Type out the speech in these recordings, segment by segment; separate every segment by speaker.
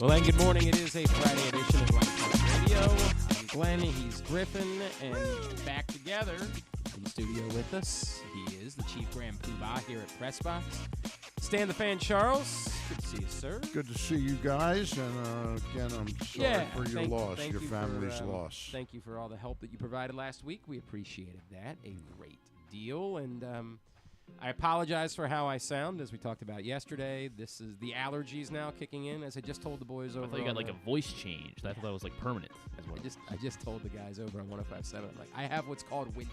Speaker 1: Well, and good morning. It is a Friday edition of Glenn Radio. I'm Glenn, he's Griffin, and back together in studio with us. He is the Chief Grand Poobah here at Press Box. Stan the Fan Charles. Good to see you, sir.
Speaker 2: Good to see you guys, and again, I'm sorry for your loss, your family's loss.
Speaker 1: Thank you for all the help that you provided last week. We appreciated that a great deal, and I apologize for how I sound, as we talked about yesterday. This is the allergies now kicking in, as I just told the boys over.
Speaker 3: I thought you got like a voice change. I thought that was like permanent.
Speaker 1: I just told the guys over on 105.7. I'm like, I have what's called winter.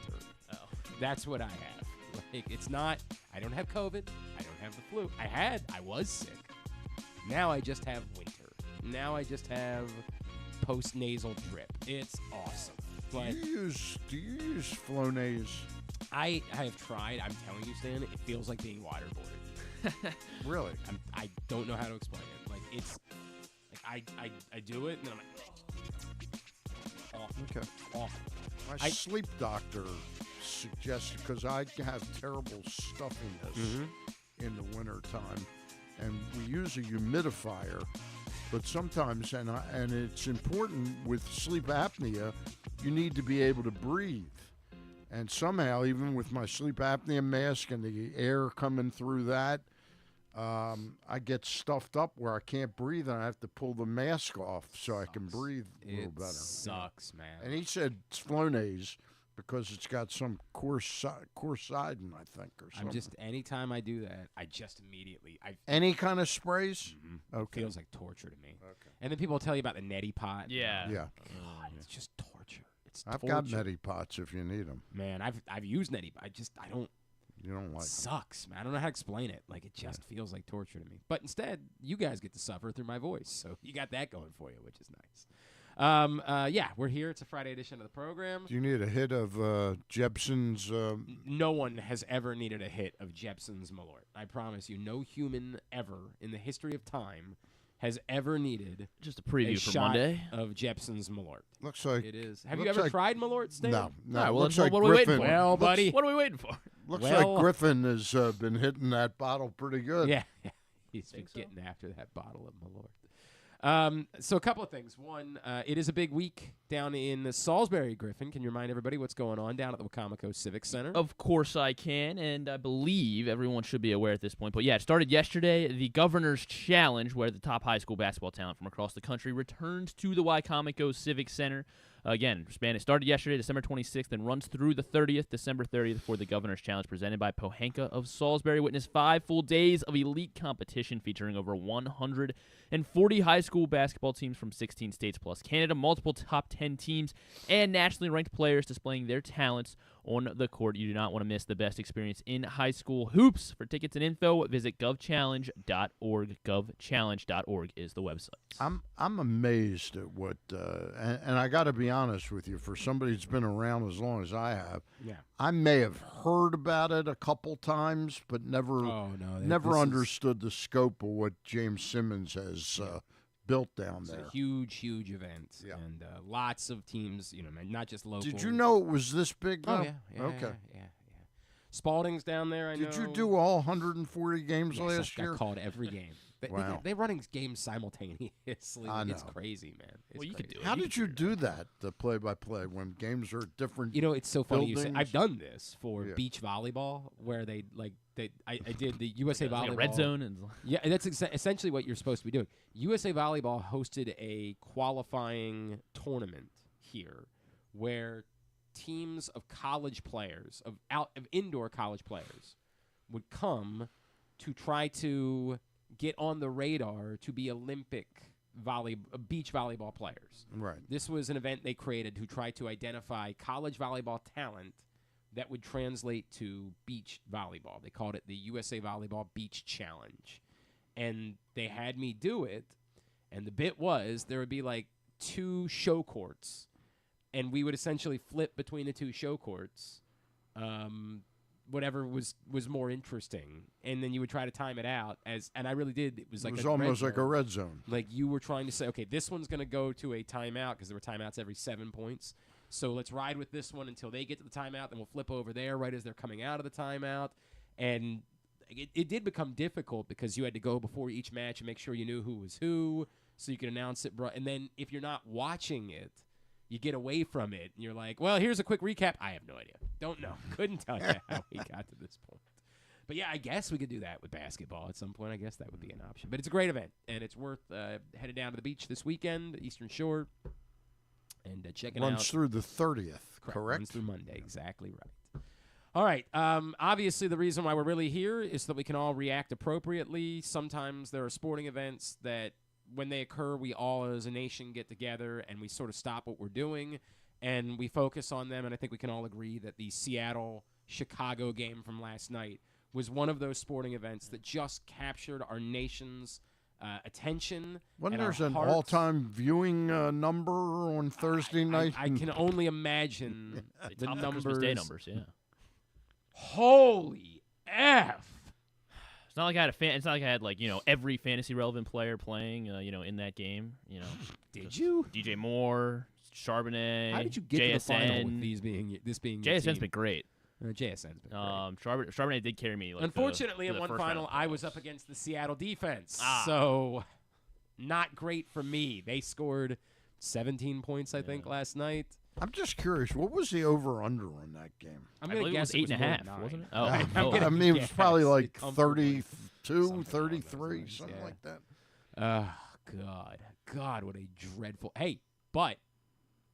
Speaker 3: Oh.
Speaker 1: That's what I have. Like, it's not. I don't have COVID. I don't have the flu. I was sick. Now I just have winter. Now I just have post-nasal drip. It's awesome. But
Speaker 2: do you use Flonase?
Speaker 1: I have tried. I'm telling you, Stan, it feels like being waterboarded.
Speaker 2: Really?
Speaker 1: I don't know how to explain it. Like, it's like I do it and then I'm like, awful.
Speaker 2: Okay.
Speaker 1: Awful.
Speaker 2: My sleep doctor suggested, because I have terrible stuffiness in the wintertime, and we use a humidifier, but sometimes, and it's important with sleep apnea, you need to be able to breathe. And somehow, even with my sleep apnea mask and the air coming through that, I get stuffed up where I can't breathe, and I have to pull the mask off so I can breathe a little better.
Speaker 1: It sucks, man.
Speaker 2: And he said it's Flonase because it's got some quercetin, I think, or something.
Speaker 1: Anytime I do that, I just immediately.
Speaker 2: Any kind of sprays?
Speaker 1: Mm-hmm.
Speaker 2: Okay.
Speaker 1: Feels like torture to me.
Speaker 2: Okay.
Speaker 1: And then people tell you about the neti pot.
Speaker 3: Yeah.
Speaker 2: Yeah.
Speaker 1: God, it's just torture.
Speaker 2: I've got neti pots if you need them.
Speaker 1: Man, I've used neti. I don't.
Speaker 2: You don't like
Speaker 1: it sucks, man. I don't know how to explain it. Like, it just feels like torture to me. But instead, you guys get to suffer through my voice, so you got that going for you, which is nice. Yeah, we're here. It's a Friday edition of the program.
Speaker 2: Do you need a hit of Jepson's?
Speaker 1: No one has ever needed a hit of Jepson's Malort. I promise you, no human ever in the history of time has ever needed
Speaker 3: just a preview for
Speaker 1: shot
Speaker 3: Monday
Speaker 1: of Jepson's Malort.
Speaker 2: Looks like
Speaker 1: it is. Have you ever tried Malort, Stan?
Speaker 2: No.
Speaker 3: Well,
Speaker 2: looks like
Speaker 3: what are we waiting for?
Speaker 1: Well, buddy,
Speaker 3: what are we waiting for?
Speaker 2: Looks like Griffin has been hitting that bottle pretty good.
Speaker 1: Yeah. He's been getting after that bottle of Malort. So a couple of things. One, it is a big week down in Salisbury, Griffin. Can you remind everybody what's going on down at the Wacomico Civic Center?
Speaker 3: Of course I can, and I believe everyone should be aware at this point. But yeah, it started yesterday. The Governor's Challenge, where the top high school basketball talent from across the country returns to the Wacomico Civic Center. Again, it started yesterday, December 26th, and runs through the 30th, December 30th, for the Governor's Challenge presented by Pohanka of Salisbury. Witness 5 full days of elite competition featuring over 140 high school basketball teams from 16 states plus Canada, multiple top 10 teams, and nationally ranked players displaying their talents on the court. You do not want to miss the best experience in high school hoops. For tickets and info, visit govchallenge.org. Govchallenge.org is the website.
Speaker 2: I'm amazed at what, and I got to be honest with you, for somebody that's been around as long as I have, I may have heard about it a couple times, but never understood the scope of what James Simmons has built down there.
Speaker 1: It's a huge, huge event, and lots of teams, not just local.
Speaker 2: Did you know it was this big?
Speaker 1: Oh, yeah. Okay. Yeah. Spalding's down there, I know.
Speaker 2: Did you do all 140 games last year?
Speaker 1: I called every game.
Speaker 2: Wow.
Speaker 1: They're running games simultaneously.
Speaker 2: I know.
Speaker 1: It's crazy, man.
Speaker 3: You could do it.
Speaker 2: How did you do that, the play-by-play, when games are different?
Speaker 1: It's so funny you say.
Speaker 2: buildings?
Speaker 1: I've done this for beach volleyball, where I did the USA Volleyball.
Speaker 3: Like a red zone. And
Speaker 1: yeah, that's essentially what you're supposed to be doing. USA Volleyball hosted a qualifying tournament here where teams of college players, of indoor college players, would come to try to get on the radar to be Olympic beach volleyball players.
Speaker 2: Right.
Speaker 1: This was an event they created to try to identify college volleyball talent that would translate to beach volleyball. They called it the USA Volleyball Beach Challenge. And they had me do it, and the bit was there would be like 2 show courts, and we would essentially flip between the 2 show courts, whatever was more interesting, and then you would try to time it out. And I really did. It was like
Speaker 2: almost like a red zone.
Speaker 1: Like you were trying to say, okay, this one's going to go to a timeout because there were timeouts every 7 points. So let's ride with this one until they get to the timeout, then we'll flip over there right as they're coming out of the timeout. And it did become difficult because you had to go before each match and make sure you knew who was who. so you can announce it. And then if you're not watching it, you get away from it, and you're like, well, here's a quick recap. I have no idea. Don't know. Couldn't tell you how we got to this point. But, yeah, I guess we could do that with basketball at some point. I guess that would be an option. But it's a great event, and it's worth headed down to the beach this weekend, Eastern Shore, and checking out.
Speaker 2: Runs through the 30th, correct?
Speaker 1: Runs through Monday. Exactly right. All right. Obviously, the reason why we're really here is so that we can all react appropriately. Sometimes there are sporting events that, when they occur, we all as a nation get together and we sort of stop what we're doing and we focus on them. And I think we can all agree that the Seattle-Chicago game from last night was one of those sporting events that just captured our nation's attention.
Speaker 2: When
Speaker 1: and
Speaker 2: there's
Speaker 1: our
Speaker 2: an
Speaker 1: hearts.
Speaker 2: all-time viewing number on Thursday night.
Speaker 1: I can only imagine the
Speaker 3: Top
Speaker 1: numbers.
Speaker 3: Christmas Day numbers, yeah.
Speaker 1: Holy F!
Speaker 3: It's not like I had it's not like I had every fantasy relevant player playing in that game.
Speaker 1: Did you?
Speaker 3: DJ Moore, Charbonnet.
Speaker 1: How did you get
Speaker 3: JSN.
Speaker 1: to the final with this being your
Speaker 3: JSN's
Speaker 1: team?
Speaker 3: been great.
Speaker 1: JSN's been great.
Speaker 3: Charbonnet did carry me.
Speaker 1: Unfortunately,
Speaker 3: to
Speaker 1: in
Speaker 3: the
Speaker 1: one
Speaker 3: first
Speaker 1: final,
Speaker 3: round.
Speaker 1: I was up against the Seattle defense,
Speaker 3: Ah.
Speaker 1: so not great for me. They scored 17 points, I think, last night.
Speaker 2: I'm just curious, what was the over-under on that game?
Speaker 1: I'm
Speaker 3: I
Speaker 1: going to
Speaker 3: believe
Speaker 1: guess
Speaker 3: it was 8.5,
Speaker 1: more than 9.
Speaker 3: wasn't it?
Speaker 1: I'm
Speaker 3: Oh,
Speaker 1: gonna
Speaker 2: I mean, it was
Speaker 1: guess
Speaker 2: probably like
Speaker 1: comfortably.
Speaker 2: 32,
Speaker 1: Something along those
Speaker 2: 33,
Speaker 1: lines,
Speaker 2: something
Speaker 1: yeah.
Speaker 2: like that.
Speaker 1: Oh, God, what a dreadful. Hey, but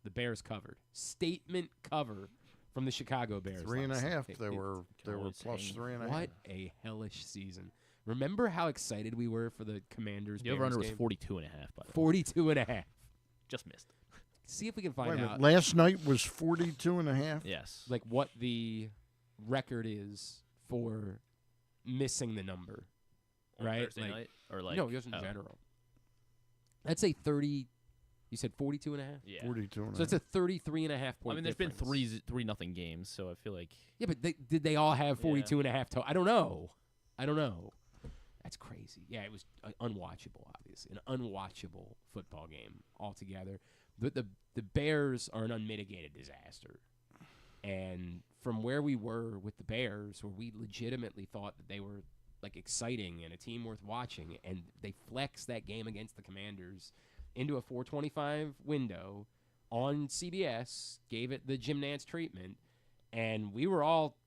Speaker 1: the Bears covered. Statement cover from the Chicago Bears.
Speaker 2: 3.5. They
Speaker 1: It-
Speaker 2: were
Speaker 3: always
Speaker 2: plus
Speaker 3: hang.
Speaker 2: 3.5.
Speaker 1: What a hellish season. Remember how excited we were for the Commanders?
Speaker 3: The over-under was
Speaker 1: game?
Speaker 3: 42.5, by the way.
Speaker 1: 42.5.
Speaker 3: Just missed.
Speaker 1: See if we can
Speaker 2: Wait a
Speaker 1: find
Speaker 2: minute,
Speaker 1: out
Speaker 2: last night was 42.5.
Speaker 3: Yes.
Speaker 1: like what the record is for missing the number.
Speaker 3: On
Speaker 1: right?
Speaker 3: Thursday
Speaker 1: Like-
Speaker 3: night? Or like,
Speaker 1: no, just in
Speaker 3: oh,
Speaker 1: general. That's a 30. You said 42.5?
Speaker 3: Yeah.
Speaker 2: 42.5.
Speaker 1: So it's a 33.5 point
Speaker 3: I mean, there's been
Speaker 1: difference.
Speaker 3: 3-0 games, so I feel like
Speaker 1: Yeah, but did they all have 42.5 total? I don't know. That's crazy. Yeah, it was unwatchable, obviously. An unwatchable football game altogether. The Bears are an unmitigated disaster. And from where we were with the Bears, where we legitimately thought that they were like exciting and a team worth watching, and they flexed that game against the Commanders into a 425 window on CBS, gave it the Jim Nantz treatment, and we were all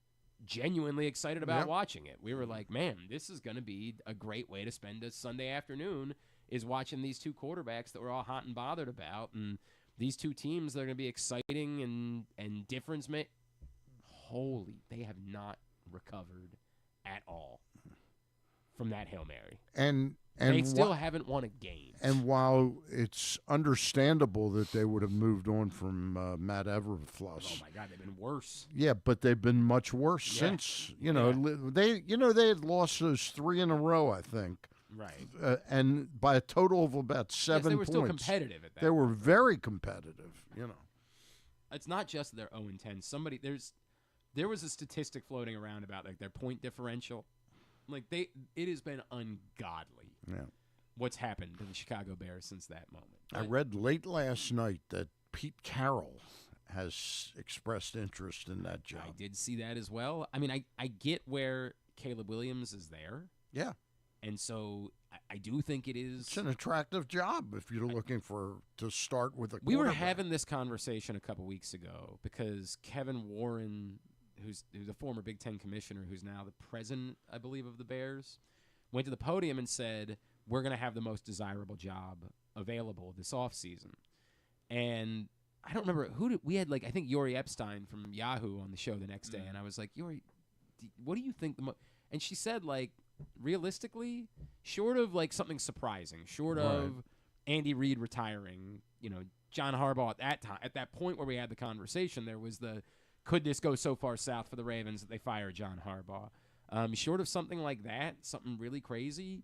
Speaker 1: genuinely excited about
Speaker 2: Yep.
Speaker 1: watching it. We were like, man, this is going to be a great way to spend a Sunday afternoon, is watching these two quarterbacks that we're all hot and bothered about, and these two teams that are going to be exciting and difference make. Holy, they have not recovered at all from that Hail Mary.
Speaker 2: And
Speaker 1: They still haven't won a game.
Speaker 2: And while it's understandable that they would have moved on from Matt Eberflus,
Speaker 1: Oh my God, they've been worse.
Speaker 2: yeah, but they've been much worse
Speaker 1: Yeah.
Speaker 2: since. They had lost those 3 in a row, I think,
Speaker 1: Right.
Speaker 2: and by a total of about 7
Speaker 1: Yes, they were
Speaker 2: points.
Speaker 1: still competitive at that.
Speaker 2: They were very competitive.
Speaker 1: It's not just their 0-10. There was a statistic floating around about like their point differential. Like it has been ungodly.
Speaker 2: Yeah.
Speaker 1: What's happened to the Chicago Bears since that moment?
Speaker 2: I read late last night that Pete Carroll has expressed interest in that job.
Speaker 1: I did see that as well. I mean, I get where Caleb Williams is there.
Speaker 2: Yeah.
Speaker 1: And so I do think it is.
Speaker 2: It's an attractive job if you're looking to start with a
Speaker 1: We were
Speaker 2: quarterback.
Speaker 1: having this conversation a couple weeks ago because Kevin Warren, who's a former Big Ten commissioner, who's now the president, I believe, of the Bears, went to the podium and said, we're going to have the most desirable job available this offseason. And I don't remember we had, like, I think Yori Epstein from Yahoo on the show the next day. And I was like, Yori, what do you think and she said, like, realistically, short of like something surprising, short of Andy Reid retiring, John Harbaugh at that point where we had the conversation, there was could this go so far south for the Ravens that they fire John Harbaugh? Short of something like that, something really crazy,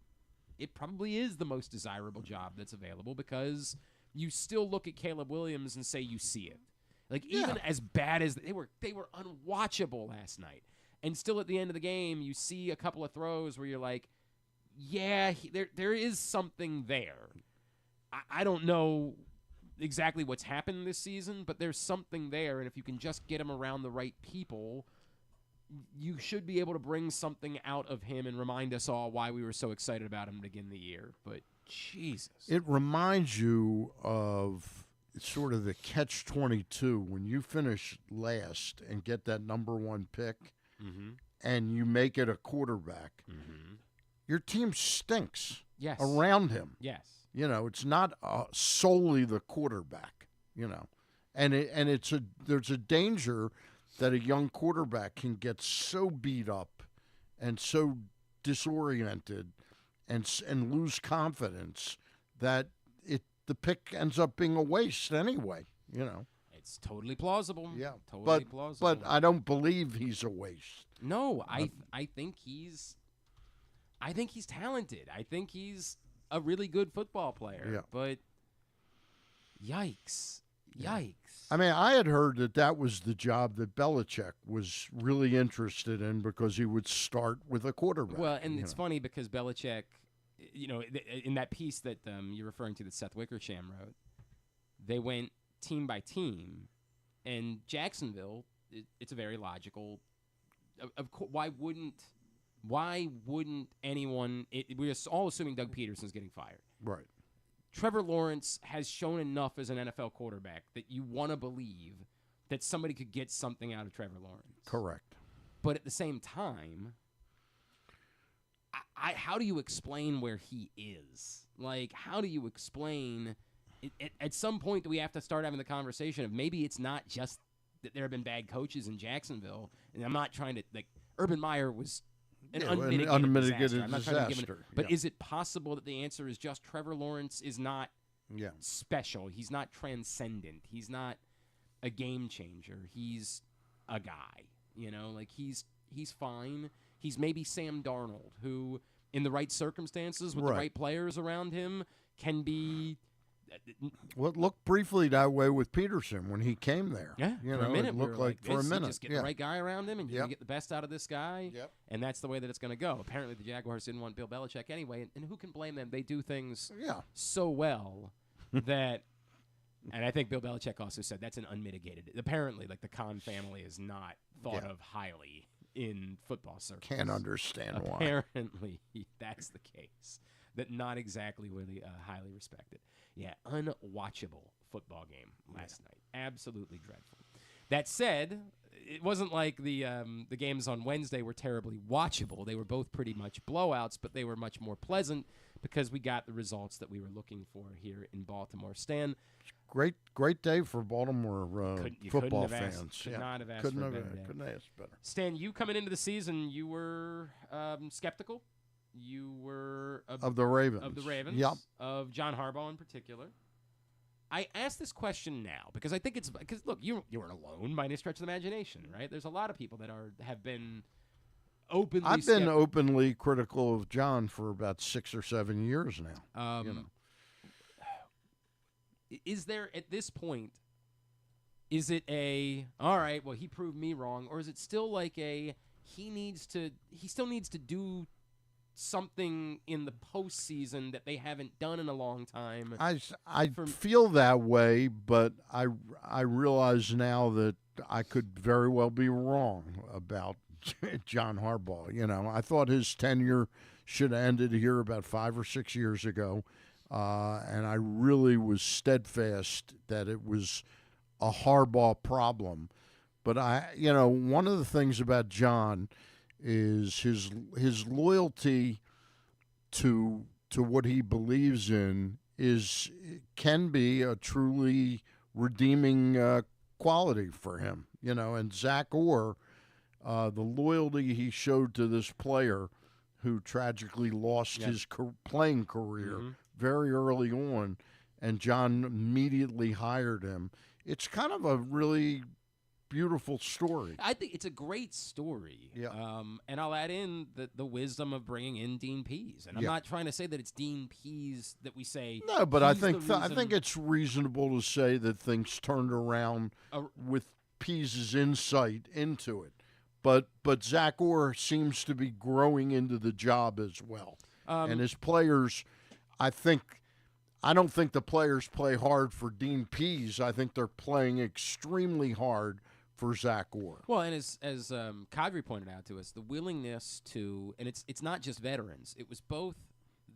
Speaker 1: it probably is the most desirable job that's available because you still look at Caleb Williams and say you see it. Like even as bad as they were unwatchable last night. And still at the end of the game, you see a couple of throws where you're like, yeah, there is something there. I don't know exactly what's happened this season, but there's something there. And if you can just get him around the right people, you should be able to bring something out of him and remind us all why we were so excited about him to begin the year. But Jesus.
Speaker 2: It reminds you of sort of the catch-22 when you finish last and get that number 1 pick
Speaker 1: Mm-hmm.
Speaker 2: and you make it a quarterback.
Speaker 1: Mm-hmm.
Speaker 2: Your team stinks
Speaker 1: Yes.
Speaker 2: around him.
Speaker 1: Yes.
Speaker 2: You know, it's not solely the quarterback, and there's a danger that a young quarterback can get so beat up and so disoriented and lose confidence that the pick ends up being a waste anyway,
Speaker 1: It's totally plausible.
Speaker 2: Yeah,
Speaker 1: Totally plausible.
Speaker 2: but I don't believe he's a waste.
Speaker 1: No, I think he's talented. I think he's a really good football player.
Speaker 2: Yeah.
Speaker 1: But yikes. Yikes.
Speaker 2: I mean, I had heard that was the job that Belichick was really interested in because he would start with a quarterback.
Speaker 1: Well, and it's funny because Belichick, in that piece that you're referring to that Seth Wickersham wrote, they went team by team, and Jacksonville, it's a very logical. Of course, why wouldn't anyone? We're all assuming Doug Peterson's getting fired.
Speaker 2: Right.
Speaker 1: Trevor Lawrence has shown enough as an NFL quarterback that you want to believe that somebody could get something out of Trevor Lawrence.
Speaker 2: Correct.
Speaker 1: But at the same time, how do you explain where he is? Like, how do you explain? At some point, do we have to start having the conversation of maybe it's not just that there have been bad coaches in Jacksonville, and I'm not trying to Urban Meyer was an unmitigated disaster. I'm not trying to give it, but is it possible that the answer is just Trevor Lawrence is not special? He's not transcendent. He's not a game changer. He's a guy. He's fine. He's maybe Sam Darnold, who, in the right circumstances with the right players around him, can be.
Speaker 2: Well, it looked briefly that way with Peterson when he came there.
Speaker 1: Yeah, for a minute.
Speaker 2: It looked like for a minute.
Speaker 1: Just get the right guy around him, and you can get the best out of this guy, and that's the way that it's going to go. Apparently, the Jaguars didn't want Bill Belichick anyway, and who can blame them? They do things so well that, and I think Bill Belichick also said that's an unmitigated. Apparently, the Khan family is not thought of highly in football circles.
Speaker 2: Can't understand why.
Speaker 1: Apparently, that's the case. That not exactly really highly respected. Yeah, unwatchable football game last night. Absolutely dreadful. That said, it wasn't like the games on Wednesday were terribly watchable. They were both pretty much blowouts, but they were much more pleasant because we got the results that we were looking for here in Baltimore. Stan,
Speaker 2: great day for Baltimore football fans.
Speaker 1: Could not have asked
Speaker 2: couldn't
Speaker 1: for a
Speaker 2: have,
Speaker 1: better day.
Speaker 2: Couldn't have asked better.
Speaker 1: Stan, you coming into the season, you were skeptical. You were
Speaker 2: of the Ravens. Yep.
Speaker 1: Of John Harbaugh in particular. I ask this question now because I think it's because look, you weren't alone by any stretch of the imagination, right? There's a lot of people that have been openly.
Speaker 2: I've been openly critical of John for about 6 or 7 years now.
Speaker 1: Is there at this point? Is it all right? Well, he proved me wrong, or is it still like he still needs to do something in the postseason that they haven't done in a long time?
Speaker 2: I feel that way, but I realize now that I could very well be wrong about John Harbaugh. I thought his tenure should have ended here about 5 or 6 years ago, and I really was steadfast that it was a Harbaugh problem. But one of the things about John is his loyalty to what he believes in can be a truly redeeming quality for him, and Zach Orr, the loyalty he showed to this player who tragically lost his playing career very early on, and John immediately hired him. It's kind of a really beautiful story.
Speaker 1: I think it's a great story.
Speaker 2: Yeah.
Speaker 1: And I'll add in the wisdom of bringing in Dean Pease. And I'm not trying to say that it's Dean Pease that we say.
Speaker 2: No, but I think it's reasonable to say that things turned around with Pease's insight into it. But Zach Orr seems to be growing into the job as well. And his players, I don't think the players play hard for Dean Pease. I think they're playing extremely hard for Zach Orr.
Speaker 1: Well, and as Kadri pointed out to us, the willingness to, and it's not just veterans. It was both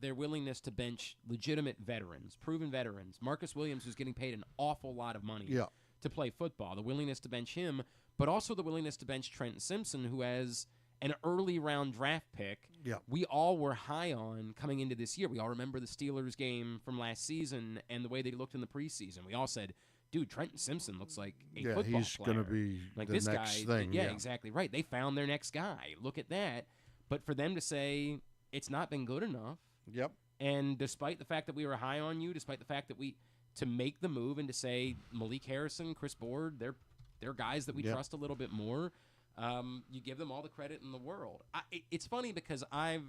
Speaker 1: their willingness to bench legitimate veterans, proven veterans. Marcus Williams, who's getting paid an awful lot of money to play football, the willingness to bench him, but also the willingness to bench Trenton Simpson, who has an early round draft pick. We all were high on coming into this year. We all remember the Steelers game from last season and the way they looked in the preseason. We all said, dude, Trenton Simpson looks like a football player.
Speaker 2: He's going to be
Speaker 1: like
Speaker 2: the
Speaker 1: this
Speaker 2: next
Speaker 1: guy.
Speaker 2: thing.
Speaker 1: Yeah, exactly right. They found their next guy. Look at that. But for them to say it's not been good enough. And despite the fact that we were high on you, despite the fact that to make the move and to say Malik Harrison, Chris Board, they're guys that we trust a little bit more. You give them all the credit in the world. It's funny because I've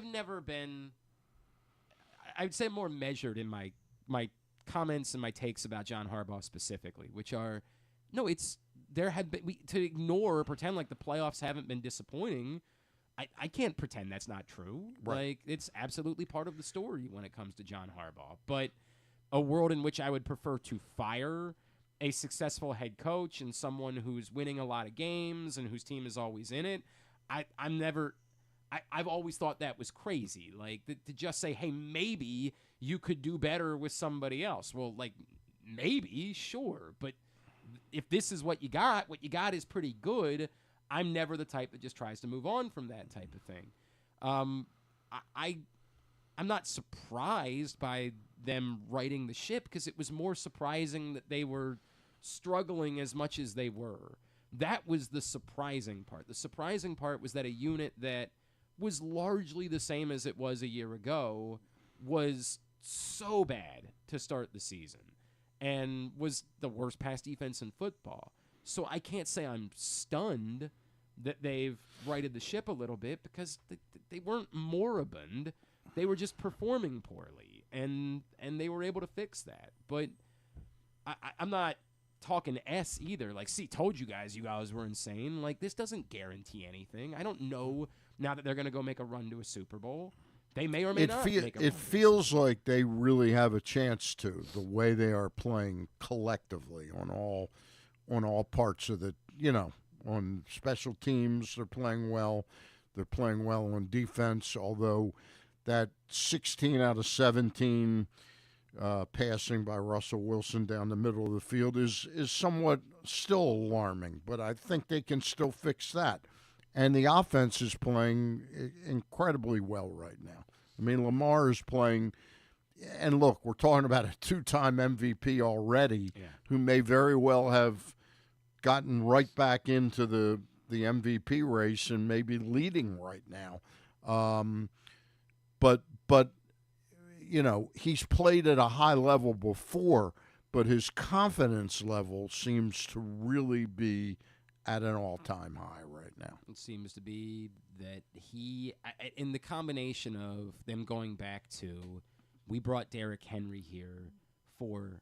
Speaker 1: never been, I would say, more measured in my comments and my takes about John Harbaugh specifically, which are, no, there have been, to ignore or pretend like the playoffs haven't been disappointing. I can't pretend that's not true. Like, it's absolutely part of the story when it comes to John Harbaugh. But a world in which I would prefer to fire a successful head coach and someone who's winning a lot of games and whose team is always in it, I've always thought that was crazy. Like, to just say, hey, maybe you could do better with somebody else. Well, like, maybe, sure. But if this is what you got is pretty good. I'm never the type that just tries to move on from that type of thing. I'm not surprised by them righting the ship because it was more surprising that they were struggling as much as they were. That was the surprising part. The surprising part was that a unit that was largely the same as it was a year ago was so bad to start the season and was the worst pass defense in football. So I can't say I'm stunned that they've righted the ship a little bit because they weren't moribund. They were just performing poorly, and they were able to fix that. But I'm not talking S either. Like, see, told you guys were insane. Like, this doesn't guarantee anything. I don't know now that they're going to go make a run to a Super Bowl. They may or may not make a run.
Speaker 2: It feels like they really have a chance to, the way they are playing collectively on all parts of the, on special teams. They're playing well. They're playing well on defense, although that 16 out of 17 passing by Russell Wilson down the middle of the field is somewhat still alarming, but I think they can still fix that. And the offense is playing incredibly well right now. I mean, Lamar is playing, and look, we're talking about a two-time MVP already who may very well have gotten right back into the MVP race and maybe leading right now. But he's played at a high level before, but his confidence level seems to really be at an all-time high right now.
Speaker 1: It seems to be that he, in the combination of them going back to, we brought Derrick Henry here for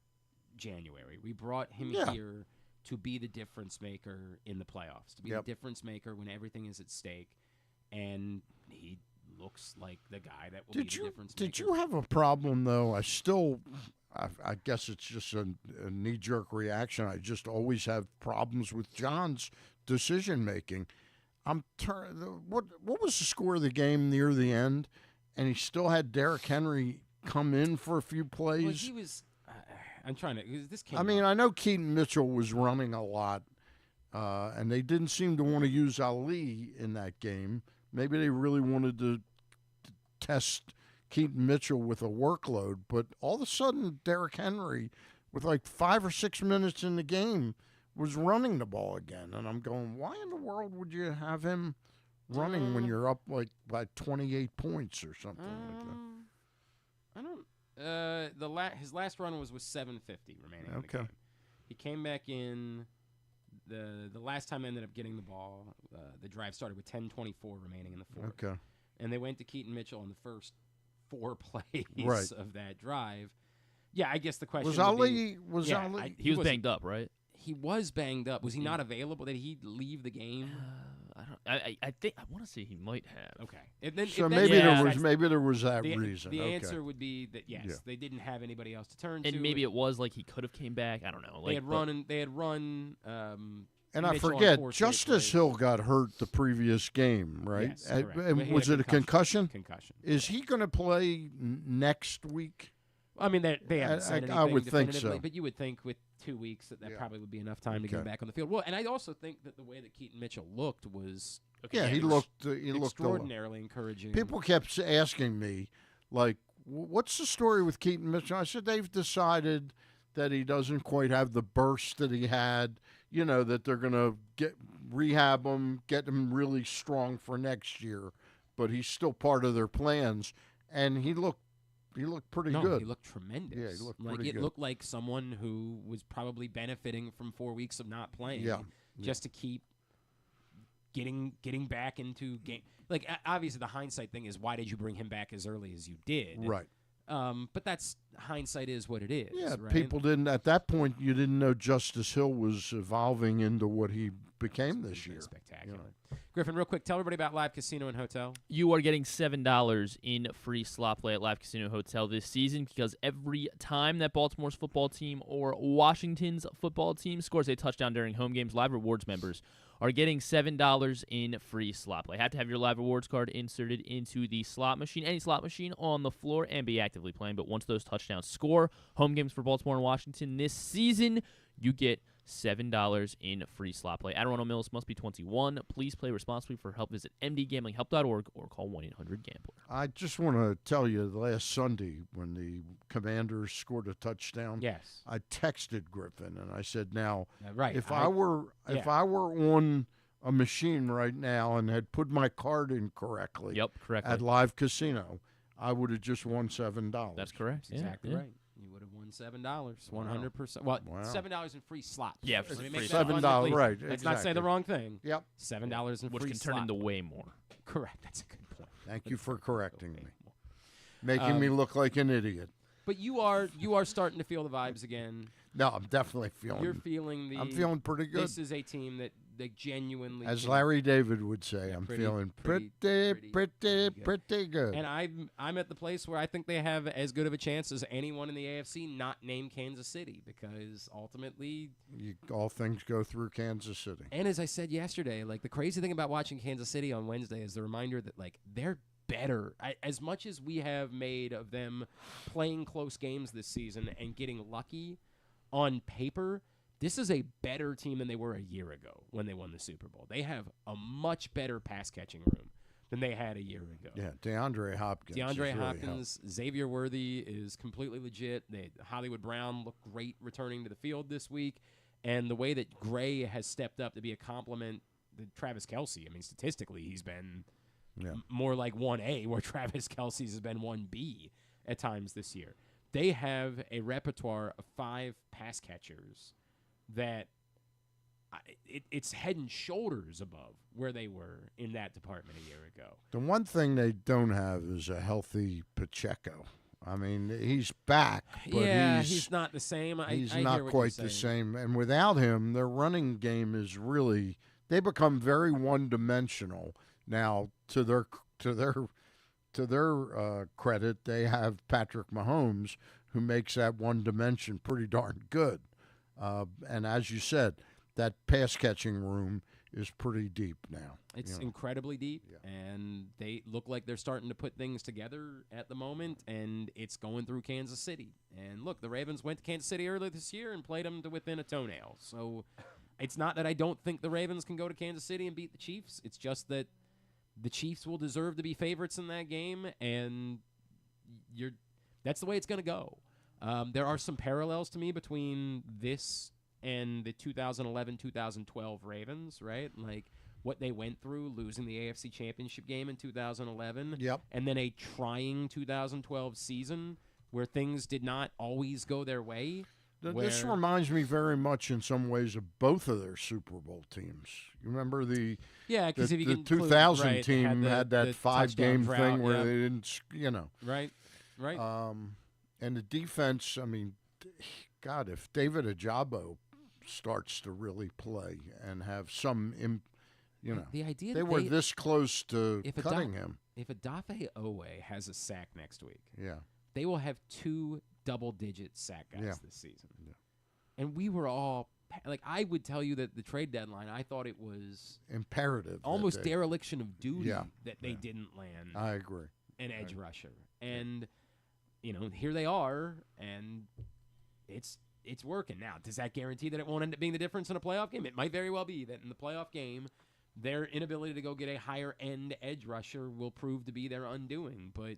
Speaker 1: January. We brought him here to be the difference maker in the playoffs, to be the difference maker when everything is at stake, and he looks like the guy that will be the difference maker.
Speaker 2: Did you have a problem, though? I guess it's just a knee-jerk reaction. I just always have problems with John's decision-making. What was the score of the game near the end? And he still had Derrick Henry come in for a few plays.
Speaker 1: Well, he was. I'm trying to. This came.
Speaker 2: I know Keaton Mitchell was running a lot, and they didn't seem to want to use Ali in that game. Maybe they really wanted to test Keaton Mitchell with a workload, but all of a sudden, Derrick Henry, with like 5 or 6 minutes in the game, was running the ball again. And I'm going, why in the world would you have him running when you're up like by 28 points or something like that?
Speaker 1: I don't. His last run was with 7:50 remaining in the game. He came back in. The last time ended up getting the ball. The drive started with 10:24 remaining in the fourth.
Speaker 2: Okay.
Speaker 1: And they went to Keaton Mitchell on the first 4 plays of that drive. Yeah, I guess the question
Speaker 2: was
Speaker 1: Ali.
Speaker 3: He was banged up, right?
Speaker 1: He was banged up. Was he not available? Did he leave the game?
Speaker 3: I think I want to say he might have.
Speaker 1: Okay.
Speaker 2: So maybe there was that reason.
Speaker 1: The answer would be that yes, they didn't have anybody else to turn to.
Speaker 3: And maybe it was like he could have came back. I don't know.
Speaker 1: They had run
Speaker 2: And I
Speaker 1: Mitchell on
Speaker 2: forget,
Speaker 1: 4 straight
Speaker 2: Justice
Speaker 1: plays.
Speaker 2: Hill got hurt the previous game, right?
Speaker 1: Yes, correct.
Speaker 2: And
Speaker 1: He had
Speaker 2: was it a concussion?
Speaker 1: Concussion.
Speaker 2: Is he going to play next week?
Speaker 1: I mean, they haven't said anything
Speaker 2: I would think
Speaker 1: definitively,
Speaker 2: so.
Speaker 1: but you would think with 2 weeks that
Speaker 2: Yeah.
Speaker 1: probably would be enough time to get him back on the field. Well, and I also think that the way that Keaton Mitchell looked was
Speaker 2: He looked
Speaker 1: extraordinarily encouraging.
Speaker 2: People kept asking me, like, what's the story with Keaton Mitchell? I said they've decided that he doesn't quite have the burst that he had. You know, that they're going to rehab him, get him really strong for next year, but he's still part of their plans. And he looked pretty good.
Speaker 1: He looked tremendous.
Speaker 2: Yeah, he looked
Speaker 1: like
Speaker 2: pretty
Speaker 1: it
Speaker 2: good.
Speaker 1: looked like someone who was probably benefiting from 4 weeks of not playing.
Speaker 2: Yeah.
Speaker 1: Just to keep getting back into game. Like obviously the hindsight thing is why did you bring him back as early as you did?
Speaker 2: Right.
Speaker 1: But that's hindsight is what it is.
Speaker 2: Yeah,
Speaker 1: right?
Speaker 2: people didn't at that point. You didn't know Justice Hill was evolving into what he became this
Speaker 1: He's been
Speaker 2: year.
Speaker 1: Spectacular. Griffin, real quick, tell everybody about Live Casino and Hotel.
Speaker 3: You are getting $7 in free slot play at Live Casino Hotel this season because every time that Baltimore's football team or Washington's football team scores a touchdown during home games, Live Rewards members are getting $7 in free slot play. Have to have your Live Rewards card inserted into the slot machine, any slot machine on the floor, and be actively playing. But once those touchdowns score, home games for Baltimore and Washington this season, you get $7 in free slot play. Adderall Mills must be 21. Please play responsibly. For help, visit mdgamblinghelp.org or call 1-800-GAMBLER.
Speaker 2: I just want to tell you, last Sunday when the Commanders scored a touchdown,
Speaker 1: Yes.
Speaker 2: I texted Griffin and I said, "Now,
Speaker 1: Right.
Speaker 2: if I were on a machine right now and had put my card in correctly,
Speaker 3: Yep, correctly.
Speaker 2: at Live Casino, I would have just won $7."
Speaker 3: That's correct.
Speaker 1: That's exactly right. You would have won $7, 100%. Well,
Speaker 2: Wow.
Speaker 1: $7 in free slot.
Speaker 3: Yeah,
Speaker 1: Let me
Speaker 3: free
Speaker 1: make
Speaker 3: slot.
Speaker 1: that
Speaker 2: $7,
Speaker 1: abundantly-
Speaker 2: right,
Speaker 1: Let's not say the
Speaker 2: exactly.
Speaker 1: wrong thing.
Speaker 2: Yep.
Speaker 1: $7 in
Speaker 3: Which
Speaker 1: free
Speaker 3: can turn
Speaker 1: slot
Speaker 3: into
Speaker 1: play.
Speaker 3: way more.
Speaker 1: Correct. That's a good point.
Speaker 2: Thank you for correcting me,
Speaker 1: Okay.
Speaker 2: making me look like an idiot.
Speaker 1: But you are starting to feel the vibes again.
Speaker 2: No, I'm definitely feeling.
Speaker 1: You're feeling the.
Speaker 2: I'm feeling pretty good.
Speaker 1: This is a team that they genuinely.
Speaker 2: As
Speaker 1: can-
Speaker 2: Larry David would say,
Speaker 1: Yeah,
Speaker 2: I'm
Speaker 1: pretty-
Speaker 2: feeling
Speaker 1: pretty
Speaker 2: pretty good.
Speaker 1: And I'm at the place where I think they have as good of a chance as anyone in the AFC not named Kansas City, because ultimately,
Speaker 2: All things go through Kansas City.
Speaker 1: and as I said yesterday, like the crazy thing about watching Kansas City on Wednesday is the reminder that like they're better. As much as we have made of them playing close games this season and getting lucky on paper, this is a better team than they were a year ago when they won the Super Bowl. They have a much better pass catching room than they had a year ago.
Speaker 2: Yeah, DeAndre Hopkins.
Speaker 1: DeAndre
Speaker 2: has really
Speaker 1: Hopkins, Xavier Worthy is completely legit. Hollywood Brown looked great returning to the field this week. And the way that Gray has stepped up to be a compliment to Travis Kelce, I mean, statistically, he's been
Speaker 2: Yeah.
Speaker 1: more like 1A, where Travis Kelce's has been 1B at times this year. They have a repertoire of 5 pass catchers that it's head and shoulders above where they were in that department a year ago.
Speaker 2: The one thing they don't have is a healthy Pacheco. I mean, he's back, but
Speaker 1: he's not the same.
Speaker 2: he's
Speaker 1: I hear
Speaker 2: not
Speaker 1: what
Speaker 2: quite
Speaker 1: you're
Speaker 2: the
Speaker 1: saying.
Speaker 2: same. And without him, their running game is really they become very one-dimensional. Now, to their credit, they have Patrick Mahomes, who makes that one dimension pretty darn good. And as you said, that pass catching room is pretty deep now.
Speaker 1: It's incredibly deep, and they look like they're starting to put things together at the moment, and it's going through Kansas City. And look, the Ravens went to Kansas City earlier this year and played them to within a toenail. So it's not that I don't think the Ravens can go to Kansas City and beat the Chiefs. It's just that the Chiefs will deserve to be favorites in that game, and that's the way it's going to go. There are some parallels to me between this and the 2011-2012 Ravens, right? Like what they went through, losing the AFC Championship game in 2011,
Speaker 2: Yep.
Speaker 1: and then a trying 2012 season where things did not always go their way.
Speaker 2: This reminds me very much in some ways of both of their Super Bowl teams. You remember the
Speaker 1: because if you
Speaker 2: the
Speaker 1: can
Speaker 2: 2000
Speaker 1: include, right,
Speaker 2: team
Speaker 1: they
Speaker 2: had that
Speaker 1: the
Speaker 2: 5-game
Speaker 1: touchdown
Speaker 2: thing
Speaker 1: drought,
Speaker 2: where
Speaker 1: yeah.
Speaker 2: they didn't,
Speaker 1: right.
Speaker 2: and the defense, I mean, God, if David Ajabo starts to really play and have some,
Speaker 1: The idea
Speaker 2: they
Speaker 1: that
Speaker 2: were this close to
Speaker 1: if
Speaker 2: cutting him.
Speaker 1: If Odafe Owe has a sack next week,
Speaker 2: Yeah.
Speaker 1: they will have 2 double-digit sack guys
Speaker 2: Yeah.
Speaker 1: this season.
Speaker 2: Yeah.
Speaker 1: And we were all like I would tell you that the trade deadline, I thought it was
Speaker 2: imperative,
Speaker 1: almost dereliction of duty
Speaker 2: Yeah.
Speaker 1: that they didn't land
Speaker 2: I agree.
Speaker 1: an edge rusher. And here they are, and it's working. Now, does that guarantee that it won't end up being the difference in a playoff game? It might very well be that in the playoff game, their inability to go get a higher-end edge rusher will prove to be their undoing. But,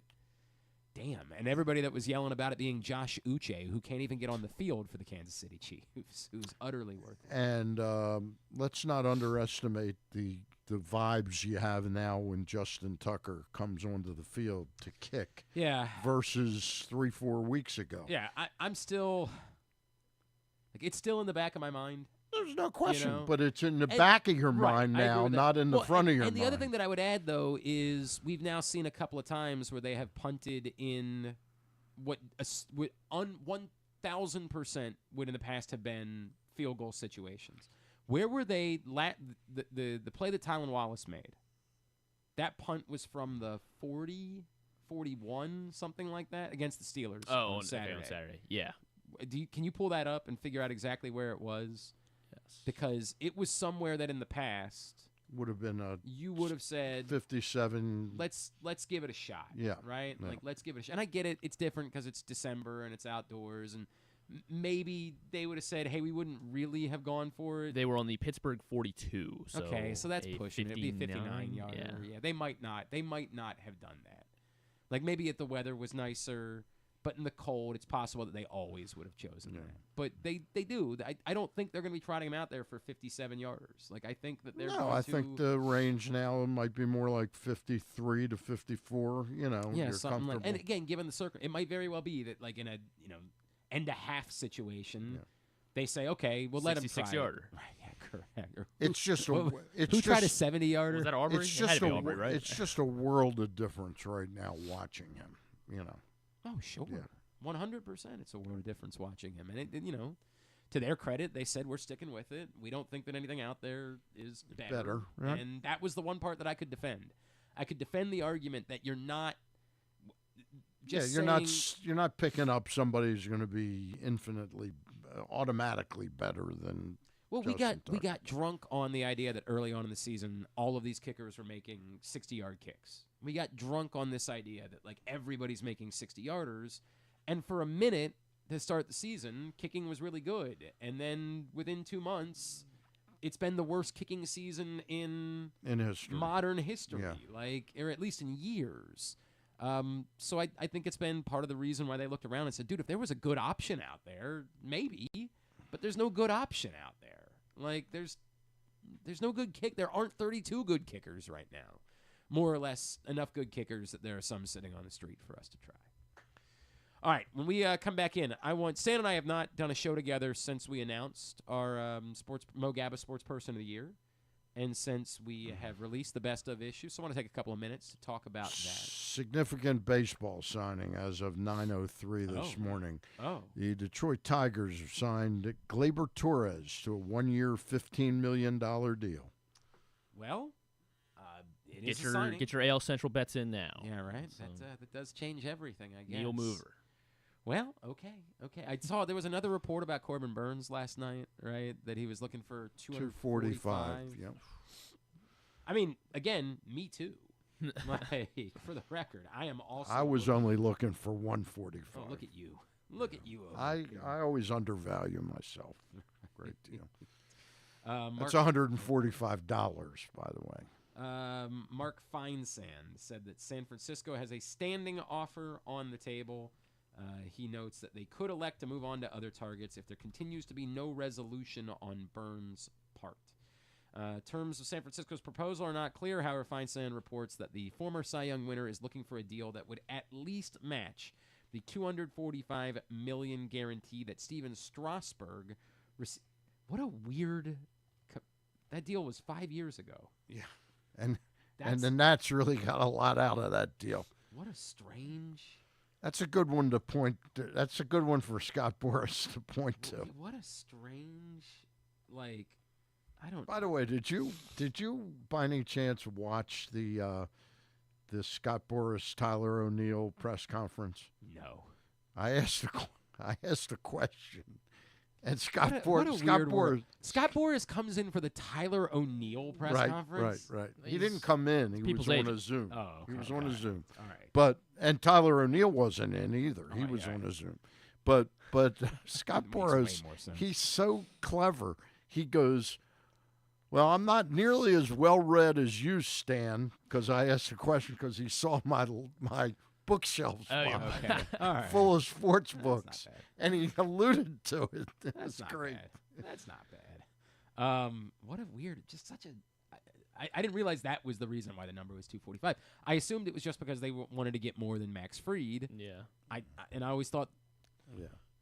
Speaker 1: damn. And everybody that was yelling about it being Josh Uche, who can't even get on the field for the Kansas City Chiefs, who's utterly worthless.
Speaker 2: And let's not underestimate the vibes you have now when Justin Tucker comes onto the field to kick.
Speaker 1: Yeah.
Speaker 2: Versus 3-4 weeks ago.
Speaker 1: Yeah, I'm still – it's still in the back of my mind.
Speaker 2: There's no question, but it's in the back of your mind
Speaker 1: I
Speaker 2: now, not in the front of your mind.
Speaker 1: And the other thing that I would add, though, is we've now seen a couple of times where they have punted in what 1,000% would in the past have been field goal situations. Where were they? The play that Tylan Wallace made, that punt was from the 40, 41, something like that, against the Steelers on Saturday.
Speaker 3: On Saturday, yeah.
Speaker 1: Can you pull that up and figure out exactly where it was?
Speaker 3: Yes.
Speaker 1: Because it was somewhere that in the past
Speaker 2: would have been
Speaker 1: you would have said
Speaker 2: 57.
Speaker 1: Let's give it a shot.
Speaker 2: Yeah.
Speaker 1: Right?
Speaker 2: Yeah.
Speaker 1: Like let's give it a shot. And I get it. It's different because it's December and it's outdoors, and maybe they would have said, "Hey, we wouldn't really have gone for it."
Speaker 3: They were on the Pittsburgh 42. So
Speaker 1: okay, so that's pushing it. It'd be a 59 yarder.
Speaker 3: Yeah.
Speaker 1: They might not have done that. Like maybe if the weather was nicer. But in the cold, it's possible that they always would have chosen that. But they do. I don't think they're going to be trotting him out there for 57 yarders. Like, I think that they're going to...
Speaker 2: I think the range now might be more like 53 to 54,
Speaker 1: Yeah,
Speaker 2: you're
Speaker 1: something like...
Speaker 2: comfortable.
Speaker 1: And again, given the circle, it might very well be that, like, in a, end-to-half situation, they say, okay, we'll let him try
Speaker 3: 66-yarder.
Speaker 1: Right, yeah, correct.
Speaker 2: It's just a...
Speaker 1: Who tried a 70-yarder?
Speaker 3: Was that Aubrey?
Speaker 2: It's just
Speaker 3: it had to be Aubrey, right?
Speaker 2: It's just a world of difference right now watching him,
Speaker 1: Oh, sure.
Speaker 2: Yeah.
Speaker 1: 100%. It's a world of difference watching him. And, to their credit, they said, we're sticking with it. We don't think that anything out there is better.
Speaker 2: Yeah.
Speaker 1: And that was the one part that I could defend. I could defend the argument that you're not just
Speaker 2: you're not picking up somebody who's going to be infinitely, automatically better than
Speaker 1: Well,
Speaker 2: Justin
Speaker 1: we
Speaker 2: Tucker.
Speaker 1: got drunk on the idea that early on in the season, all of these kickers were making 60-yard kicks. We got drunk on this idea that, like, everybody's making 60-yarders. And for a minute to start the season, kicking was really good. And then within 2 months, it's been the worst kicking season in
Speaker 2: history.
Speaker 1: modern history,
Speaker 2: Yeah.
Speaker 1: or at least in years. So I think it's been part of the reason why they looked around and said, dude, if there was a good option out there, maybe. But there's no good option out there. Like, there's no good kick. There aren't 32 good kickers right now. More or less enough good kickers that there are some sitting on the street for us to try. All right, when we come back in, Stan and I have not done a show together since we announced our Mo Gabba Sports Person of the Year, and since we have released the best of issues. So I want to take a couple of minutes to talk about that.
Speaker 2: Significant baseball signing as of 9:03 this morning.
Speaker 1: Oh.
Speaker 2: The Detroit Tigers have signed Gleyber Torres to a 1-year, $15 million deal.
Speaker 1: Well, it is a signing.
Speaker 3: Get your AL Central bets in now.
Speaker 1: Yeah, right.
Speaker 3: So,
Speaker 1: That does change everything, I guess.
Speaker 3: Neil Mover.
Speaker 1: Well, okay. I saw there was another report about Corbin Burns last night, right? That he was looking for 245.
Speaker 2: Yep.
Speaker 1: I mean, again, me too. Like, for the record, I am also.
Speaker 2: I was only looking for 145.
Speaker 1: Oh, look at you! Look at you!
Speaker 2: I always undervalue myself. Great deal.
Speaker 1: Mark,
Speaker 2: That's $145, by the way.
Speaker 1: Mark Feinsand said that San Francisco has a standing offer on the table. He notes that they could elect to move on to other targets if there continues to be no resolution on Burns' part. Terms of San Francisco's proposal are not clear. However, Feinsand reports that the former Cy Young winner is looking for a deal that would at least match the $245 million guarantee that Steven Strasburg received. What a weird... That deal was 5 years ago.
Speaker 2: Yeah, and the Nats really got a lot out of that deal.
Speaker 1: What a strange...
Speaker 2: That's a good one to point to. That's a good one for Scott Boras to point to.
Speaker 1: What a strange, like, I don't...
Speaker 2: By the way, did you by any chance watch the Scott Boras Tyler O'Neill press conference?
Speaker 1: No.
Speaker 2: I asked a question. And Scott
Speaker 1: Boras comes in for the Tyler O'Neill press conference.
Speaker 2: Right. He didn't come in. He was on a Zoom.
Speaker 1: Oh, okay,
Speaker 2: he was on a Zoom.
Speaker 1: All right.
Speaker 2: And Tyler O'Neill wasn't in either. He was on a Zoom. But Scott Boras, he's so clever. He goes, well, I'm not nearly as well-read as you, Stan, because I asked a question because he saw my bookshelves full of sports books. And he alluded to it. That's great.
Speaker 1: That's not bad. What a weird, just such a. I didn't realize that was the reason why the number was 245. I assumed it was just because they wanted to get more than Max Fried.
Speaker 3: Yeah.
Speaker 1: I always thought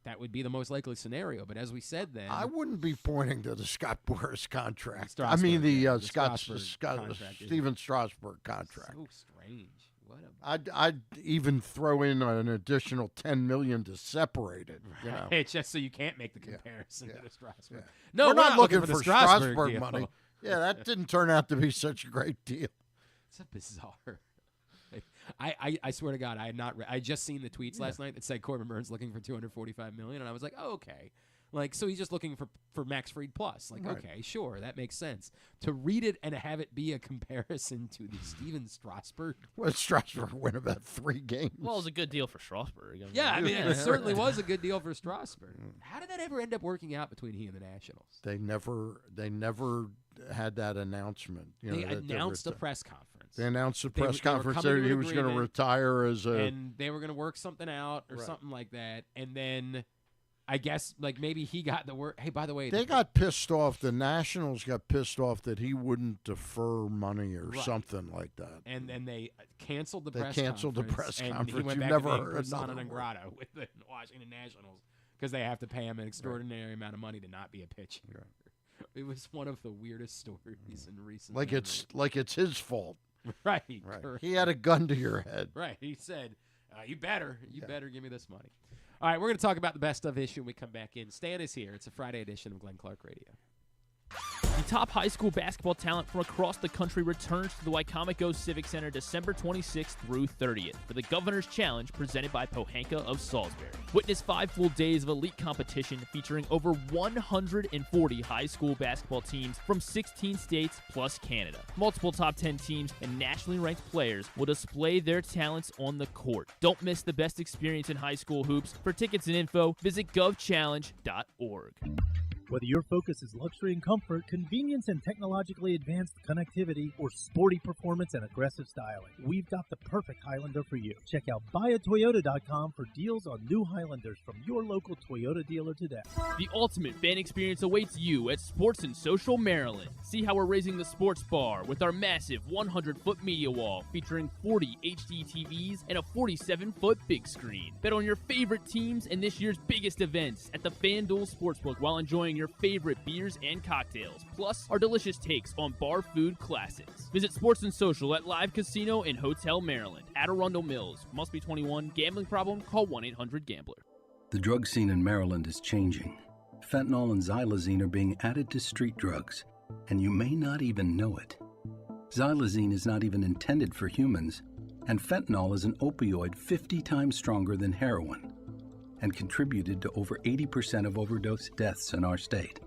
Speaker 1: that would be the most likely scenario. But as we said then,
Speaker 2: I wouldn't be pointing to the Scott Boras contract.
Speaker 1: Strasburg,
Speaker 2: I mean the
Speaker 1: Steven
Speaker 2: Strasburg contract.
Speaker 1: So strange.
Speaker 2: I'd even throw in an additional $10 million to separate it. You know?
Speaker 1: It's just so you can't make the comparison to the Strasburg.
Speaker 2: Yeah.
Speaker 1: No,
Speaker 2: we're not looking for
Speaker 1: the Strasburg
Speaker 2: money. Yeah, that didn't turn out to be such a great deal.
Speaker 1: It's a bizarre. I swear to God, I had not. I just seen the tweets last night that said Corbin Burns looking for $245 million, and I was like, oh, okay. Like, so he's just looking for Max Fried plus. Like, okay, sure, that makes sense. To read it and have it be a comparison to the Steven Strasburg.
Speaker 2: Well, Strasburg win about 3 games.
Speaker 3: Well, it was a good deal for Strasburg.
Speaker 1: I mean, it certainly was a good deal for Strasburg. How did that ever end up working out between he and the Nationals?
Speaker 2: They never had that announcement.
Speaker 1: They announced a press conference.
Speaker 2: They announced a press conference that he was going to retire as a...
Speaker 1: And they were going to work something out or something like that. And then... I guess, like, maybe he got the word. Hey, by the way,
Speaker 2: they got pissed off. The Nationals got pissed off that he wouldn't defer money or something like that.
Speaker 1: And then they canceled the
Speaker 2: press conference.
Speaker 1: And he went back to being persona non grata with the Washington Nationals because they have to pay him an extraordinary amount of money to not be a pitcher. Right. It was one of the weirdest stories in recent memory.
Speaker 2: Like it's his fault.
Speaker 1: Right.
Speaker 2: He had a gun to your head.
Speaker 1: Right. He said, you better give me this money. All right, we're going to talk about the best of issue when we come back in. Stan is here. It's a Friday edition of Glenn Clark Radio.
Speaker 3: The top high school basketball talent from across the country returns to the Wycomico Civic Center December 26th through 30th for the Governor's Challenge presented by Pohanka of Salisbury. Witness 5 full days of elite competition featuring over 140 high school basketball teams from 16 states plus Canada. Multiple top 10 teams and nationally ranked players will display their talents on the court. Don't miss the best experience in high school hoops. For tickets and info, visit govchallenge.org.
Speaker 4: Whether your focus is luxury and comfort, convenience and technologically advanced connectivity, or sporty performance and aggressive styling, we've got the perfect Highlander for you. Check out buyatoyota.com for deals on new Highlanders from your local Toyota dealer today.
Speaker 3: The ultimate fan experience awaits you at Sports and Social Maryland. See how we're raising the sports bar with our massive 100-foot media wall featuring 40 HD TVs and a 47-foot big screen. Bet on your favorite teams and this year's biggest events at the FanDuel Sportsbook while enjoying your favorite beers and cocktails, plus our delicious takes on bar food classics. Visit Sports and Social at Live Casino and Hotel Maryland at Arundel Mills. Must be 21. Gambling problem? Call 1-800-GAMBLER.
Speaker 5: The drug scene in Maryland is changing. Fentanyl and xylazine are being added to street drugs, and you may not even know it. Xylazine is not even intended for humans, and fentanyl is an opioid 50 times stronger than heroin, and contributed to over 80% of overdose deaths in our state.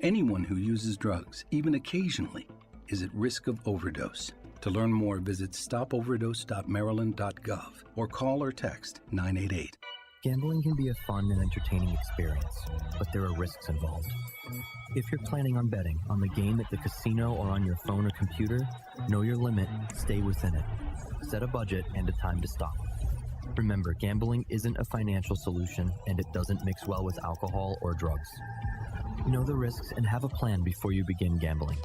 Speaker 5: Anyone who uses drugs, even occasionally, is at risk of overdose. To learn more, visit stopoverdose.maryland.gov or call or text 988.
Speaker 6: Gambling can be a fun and entertaining experience, but there are risks involved. If you're planning on betting on the game at the casino or on your phone or computer, know your limit, stay within it. Set a budget and a time to stop. Remember, gambling isn't a financial solution, and it doesn't mix well with alcohol or drugs. Know the risks and have a plan before you begin gambling.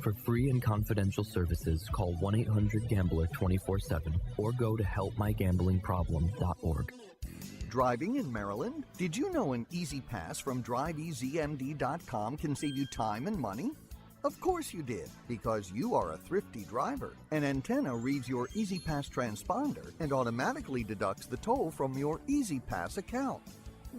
Speaker 6: For free and confidential services, call 1-800-GAMBLER 24/7 or go to helpmygamblingproblem.org.
Speaker 7: Driving in Maryland? Did you know an Easy Pass from DriveEasyMD.com can save you time and money? Of course you did, because you are a thrifty driver. An antenna reads your Easy Pass transponder and automatically deducts the toll from your Easy Pass account.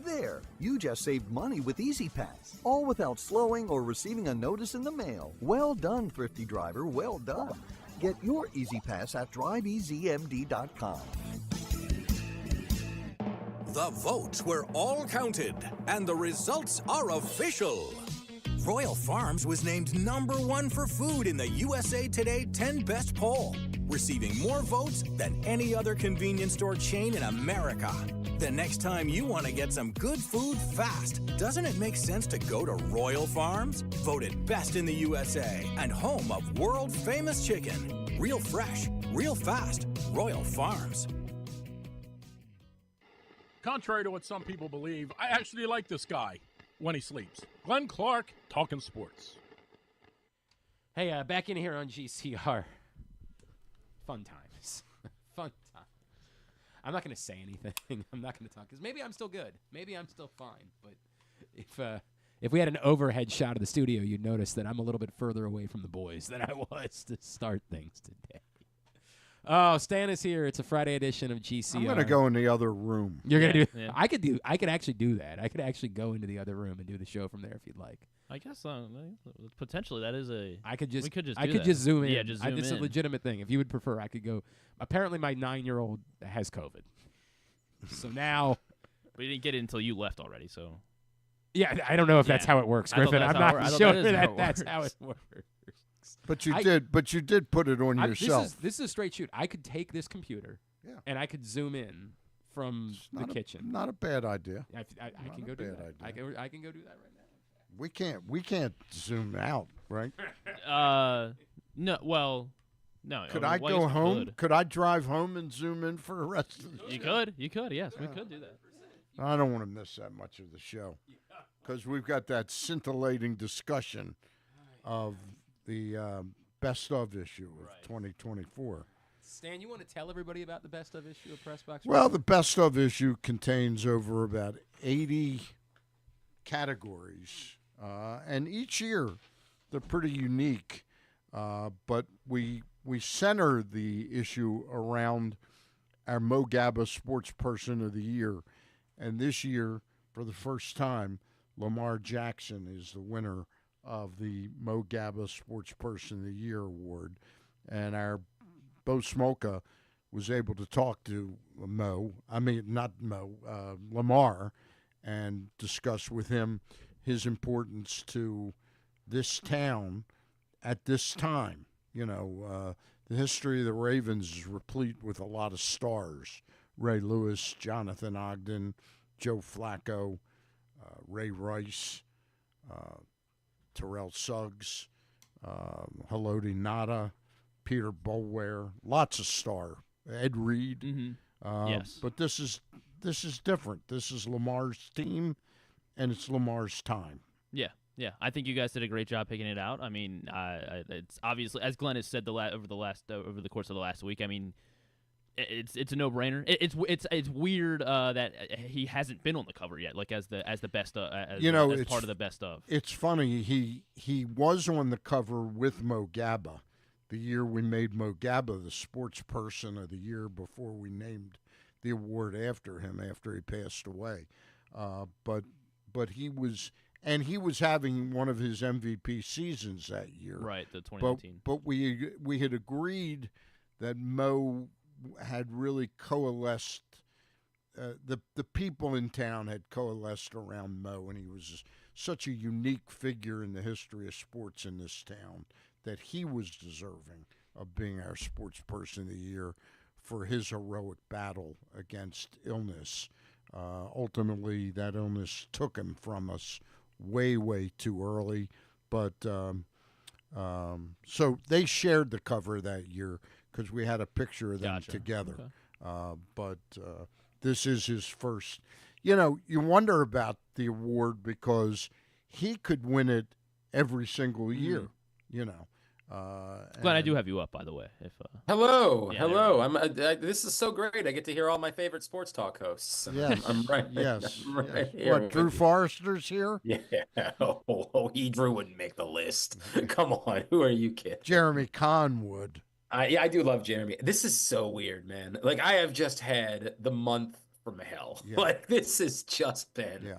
Speaker 7: There, you just saved money with Easy Pass, all without slowing or receiving a notice in the mail. Well done, thrifty driver, well done. Get your Easy Pass at DriveEasyMD.com.
Speaker 8: The votes were all counted, and the results are official. Royal Farms was named #1 for food in the USA Today 10 Best poll, receiving more votes than any other convenience store chain in America. The next time you want to get some good food fast, doesn't it make sense to go to Royal Farms? Voted best in the USA and home of world-famous chicken. Real fresh, real fast. Royal Farms.
Speaker 9: Contrary to what some people believe, I actually like this guy when he sleeps. Glenn Clark, talking sports.
Speaker 1: Hey, back in here on GCR. Fun times. Fun times. I'm not going to say anything. I'm not going to talk because maybe I'm still good. Maybe I'm still fine. But if we had an overhead shot of the studio, you'd notice that I'm a little bit further away from the boys than I was to start things today. Oh, Stan is here. It's a Friday edition of GCR.
Speaker 2: I'm going to go in the other room.
Speaker 1: You're going to do I could actually do that. I could actually go into the other room and do the show from there if you'd like.
Speaker 3: I guess potentially that is a.
Speaker 1: I could just.
Speaker 3: We could just.
Speaker 1: I could just zoom in.
Speaker 3: Yeah, just zoom in.
Speaker 1: It's a legitimate thing. If you would prefer, I could go. Apparently, my 9-year-old has COVID, so now.
Speaker 3: But you didn't get it until you left already. So.
Speaker 1: Yeah, I don't know if that's how it works, Griffin. I'm not sure that's how it works.
Speaker 2: But you did. But you did put it on yourself.
Speaker 1: This is a straight shoot. I could take this computer.
Speaker 2: Yeah.
Speaker 1: And I could zoom in from the kitchen.
Speaker 2: Not a bad idea.
Speaker 1: I can go do that. I can go do that right now.
Speaker 2: We can't zoom out, right?
Speaker 3: No. Well, no.
Speaker 2: Could I go home? Could I drive home and zoom in for the rest of the show?
Speaker 3: You could. Yes, we could do that.
Speaker 2: I don't want to miss that much of the show because we've got that scintillating discussion of the best of issue of 2024.
Speaker 1: Stan, you want to tell everybody about the best of issue of Press Box?
Speaker 2: Well, the best of issue contains over about 80 categories, and each year they're pretty unique. But we center the issue around our Mo Gabba Sports Person of the Year, and this year, for the first time, Lamar Jackson is the winner of the Mo Gabba Sports Person of the Year award, and our Bo Smolka was able to talk to Lamar, and discuss with him his importance to this town at this time. You know, the history of the Ravens is replete with a lot of stars. Ray Lewis, Jonathan Ogden, Joe Flacco, Ray Rice, Terrell Suggs, Haloti Ngata, Peter Boulware, lots of star. Ed Reed.
Speaker 3: Mm-hmm. Yes.
Speaker 2: But this is different. This is Lamar's team, and it's Lamar's time.
Speaker 3: Yeah. I think you guys did a great job picking it out. I mean, it's obviously, as Glenn has said over the course of the last week. I mean, it's a no-brainer. It's weird that he hasn't been on the cover yet, like as the best as part of the best of.
Speaker 2: It's funny. He was on the cover with Mo Gabba the year we made Mo Gabba the Sports Person of the Year before we named the award after him after he passed away. But he was having one of his MVP seasons that year.
Speaker 3: Right, the 2019.
Speaker 2: But we had agreed that Mo had really coalesced. The people in town had coalesced around Mo, and he was such a unique figure in the history of sports in this town that he was deserving of being our Sports Person of the Year for his heroic battle against illness. Ultimately, that illness took him from us way, way too early. But so they shared the cover that year because we had a picture of them together. Okay. But this is his first. You know, you wonder about the award because he could win it every single year. You know.
Speaker 3: Glenn, I do have you up, by the way.
Speaker 10: Hello. I'm. This is so great. I get to hear all my favorite sports talk hosts.
Speaker 2: Yes.
Speaker 10: I'm right.
Speaker 2: Yes.
Speaker 10: I'm right
Speaker 2: yes.
Speaker 10: here.
Speaker 2: What, Drew Forrester's here?
Speaker 10: Yeah. Drew wouldn't make the list. Come on. Who are you kidding?
Speaker 2: Jeremy Kahn would.
Speaker 10: Yeah, I do love Jeremy. This is so weird, man. Like, I have just had the month from hell. Yeah. Like, this has just been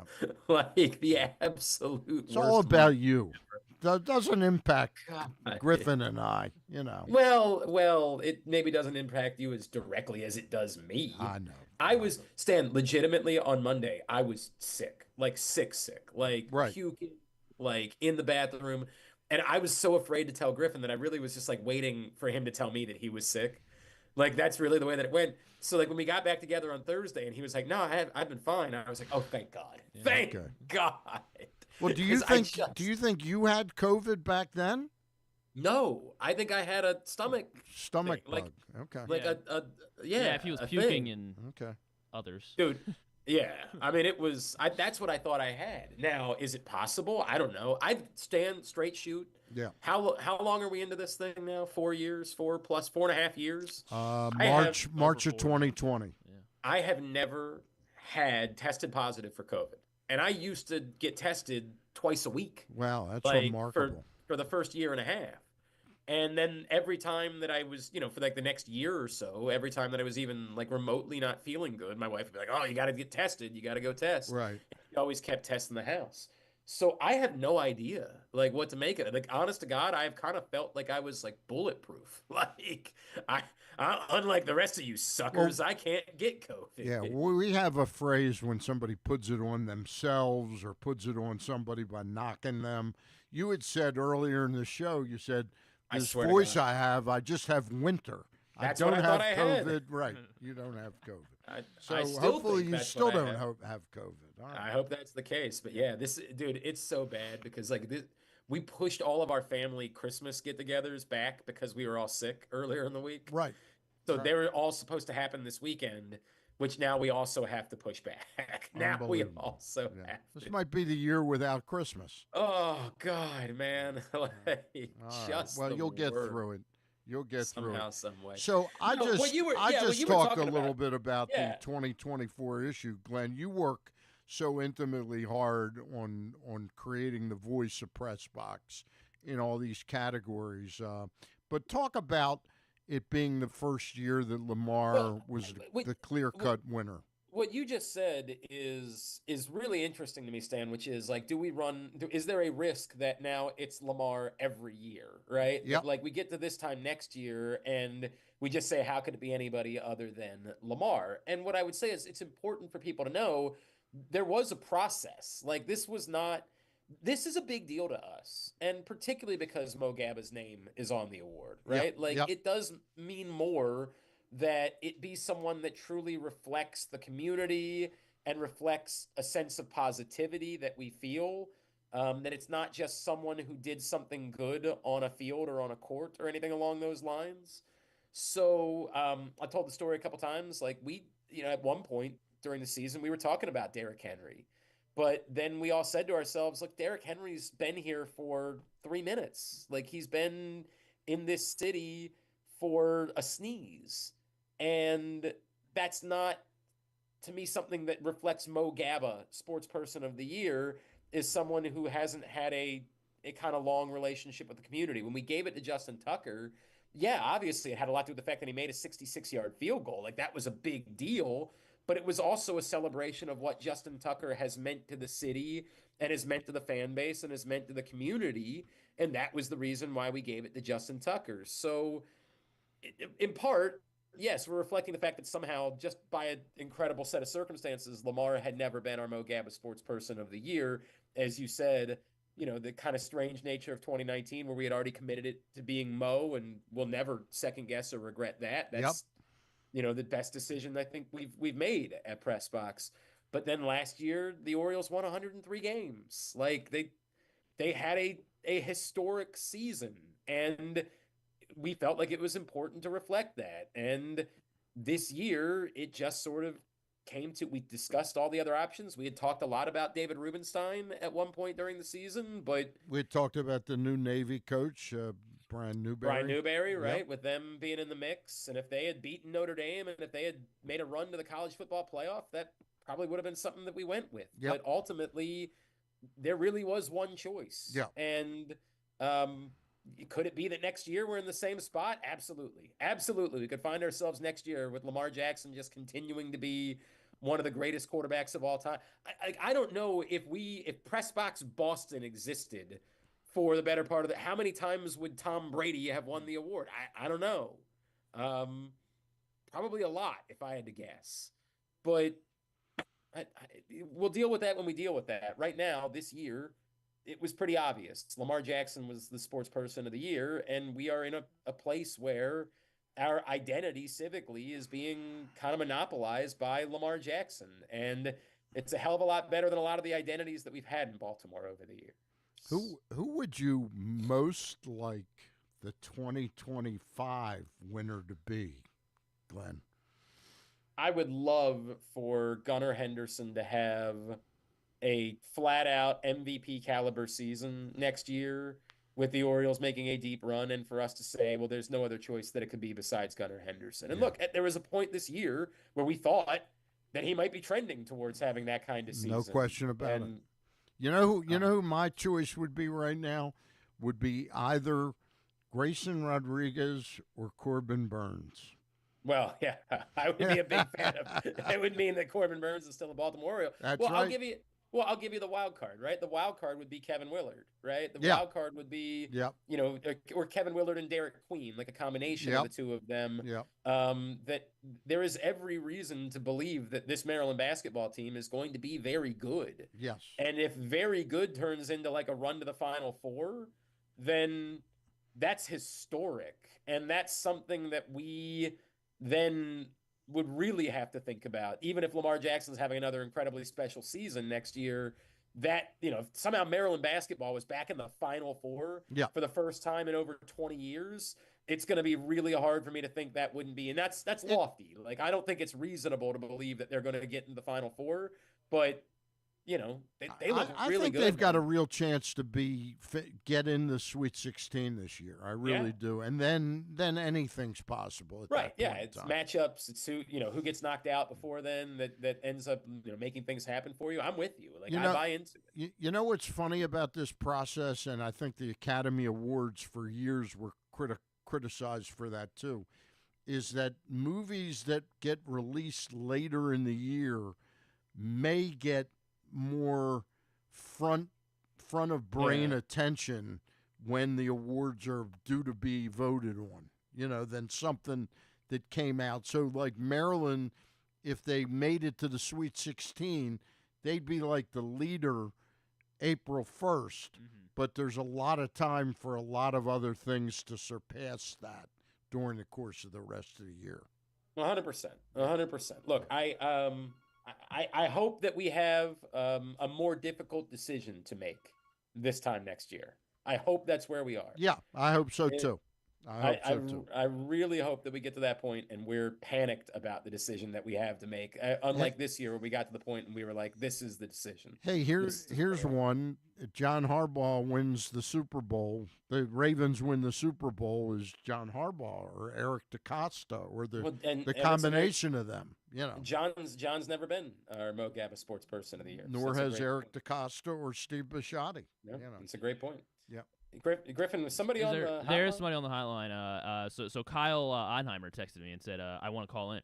Speaker 10: like the absolute
Speaker 2: It's all about you. that doesn't impact
Speaker 10: God.
Speaker 2: Griffin and I, you know.
Speaker 10: Well, it maybe doesn't impact you as directly as it does me.
Speaker 2: I know.
Speaker 10: I was, Stan, legitimately on Monday, I was sick, like sick, like
Speaker 2: Right.
Speaker 10: puking, like in the bathroom. And I was so afraid to tell Griffin that I really was just like waiting for him to tell me that he was sick. Like, that's really the way that it went. So, like, when we got back together on Thursday and he was like, no, I've been fine. I was like, oh, thank God. Thank God.
Speaker 2: Well, do you think you had COVID back then?
Speaker 10: No, I think I had a stomach
Speaker 2: bug.
Speaker 10: Like,
Speaker 2: okay.
Speaker 10: Like
Speaker 3: yeah, if he was puking and others.
Speaker 10: Dude, yeah. I mean, that's what I thought I had. Now, is it possible? I don't know. I stand straight shoot.
Speaker 2: Yeah.
Speaker 10: How long are we into this thing now? 4 years, 4.5 years?
Speaker 2: March of 2020.
Speaker 10: Yeah. I have never had tested positive for COVID. And I used to get tested twice a week.
Speaker 2: Wow, that's
Speaker 10: like,
Speaker 2: remarkable.
Speaker 10: For the first year and a half. And then every time that I was, for like the next year or so, every time that I was even like remotely not feeling good, my wife would be like, oh, you got to get tested. You got to go test.
Speaker 2: Right.
Speaker 10: She always kept testing the house. So I have no idea like what to make of it. Like, honest to God, I've kind of felt like I was like bulletproof. Like I unlike the rest of you suckers, I can't get COVID.
Speaker 2: Yeah, we have a phrase when somebody puts it on themselves or puts it on somebody by knocking them. You had said earlier in the show, you said, this voice I have, I just have winter.
Speaker 10: That's
Speaker 2: I don't
Speaker 10: what I
Speaker 2: have
Speaker 10: thought I
Speaker 2: COVID.
Speaker 10: Had.
Speaker 2: Right. You don't have COVID.
Speaker 10: I
Speaker 2: hopefully you still don't have COVID. All right.
Speaker 10: I hope that's the case. But yeah, dude, it's so bad because like we pushed all of our family Christmas get-togethers back because we were all sick earlier in the week.
Speaker 2: Right.
Speaker 10: So they were all supposed to happen this weekend, which now we also have to push back. Now we also have to.
Speaker 2: This might be the year without Christmas.
Speaker 10: Oh God, man!
Speaker 2: You'll get through it. You'll get through it
Speaker 10: some way.
Speaker 2: So I just talk a little bit about the 2024 issue, Glenn. You work so intimately hard on creating the voice of Press Box in all these categories. But talk about it being the first year that Lamar was the clear-cut winner.
Speaker 10: What you just said is really interesting to me, Stan, which is like, is there a risk that now it's Lamar every year, right?
Speaker 2: Yep.
Speaker 10: Like we get to this time next year and we just say, how could it be anybody other than Lamar? And what I would say is it's important for people to know there was a process. Like this is a big deal to us. And particularly because Mo Gaba's name is on the award, right? It does mean more that it be someone that truly reflects the community and reflects a sense of positivity that we feel, that it's not just someone who did something good on a field or on a court or anything along those lines. So I told the story a couple times. Like at one point during the season, we were talking about Derrick Henry. But then we all said to ourselves, look, Derrick Henry's been here for 3 minutes. Like he's been in this city for a sneeze. And that's not, to me, something that reflects Mo Gaba, Sports Person of the Year, is someone who hasn't had a kind of long relationship with the community. When we gave it to Justin Tucker, yeah, obviously it had a lot to do with the fact that he made a 66-yard field goal. Like that was a big deal. But it was also a celebration of what Justin Tucker has meant to the city and has meant to the fan base and has meant to the community. And that was the reason why we gave it to Justin Tucker. So in part, yes, we're reflecting the fact that somehow, just by an incredible set of circumstances, Lamar had never been our Mo Gaba Sports Person of the Year. As you said, the kind of strange nature of 2019 where we had already committed it to being Mo and we'll never second guess or regret that. That's the best decision I think we've made at Press Box. But then last year, the Orioles won 103 games. Like they had a historic season, and we felt like it was important to reflect that. And this year, it just sort of came to, we discussed all the other options. We had talked a lot about David Rubenstein at one point during the season, but
Speaker 2: we had talked about the new Navy coach, Brian Newberry,
Speaker 10: right?
Speaker 2: Yep.
Speaker 10: With them being in the mix. And if they had beaten Notre Dame and if they had made a run to the college football playoff, that probably would have been something that we went with.
Speaker 2: Yep.
Speaker 10: But ultimately, there really was one choice.
Speaker 2: Yeah.
Speaker 10: And could it be that next year we're in the same spot? Absolutely. Absolutely. We could find ourselves next year with Lamar Jackson just continuing to be one of the greatest quarterbacks of all time. I don't know if Press Box Boston existed for the better part of how many times would Tom Brady have won the award? I don't know. Probably a lot, if I had to guess. But we'll deal with that when we deal with that. Right now, this year, it was pretty obvious. Lamar Jackson was the sports person of the year, and we are in a place where our identity civically is being kind of monopolized by Lamar Jackson. And it's a hell of a lot better than a lot of the identities that we've had in Baltimore over the years.
Speaker 2: Who would you most like the 2025 winner to be, Glenn?
Speaker 10: I would love for Gunnar Henderson to have a flat-out MVP caliber season next year with the Orioles making a deep run, and for us to say, well, there's no other choice that it could be besides Gunnar Henderson. And look, there was a point this year where we thought that he might be trending towards having that kind of season.
Speaker 2: No question about it. You know who my choice would be right now? Would be either Grayson Rodriguez or Corbin Burns.
Speaker 10: Well, yeah, I would be a big fan of. It would mean that Corbin Burns is still a Baltimore Oriole.
Speaker 2: That's
Speaker 10: right. I'll give you the wild card, right? The wild card would be Kevin Willard, right? The wild card would be, or Kevin Willard and Derek Queen, like a combination of the two of them. That there is every reason to believe that this Maryland basketball team is going to be very good.
Speaker 2: Yes.
Speaker 10: And if very good turns into like a run to the Final Four, then that's historic. And that's something that we then would really have to think about, even if Lamar Jackson's having another incredibly special season next year, that, if somehow Maryland basketball was back in the Final Four for the first time in over 20 years, it's going to be really hard for me to think that wouldn't be. And that's lofty. Like, I don't think it's reasonable to believe that they're going to get in the Final Four, but they look
Speaker 2: I
Speaker 10: really
Speaker 2: think
Speaker 10: good.
Speaker 2: They've got a real chance to get in the Sweet 16 this year. I really do. And then anything's possible. At that point
Speaker 10: It's matchups. It's who gets knocked out before then that ends up making things happen for you. I'm with you. Like, I buy into it.
Speaker 2: You know what's funny about this process, and I think the Academy Awards for years were criticized for that too, is that movies that get released later in the year may get more front of brain attention when the awards are due to be voted on, than something that came out. So like Maryland, if they made it to the Sweet 16, they'd be like the leader April 1st. But there's a lot of time for a lot of other things to surpass that during the course of the rest of the year.
Speaker 10: 100%. 100%. Look, I hope that we have a more difficult decision to make this time next year. I hope that's where we are.
Speaker 2: Yeah, I hope so too.
Speaker 10: I really hope that we get to that point and we're panicked about the decision that we have to make. Unlike this year where we got to the point and we were like, this is the decision.
Speaker 2: Hey, here's one. John Harbaugh wins the Super Bowl. The Ravens win the Super Bowl. Is John Harbaugh or Eric DeCosta or the combination of them?
Speaker 10: John's never been our Mo Gabba Sports Person of the Year.
Speaker 2: Nor has Eric DeCosta or Steve Bisciotti.
Speaker 10: Yeah, it's a great point.
Speaker 2: Yeah.
Speaker 10: Griffin, was somebody on the hotline?
Speaker 3: There's somebody on the hotline. So Kyle Ottenheimer texted me and said, I want to call in.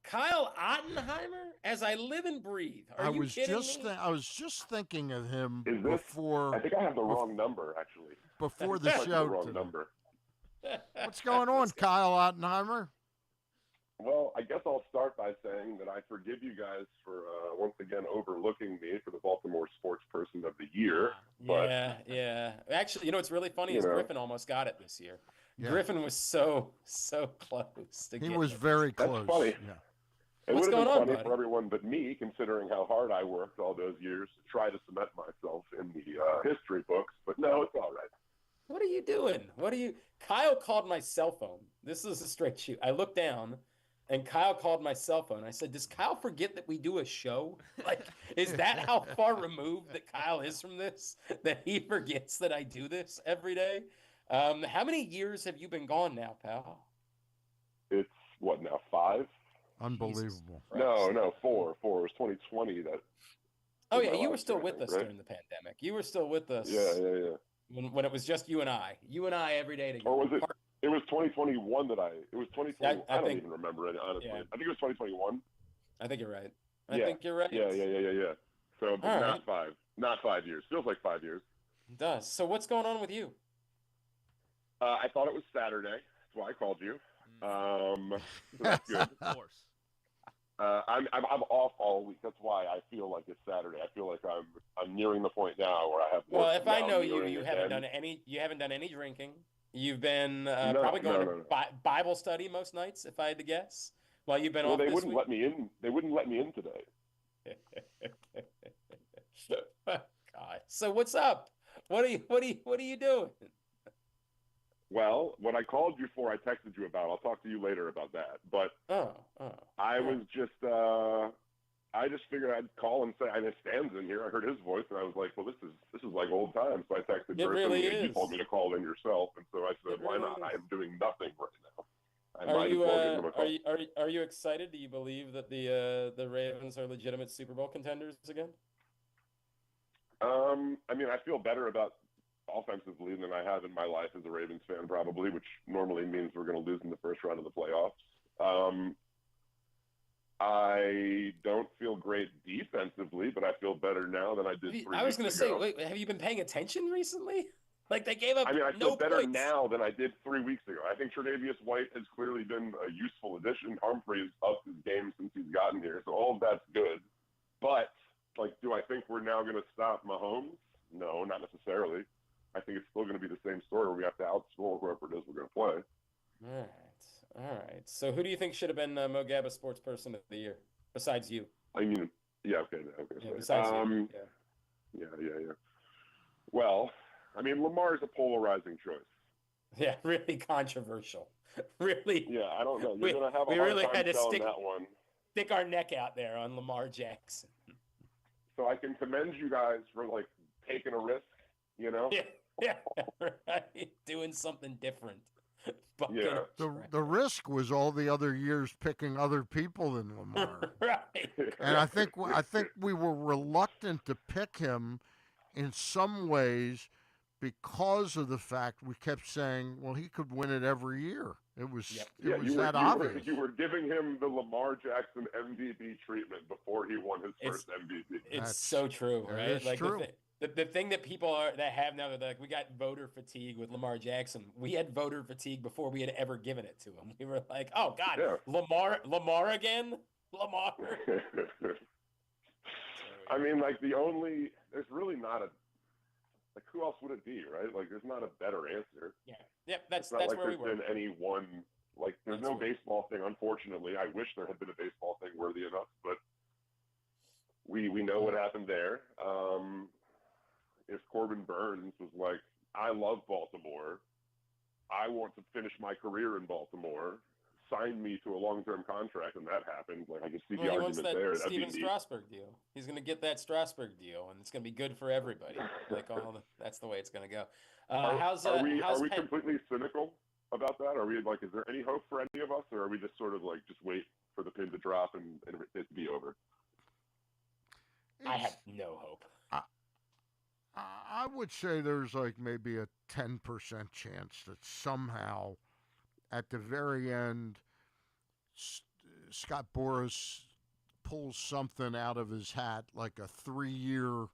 Speaker 10: Kyle Ottenheimer? As I live and breathe. Are you kidding me?
Speaker 2: I was just thinking of him
Speaker 11: before. I think I have the wrong number, actually.
Speaker 2: Before the show.
Speaker 11: The wrong number.
Speaker 2: What's going on, Kyle Ottenheimer?
Speaker 11: Well, I guess I'll start by saying that I forgive you guys for once again overlooking me for the Baltimore Sports Person of the Year. But,
Speaker 10: yeah. Actually, what's really funny is Griffin almost got it this year. Yeah. Griffin was so close to get it.
Speaker 2: He was very close.
Speaker 11: That's funny.
Speaker 2: Yeah.
Speaker 11: It would have been funny for everyone but me, considering how hard I worked all those years to try to cement myself in the history books. But no, it's all right.
Speaker 10: What are you doing? Kyle called my cell phone. This is a straight shoot. I looked down. And Kyle called my cell phone. I said, does Kyle forget that we do a show? Like, is that how far removed that Kyle is from this? That he forgets that I do this every day? How many years have you been gone now, pal?
Speaker 11: It's, what, now 5?
Speaker 2: Unbelievable.
Speaker 11: No, 4. It was 2020 that...
Speaker 10: Oh, yeah, you were still with us during the pandemic. You were still with us.
Speaker 11: Yeah.
Speaker 10: When it was just you and I. You and I every day together.
Speaker 11: Or was it... It was 2021 that it was 2020. I don't even remember it, honestly. Yeah. I think it was 2021.
Speaker 10: I think you're right. I think you're right.
Speaker 11: Yeah. So not 5 years. Feels like 5 years.
Speaker 10: It does. So what's going on with you?
Speaker 11: I thought it was Saturday. That's why I called you. So that's good.
Speaker 3: Of course.
Speaker 11: I'm off all week. That's why I feel like it's Saturday. I feel like I'm nearing the point now where I have.
Speaker 10: Well, if I
Speaker 11: now
Speaker 10: know you,
Speaker 11: nearing
Speaker 10: you
Speaker 11: the
Speaker 10: haven't
Speaker 11: end.
Speaker 10: done any drinking. You've been
Speaker 11: No,
Speaker 10: probably going
Speaker 11: no.
Speaker 10: to Bible study most nights, if I had to guess. While you've been
Speaker 11: Well,
Speaker 10: off
Speaker 11: they
Speaker 10: this
Speaker 11: wouldn't
Speaker 10: week.
Speaker 11: let me in. They wouldn't let me in today.
Speaker 10: God. So what's up? What are you doing?
Speaker 11: Well, what I called you for, I texted you about. I'll talk to you later about that. But I was just, I just figured I'd call and say, I know Stan's in here. I heard his voice, and I was like, well, this is like old times. So I texted
Speaker 10: It
Speaker 11: Griffin,
Speaker 10: really
Speaker 11: and you
Speaker 10: is.
Speaker 11: told me to call in yourself, and so I said,
Speaker 10: It
Speaker 11: why
Speaker 10: really
Speaker 11: not?
Speaker 10: is.
Speaker 11: I am doing nothing right now. I
Speaker 10: Are
Speaker 11: might as
Speaker 10: you
Speaker 11: well give him a call.
Speaker 10: are you excited? Do you believe that the Ravens are legitimate Super Bowl contenders again?
Speaker 11: I mean, I feel better about offensively than I have in my life as a Ravens fan, probably, which normally means we're going to lose in the first round of the playoffs. I don't feel great defensively, but I feel better now than I did 3 weeks ago.
Speaker 10: I was going to say, wait, have you been paying attention recently? Like they gave up.
Speaker 11: I mean, I feel
Speaker 10: no
Speaker 11: better
Speaker 10: points.
Speaker 11: now than I did 3 weeks ago. I think Tre'Davious White has clearly been a useful addition. Humphrey's upped his game since he's gotten here, so all of that's good. But like, do I think we're now going to stop Mahomes? No, not necessarily. I think it's still going to be the same story where we have to outscore whoever it is we're going to play.
Speaker 10: All right. So who do you think should have been Mo Gabba Sports Person of the Year besides you?
Speaker 11: I mean, yeah, okay.
Speaker 10: Yeah, besides you.
Speaker 11: Yeah. Well, I mean, Lamar's a polarizing choice.
Speaker 10: Yeah, really controversial. Really.
Speaker 11: Yeah, I don't know. You're going to have a
Speaker 10: we
Speaker 11: hard
Speaker 10: really
Speaker 11: time
Speaker 10: had to
Speaker 11: selling that one.
Speaker 10: Stick our neck out there on Lamar Jackson.
Speaker 11: So I can commend you guys for like taking a risk, you know?
Speaker 10: Yeah, right. Doing something different.
Speaker 11: Yeah.
Speaker 2: The risk was all the other years picking other people than Lamar.
Speaker 10: Right.
Speaker 2: And I think we were reluctant to pick him in some ways because of the fact we kept saying, well, he could win it every year. It was obvious.
Speaker 11: You were giving him the Lamar Jackson MVP treatment before he won his first MVP.
Speaker 10: It's so true, right?
Speaker 2: It's
Speaker 10: like
Speaker 2: true.
Speaker 10: The thing that people that have now, that like, we got voter fatigue with Lamar Jackson. We had voter fatigue before we had ever given it to him. We were like, oh God, yeah. Lamar again? Lamar.
Speaker 11: I mean, like there's really not like who else would it be, right? Like there's not a better answer.
Speaker 10: Yeah. Yep, that's
Speaker 11: like
Speaker 10: where we were.
Speaker 11: There's been any one, like there's no baseball thing, unfortunately. I wish there had been a baseball thing worthy enough, but we know what happened there. If Corbin Burns was like, I love Baltimore, I want to finish my career in Baltimore, sign me to a long-term contract, and that happened, like I can see the argument there.
Speaker 10: That'd be neat. Strasburg deal. He's going to get that Strasburg deal, and it's going to be good for everybody. That's the way it's going to go.
Speaker 11: Are we completely cynical about that? Are we like, is there any hope for any of us, or are we just sort of like just wait for the pin to drop and it to be over?
Speaker 10: I have no hope.
Speaker 2: I would say there's like maybe a 10% chance that somehow at the very end, Scott Boras pulls something out of his hat, like a 3-year,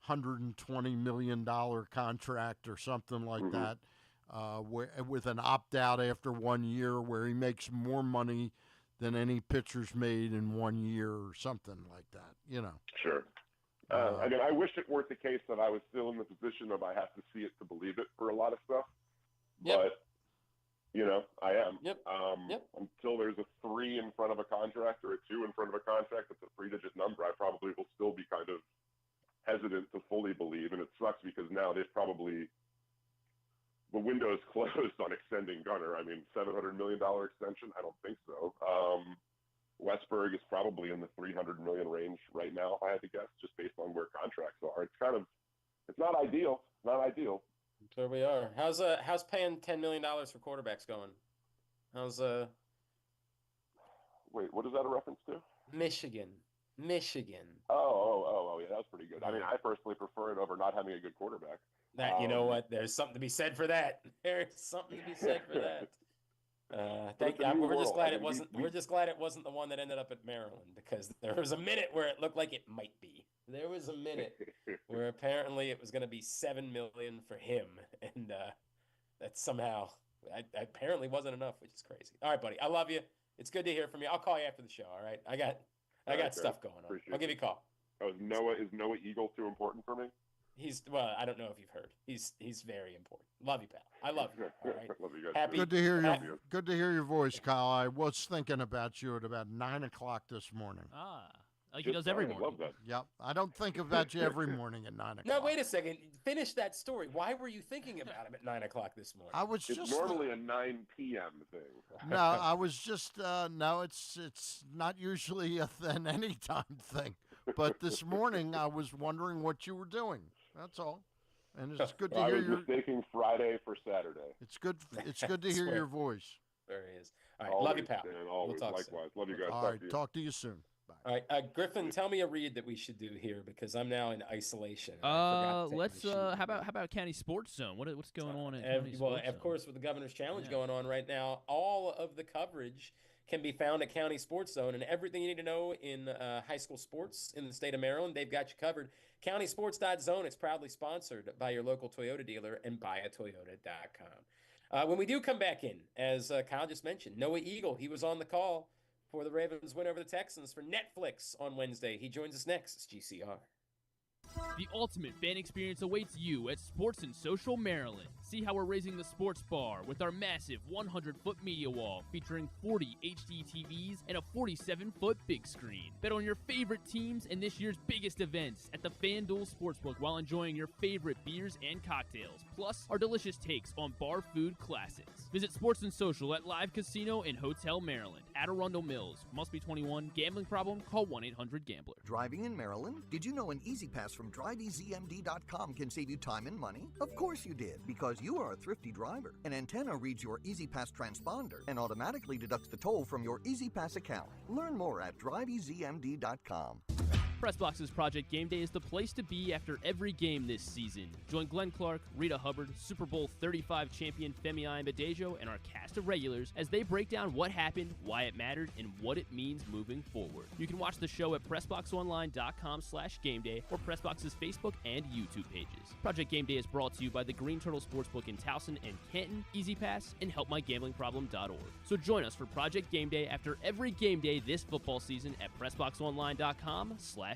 Speaker 2: $120 million contract or something like that, with an opt-out after 1 year where he makes more money than any pitcher's made in 1 year or something like that, you know.
Speaker 11: Sure. I mean, I wish it weren't the case that I was still in the position of I have to see it to believe it for a lot of stuff.
Speaker 10: Yep.
Speaker 11: But, you know, I am.
Speaker 10: Yep.
Speaker 11: Until there's a 3 in front of a contract or a 2 in front of a contract, it's a 3-digit number, I probably will still be kind of hesitant to fully believe. And it sucks because now the window is closed on extending Gunner. I mean, $700 million extension? I don't think so. Westberg is probably in the $300 million range right now, if I had to guess, just based on where contracts are. It's not ideal. Not ideal.
Speaker 10: There we are. How's paying $10 million for quarterbacks going?
Speaker 11: Wait, what is that a reference to?
Speaker 10: Michigan.
Speaker 11: Oh, yeah, that's pretty good. I mean, I personally prefer it over not having a good quarterback.
Speaker 10: You know what? There's something to be said for that. There's something to be said for that. Thank you.
Speaker 11: It's a new
Speaker 10: We're just
Speaker 11: world.
Speaker 10: glad
Speaker 11: I
Speaker 10: it
Speaker 11: mean,
Speaker 10: wasn't. We're just glad it wasn't the one that ended up at Maryland, because there was a minute where it looked like it might be. There was a minute where apparently it was going to be $7 million for him, and that somehow apparently wasn't enough, which is crazy. All right, buddy. I love you. It's good to hear from you. I'll call you after the show. All right. I got stuff going on.
Speaker 11: Appreciate
Speaker 10: I'll give you a call.
Speaker 11: Oh, is Noah Eagle too important for me?
Speaker 10: Well, I don't know if you've heard. He's very important. Love you, pal. I love you. All right.
Speaker 11: Love you guys.
Speaker 10: Happy.
Speaker 2: Good to hear you. Good to hear your voice, Kyle. I was thinking about you at about 9 o'clock this morning.
Speaker 3: Like he does every morning.
Speaker 11: I love that.
Speaker 2: Yep. I don't think about you every morning at 9 o'clock.
Speaker 10: No, wait a second. Finish that story. Why were you thinking about him at 9 o'clock this morning?
Speaker 2: I was
Speaker 11: It's
Speaker 2: just
Speaker 11: normally a 9 p.m. thing.
Speaker 2: No, I was just no. It's not usually an anytime thing. But this morning I was wondering what you were doing. That's all. And it's good to
Speaker 11: I
Speaker 2: hear
Speaker 11: was mistaking Friday for Saturday.
Speaker 2: It's good. It's good to hear your voice.
Speaker 10: There he is. All right,
Speaker 11: Always,
Speaker 10: love you, pal.
Speaker 11: Dan, always.
Speaker 10: We'll talk
Speaker 11: Likewise.
Speaker 10: soon.
Speaker 11: Love you guys.
Speaker 2: All right. Talk to you soon. Bye.
Speaker 10: All right, Griffin, tell me a read that we should do here, because I'm now in isolation.
Speaker 3: Let's. How about County Sports Zone? What's going on at County Sports Zone?
Speaker 10: Of course, with the Governor's Challenge going on right now, all of the coverage can be found at County Sports Zone, and everything you need to know in high school sports in the state of Maryland, they've got you covered. CountySports.zone. It's proudly sponsored by your local Toyota dealer and buyatoyota.com. When we do come back in, as Kyle just mentioned, Noah Eagle, he was on the call for the Ravens' win over the Texans for Netflix on Wednesday. He joins us next. It's GCR.
Speaker 3: The ultimate fan experience awaits you at Sports and Social Maryland. See how we're raising the sports bar with our massive 100-foot media wall featuring 40 HD TVs and a 47-foot big screen. Bet on your favorite teams and this year's biggest events at the FanDuel Sportsbook while enjoying your favorite beers and cocktails, plus our delicious takes on bar food classics. Visit Sports and Social at Live Casino and Hotel Maryland at Arundel Mills. Must be 21. Gambling problem? Call 1-800-GAMBLER.
Speaker 7: Driving in Maryland? Did you know an Easy Pass from DriveEasyMD.com can save you time and money? Of course you did, because you are a thrifty driver. An antenna reads your Easy Pass transponder and automatically deducts the toll from your Easy Pass account. Learn more at DriveEasyMD.com.
Speaker 3: Pressbox's Project Game Day is the place to be after every game this season. Join Glenn Clark, Rita Hubbard, Super Bowl 35 champion Femi Ayanbadejo, and our cast of regulars as they break down what happened, why it mattered, and what it means moving forward. You can watch the show at PressBoxOnline.com/GameDay or Pressbox's Facebook and YouTube pages. Project Game Day is brought to you by the Green Turtle Sportsbook in Towson and Canton, Easy Pass, and HelpMyGamblingProblem.org. So join us for Project Game Day after every game day this football season at PressBoxOnline.com/GameDay.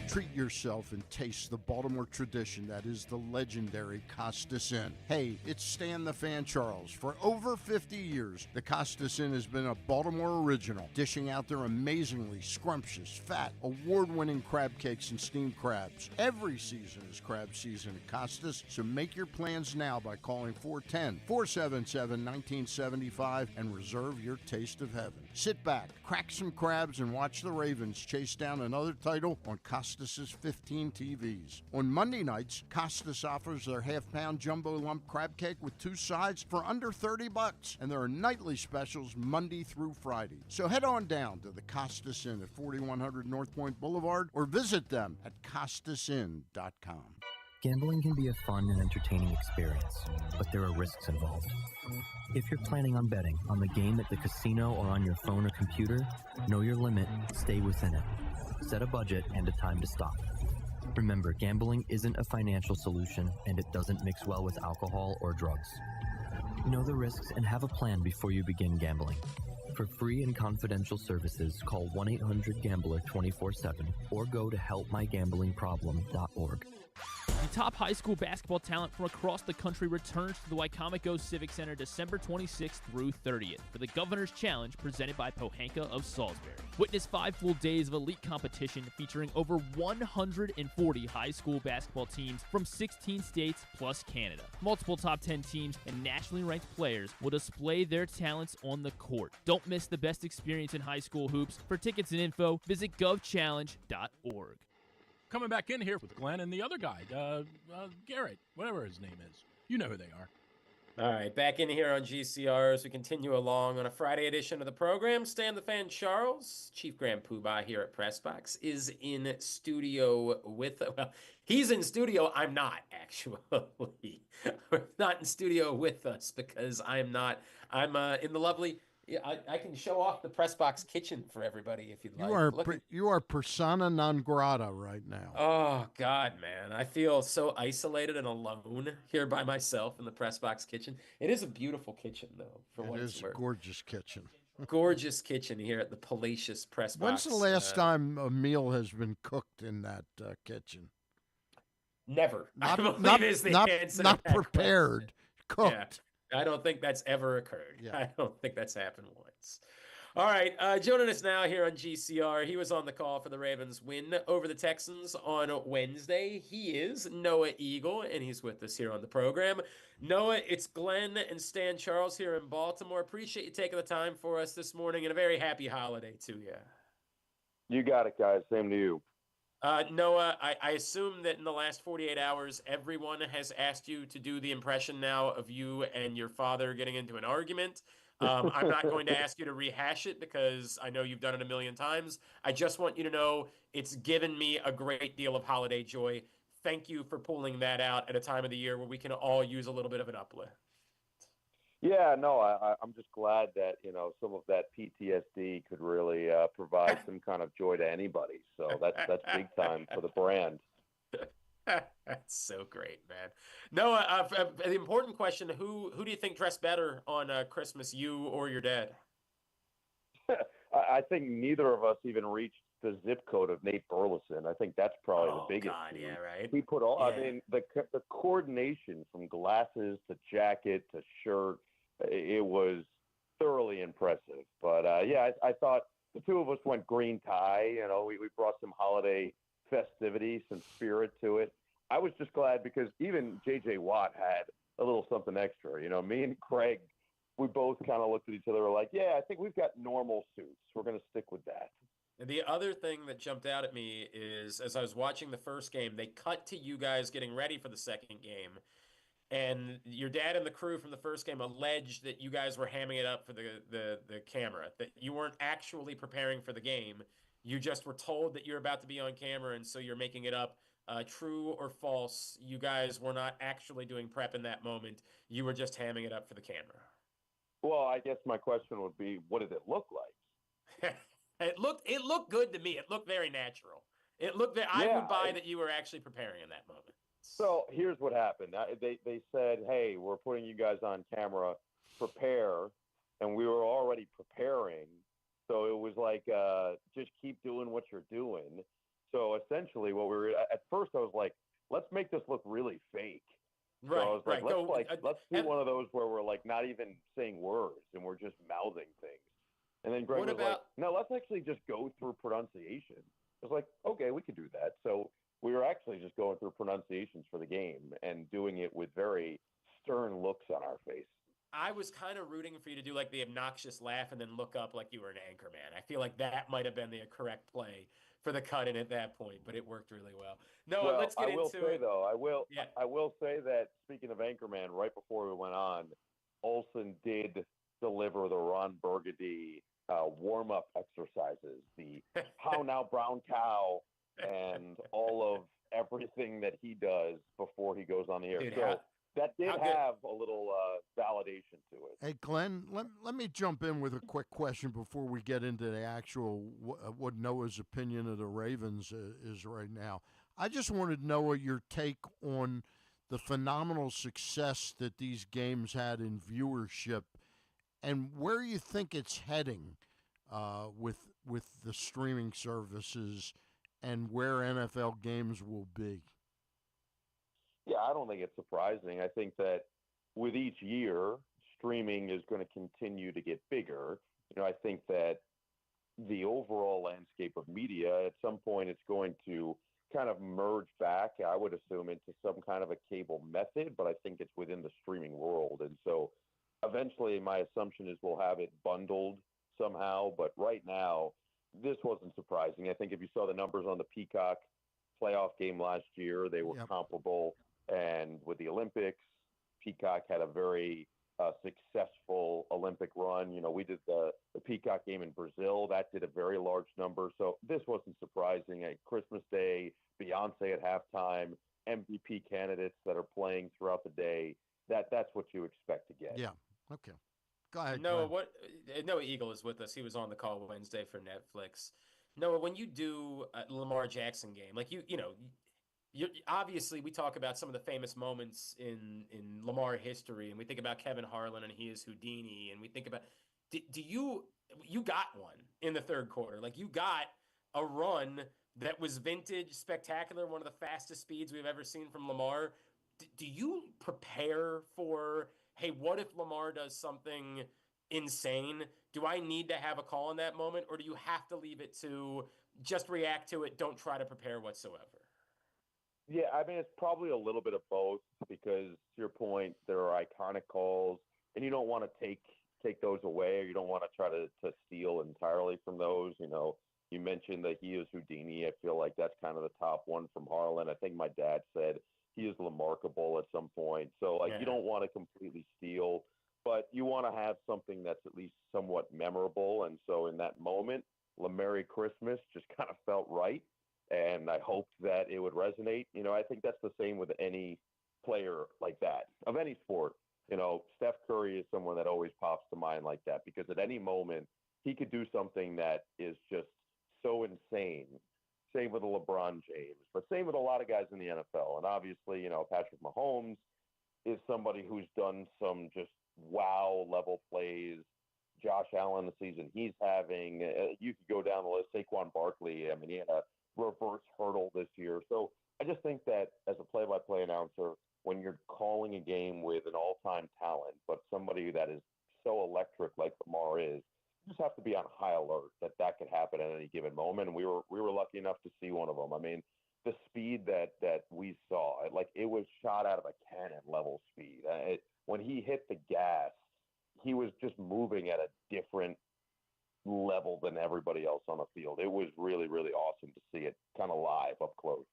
Speaker 2: Treat yourself and taste the Baltimore tradition that is the legendary Costas Inn. Hey, it's Stan the Fan Charles. For over 50 years, the Costas Inn has been a Baltimore original, dishing out their amazingly scrumptious, fat, award-winning crab cakes and steamed crabs. Every season is crab season at Costas, so make your plans now by calling 410-477-1975 and reserve your taste of heaven. Sit back, crack some crabs, and watch the Ravens chase down another title on Costas' 15 TVs. On Monday nights, Costas offers their half-pound jumbo lump crab cake with 2 sides for under $30, and there are nightly specials Monday through Friday. So head on down to the Costas Inn at 4100 North Point Boulevard or visit them at CostasInn.com.
Speaker 6: Gambling can be a fun and entertaining experience, but there are risks involved. If you're planning on betting on the game at the casino or on your phone or computer, know your limit, stay within it. Set a budget and a time to stop. Remember, gambling isn't a financial solution, and it doesn't mix well with alcohol or drugs. Know the risks and have a plan before you begin gambling. For free and confidential services, call 1-800-GAMBLER 24/7 or go to helpmygamblingproblem.org.
Speaker 3: The top high school basketball talent from across the country returns to the Wycomico Civic Center December 26th through 30th for the Governor's Challenge presented by Pohanka of Salisbury. Witness 5 full days of elite competition featuring over 140 high school basketball teams from 16 states plus Canada. Multiple top 10 teams and nationally ranked players will display their talents on the court. Don't miss the best experience in high school hoops. For tickets and info, visit govchallenge.org.
Speaker 9: Coming back in here with Glenn and the other guy, Garrett, whatever his name is. You know who they are.
Speaker 10: All right, back in here on GCR as we continue along on a Friday edition of the program. Stan the Fan Charles, Chief Grand Poobah here at Pressbox, is in studio with, well, he's in studio. I'm not, actually. We're not in studio with us because I'm not. I'm in the lovely, yeah, I can show off the Pressbox kitchen for everybody if you'd like.
Speaker 2: You are persona non grata right now.
Speaker 10: Oh God, man. I feel so isolated and alone here by myself in the Pressbox kitchen. It is a beautiful kitchen though, for what it's
Speaker 2: It is
Speaker 10: worth.
Speaker 2: a gorgeous kitchen.
Speaker 10: Gorgeous kitchen here at the Palatius Pressbox.
Speaker 2: When's the last time a meal has been cooked in that kitchen?
Speaker 10: Never.
Speaker 2: Not,
Speaker 10: I believe
Speaker 2: not,
Speaker 10: is the
Speaker 2: not,
Speaker 10: answer
Speaker 2: not
Speaker 10: to that
Speaker 2: prepared,
Speaker 10: question.
Speaker 2: cooked.
Speaker 10: Yeah, I don't think that's ever occurred.
Speaker 2: Yeah.
Speaker 10: I don't think that's happened once. All right, joining us now here on GCR. He was on the call for the Ravens' win over the Texans on Wednesday. He is Noah Eagle, and he's with us here on the program. Noah, it's Glenn and Stan Charles here in Baltimore. Appreciate you taking the time for us this morning, and a very happy holiday to you.
Speaker 12: You got it, guys. Same to you.
Speaker 10: Noah, I assume that in the last 48 hours, everyone has asked you to do the impression now of you and your father getting into an argument. I'm not going to ask you to rehash it because I know you've done it a million times. I just want you to know it's given me a great deal of holiday joy. Thank you for pulling that out at a time of the year where we can all use a little bit of an uplift.
Speaker 12: Yeah, no, I'm just glad that, some of that PTSD could really provide some kind of joy to anybody. So that's big time for the brand.
Speaker 10: That's so great, man. Noah, the important question, who do you think dressed better on Christmas, you or your dad?
Speaker 12: I think neither of us even reached the zip code of Nate Burleson. I think that's probably the biggest.
Speaker 10: God, yeah, right.
Speaker 12: He put all, I mean, the coordination from glasses to jacket to shirt, it was thoroughly impressive. But, I thought the two of us went green tie. We brought some holiday festivity, some spirit to it. I was just glad because even J.J. Watt had a little something extra. Me and Craig, we both kind of looked at each other like, yeah, I think we've got normal suits. We're going to stick with that.
Speaker 10: The other thing that jumped out at me is as I was watching the first game, they cut to you guys getting ready for the second game. And your dad and the crew from the first game alleged that you guys were hamming it up for the camera, that you weren't actually preparing for the game. You just were told that you're about to be on camera, and so you're making it up. True or false, you guys were not actually doing prep in that moment. You were just hamming it up for the camera.
Speaker 12: Well, I guess my question would be, what did it look like?
Speaker 10: It looked good to me. It looked very natural. It looked that I would buy that you were actually preparing in that moment.
Speaker 12: So here's what happened. They said, hey, we're putting you guys on camera, prepare, and we were already preparing. So it was like, just keep doing what you're doing. So essentially at first I was like, let's make this look really fake.
Speaker 10: Right,
Speaker 12: so I was
Speaker 10: right.
Speaker 12: Let's do one of those where we're like not even saying words and we're just mouthing things. And then Greg was like, no, let's actually just go through pronunciation. I was like, okay, we could do that. So we were actually just going through pronunciations for the game and doing it with very stern looks on our face.
Speaker 10: I was kind of rooting for you to do like the obnoxious laugh and then look up like you were an anchor man. I feel like that might have been the correct play for the cut-in at that point, but it worked really well. No, let's get into it.
Speaker 12: I will say that speaking of Anchorman, right before we went on, Olsen did deliver the Ron Burgundy warm-up exercises, the how now brown cow, and all of everything that he does before he goes on the air.
Speaker 10: Dude,
Speaker 12: that did have a little validation to it.
Speaker 2: Hey, Glenn, let me jump in with a quick question before we get into the actual what Noah's opinion of the Ravens is right now. I just wanted to know your take on the phenomenal success that these games had in viewership and where you think it's heading with the streaming services and where NFL games will be.
Speaker 12: Yeah, I don't think it's surprising. I think that with each year, streaming is going to continue to get bigger. I think that the overall landscape of media, at some point, it's going to kind of merge back, I would assume, into some kind of a cable method, but I think it's within the streaming world. And so eventually my assumption is we'll have it bundled somehow. But right now, this wasn't surprising. I think if you saw the numbers on the Peacock playoff game last year, they were comparable. And with the Olympics, Peacock had a very successful Olympic run. You know, we did the Peacock game in Brazil. That did a very large number. So this wasn't surprising. At Christmas Day, Beyonce at halftime, MVP candidates that are playing throughout the day. That's what you expect to get.
Speaker 2: Yeah. Okay. Go ahead.
Speaker 10: Noah,
Speaker 2: Glenn.
Speaker 10: Noah Eagle is with us. He was on the call Wednesday for Netflix. Noah, when you do a Lamar Jackson game, like you obviously we talk about some of the famous moments in Lamar history, and we think about Kevin Harlan and he is Houdini, and we think about do you got one in the third quarter, like you got a run that was vintage, spectacular, one of the fastest speeds we've ever seen from Lamar. Do you prepare for, hey, what if Lamar does something insane? Do I need to have a call in that moment, or do you have to leave it to just react to it, don't try to prepare whatsoever?
Speaker 12: Yeah, I mean, it's probably a little bit of both because, to your point, there are iconic calls, and you don't want to take those away, or you don't want to try to steal entirely from those. You know, you mentioned that he is Houdini. I feel like that's kind of the top one from Harlan. I think my dad said he is Lamarkable at some point. So, like, you don't want to completely steal, but you want to have something that's at least somewhat memorable. And so in that moment, Merry Christmas just kind of felt right. And I hoped that it would resonate. You know, I think that's the same with any player like that of any sport. You know, Steph Curry is someone that always pops to mind like that because at any moment he could do something that is just so insane. Same with LeBron James, but same with a lot of guys in the NFL. And obviously, you know, Patrick Mahomes is somebody who's done some just wow level plays. Josh Allen, the season he's having, you could go down the list. Saquon Barkley, I mean, he had a reverse hurdle this year. So I just think that as a play-by-play announcer, when you're calling a game with an all-time talent, but somebody that is so electric like Lamar is, you just have to be on high alert that could happen at any given moment. And we were lucky enough to see one of them. I mean, the speed that we saw, like it was shot out of a cannon level speed. When he hit the gas, he was just moving at a different level than everybody else on the field. It was really, really awesome to see it kind of live up close.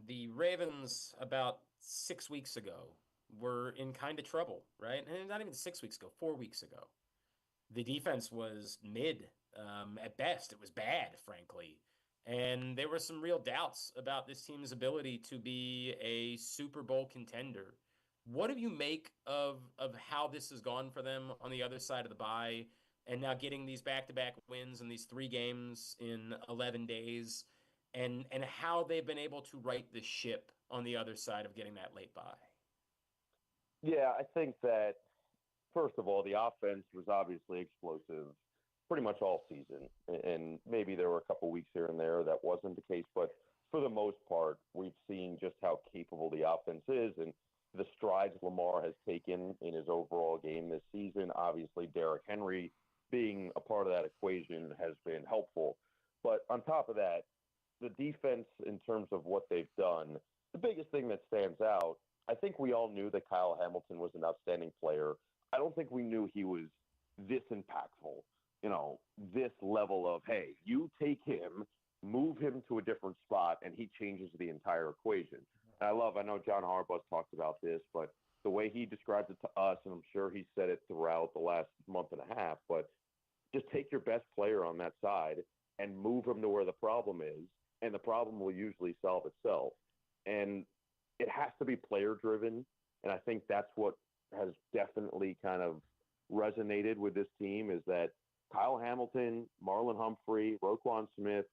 Speaker 10: The Ravens about 6 weeks ago were in kind of trouble, right? And not even 6 weeks ago, 4 weeks ago. The defense was mid at best. It was bad, frankly. And there were some real doubts about this team's ability to be a Super Bowl contender. What do you make of how this has gone for them on the other side of the bye and now getting these back-to-back wins in these 3 games in 11 days and how they've been able to right the ship on the other side of getting that late bye?
Speaker 12: Yeah, I think that, first of all, the offense was obviously explosive pretty much all season. And maybe there were a couple weeks here and there that wasn't the case. But for the most part, we've seen just how capable the offense is and the strides Lamar has taken in his overall game this season. Obviously, Derrick Henry being a part of that equation has been helpful. But on top of that, the defense, in terms of what they've done, the biggest thing that stands out, I think we all knew that Kyle Hamilton was an outstanding player. I don't think we knew he was this impactful, you know, this level of, hey, you take him, move him to a different spot, and he changes the entire equation. And I know John Harbaugh's talked about this, but the way he describes it to us, and I'm sure he said it throughout the last month and a half, but just take your best player on that side and move him to where the problem is, and the problem will usually solve itself. And it has to be player-driven, and I think that's what has definitely kind of resonated with this team is that Kyle Hamilton, Marlon Humphrey, Roquan Smith,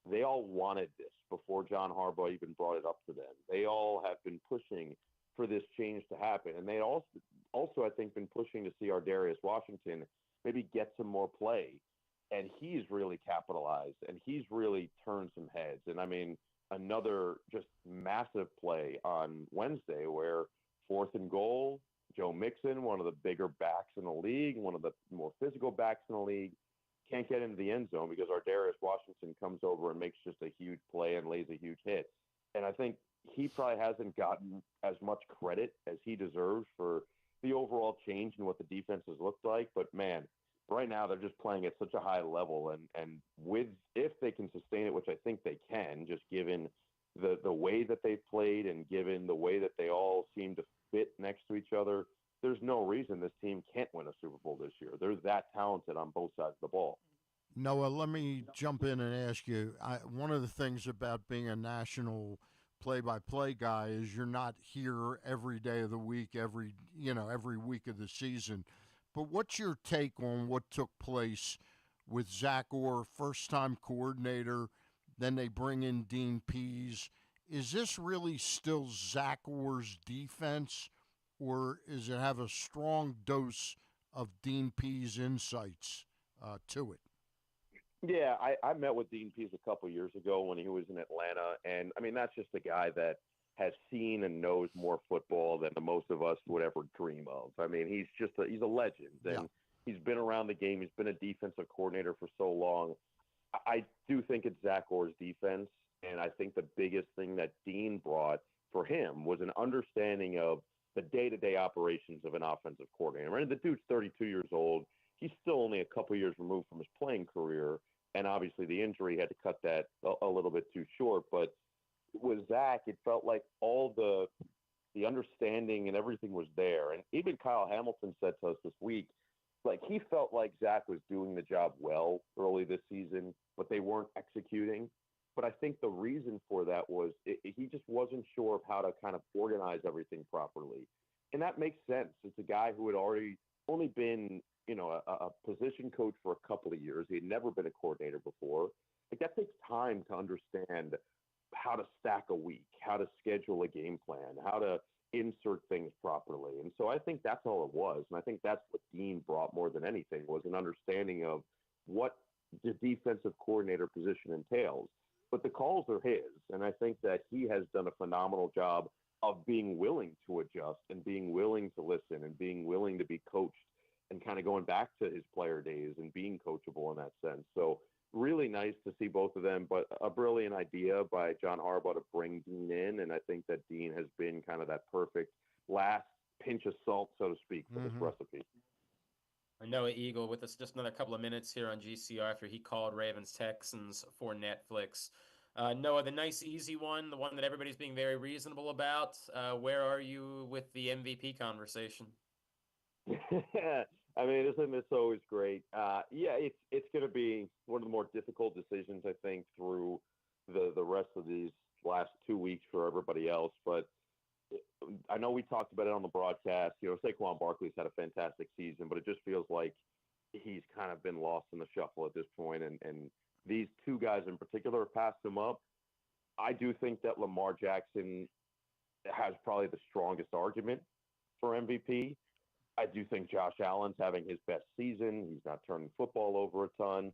Speaker 12: they all wanted this before John Harbaugh even brought it up to them. They all have been pushing for this change to happen. And they also I think, been pushing to see our Darius Washington maybe get some more play. And he's really capitalized, and he's really turned some heads. And, I mean, another just massive play on Wednesday where 4th and goal, Joe Mixon, one of the bigger backs in the league, one of the more physical backs in the league, can't get into the end zone because our Darius Washington comes over and makes just a huge play and lays a huge hit. And I think he probably hasn't gotten as much credit as he deserves for the overall change in what the defense has looked like. But, man, right now they're just playing at such a high level. And with if they can sustain it, which I think they can, just given the way that they've played and given the way that they all seem to fit next to each other, there's no reason this team can't win a Super Bowl this year. They're that talented on both sides of the ball.
Speaker 2: Noah, let me jump in and ask you. One of the things about being a national play-by-play guy is you're not here every day of the week, every week of the season. But what's your take on what took place with Zach Orr, first-time coordinator, then they bring in Dean Pease? Is this really still Zach Orr's defense, or does it have a strong dose of Dean Pease insights to it?
Speaker 12: Yeah, I met with Dean Pease a couple years ago when he was in Atlanta, and I mean that's just a guy that has seen and knows more football than the most of us would ever dream of. I mean, he's a legend, and he's been around the game. He's been a defensive coordinator for so long. I do think it's Zach Orr's defense, and I think the biggest thing that Dean brought for him was an understanding of the day-to-day operations of an offensive coordinator. I mean, the dude's 32 years old. He's still only a couple years removed from his playing career, and obviously the injury had to cut that a little bit too short. But with Zach, it felt like all the understanding and everything was there. And even Kyle Hamilton said to us this week, like he felt like Zach was doing the job well early this season, but they weren't executing. But I think the reason for that was he just wasn't sure of how to kind of organize everything properly. And that makes sense. It's a guy who had only been a position coach for a couple of years. He had never been a coordinator before. Like that takes time to understand how to stack a week, how to schedule a game plan, how to insert things properly. And so I think that's all it was. And I think that's what Dean brought more than anything was an understanding of what the defensive coordinator position entails. But the calls are his. And I think that he has done a phenomenal job of being willing to adjust and being willing to listen and being willing to be coached and kind of going back to his player days and being coachable in that sense. So really nice to see both of them, but a brilliant idea by John Harbaugh to bring Dean in. And I think that Dean has been kind of that perfect last pinch of salt, so to speak, for this recipe.
Speaker 10: Noah Eagle with us just another couple of minutes here on GCR after he called Ravens Texans for Netflix. Noah, the nice, easy one, the one that everybody's being very reasonable about. Where are you with the MVP conversation?
Speaker 12: I mean, isn't this always great? It's going to be one of the more difficult decisions, I think, through the rest of these last 2 weeks for everybody else. But I know we talked about it on the broadcast. Saquon Barkley's had a fantastic season, but it just feels like he's kind of been lost in the shuffle at this point. And these two guys in particular have passed him up. I do think that Lamar Jackson has probably the strongest argument for MVP. I do think Josh Allen's having his best season. He's not turning football over a ton.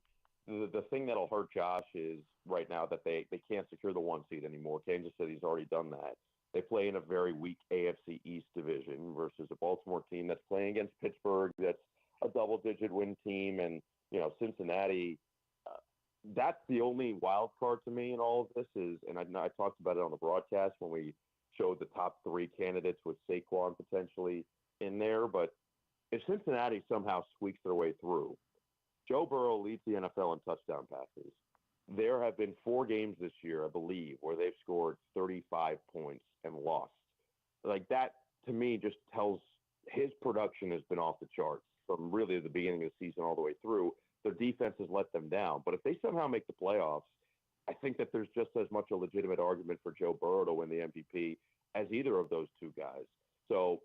Speaker 12: The thing that'll hurt Josh is right now that they can't secure the 1 seed anymore. Kansas City's already done that. They play in a very weak AFC East division versus a Baltimore team that's playing against Pittsburgh that's a double-digit win team. And, Cincinnati, that's the only wild card to me in all of this is, and I talked about it on the broadcast when we showed the top 3 candidates with Saquon potentially in there, but if Cincinnati somehow squeaks their way through, Joe Burrow leads the NFL in touchdown passes. There have been 4 games this year, I believe, where they've scored 35 points and lost. Like that, to me, just tells his production has been off the charts from really the beginning of the season all the way through. Their defense has let them down. But if they somehow make the playoffs, I think that there's just as much a legitimate argument for Joe Burrow to win the MVP as either of those two guys. So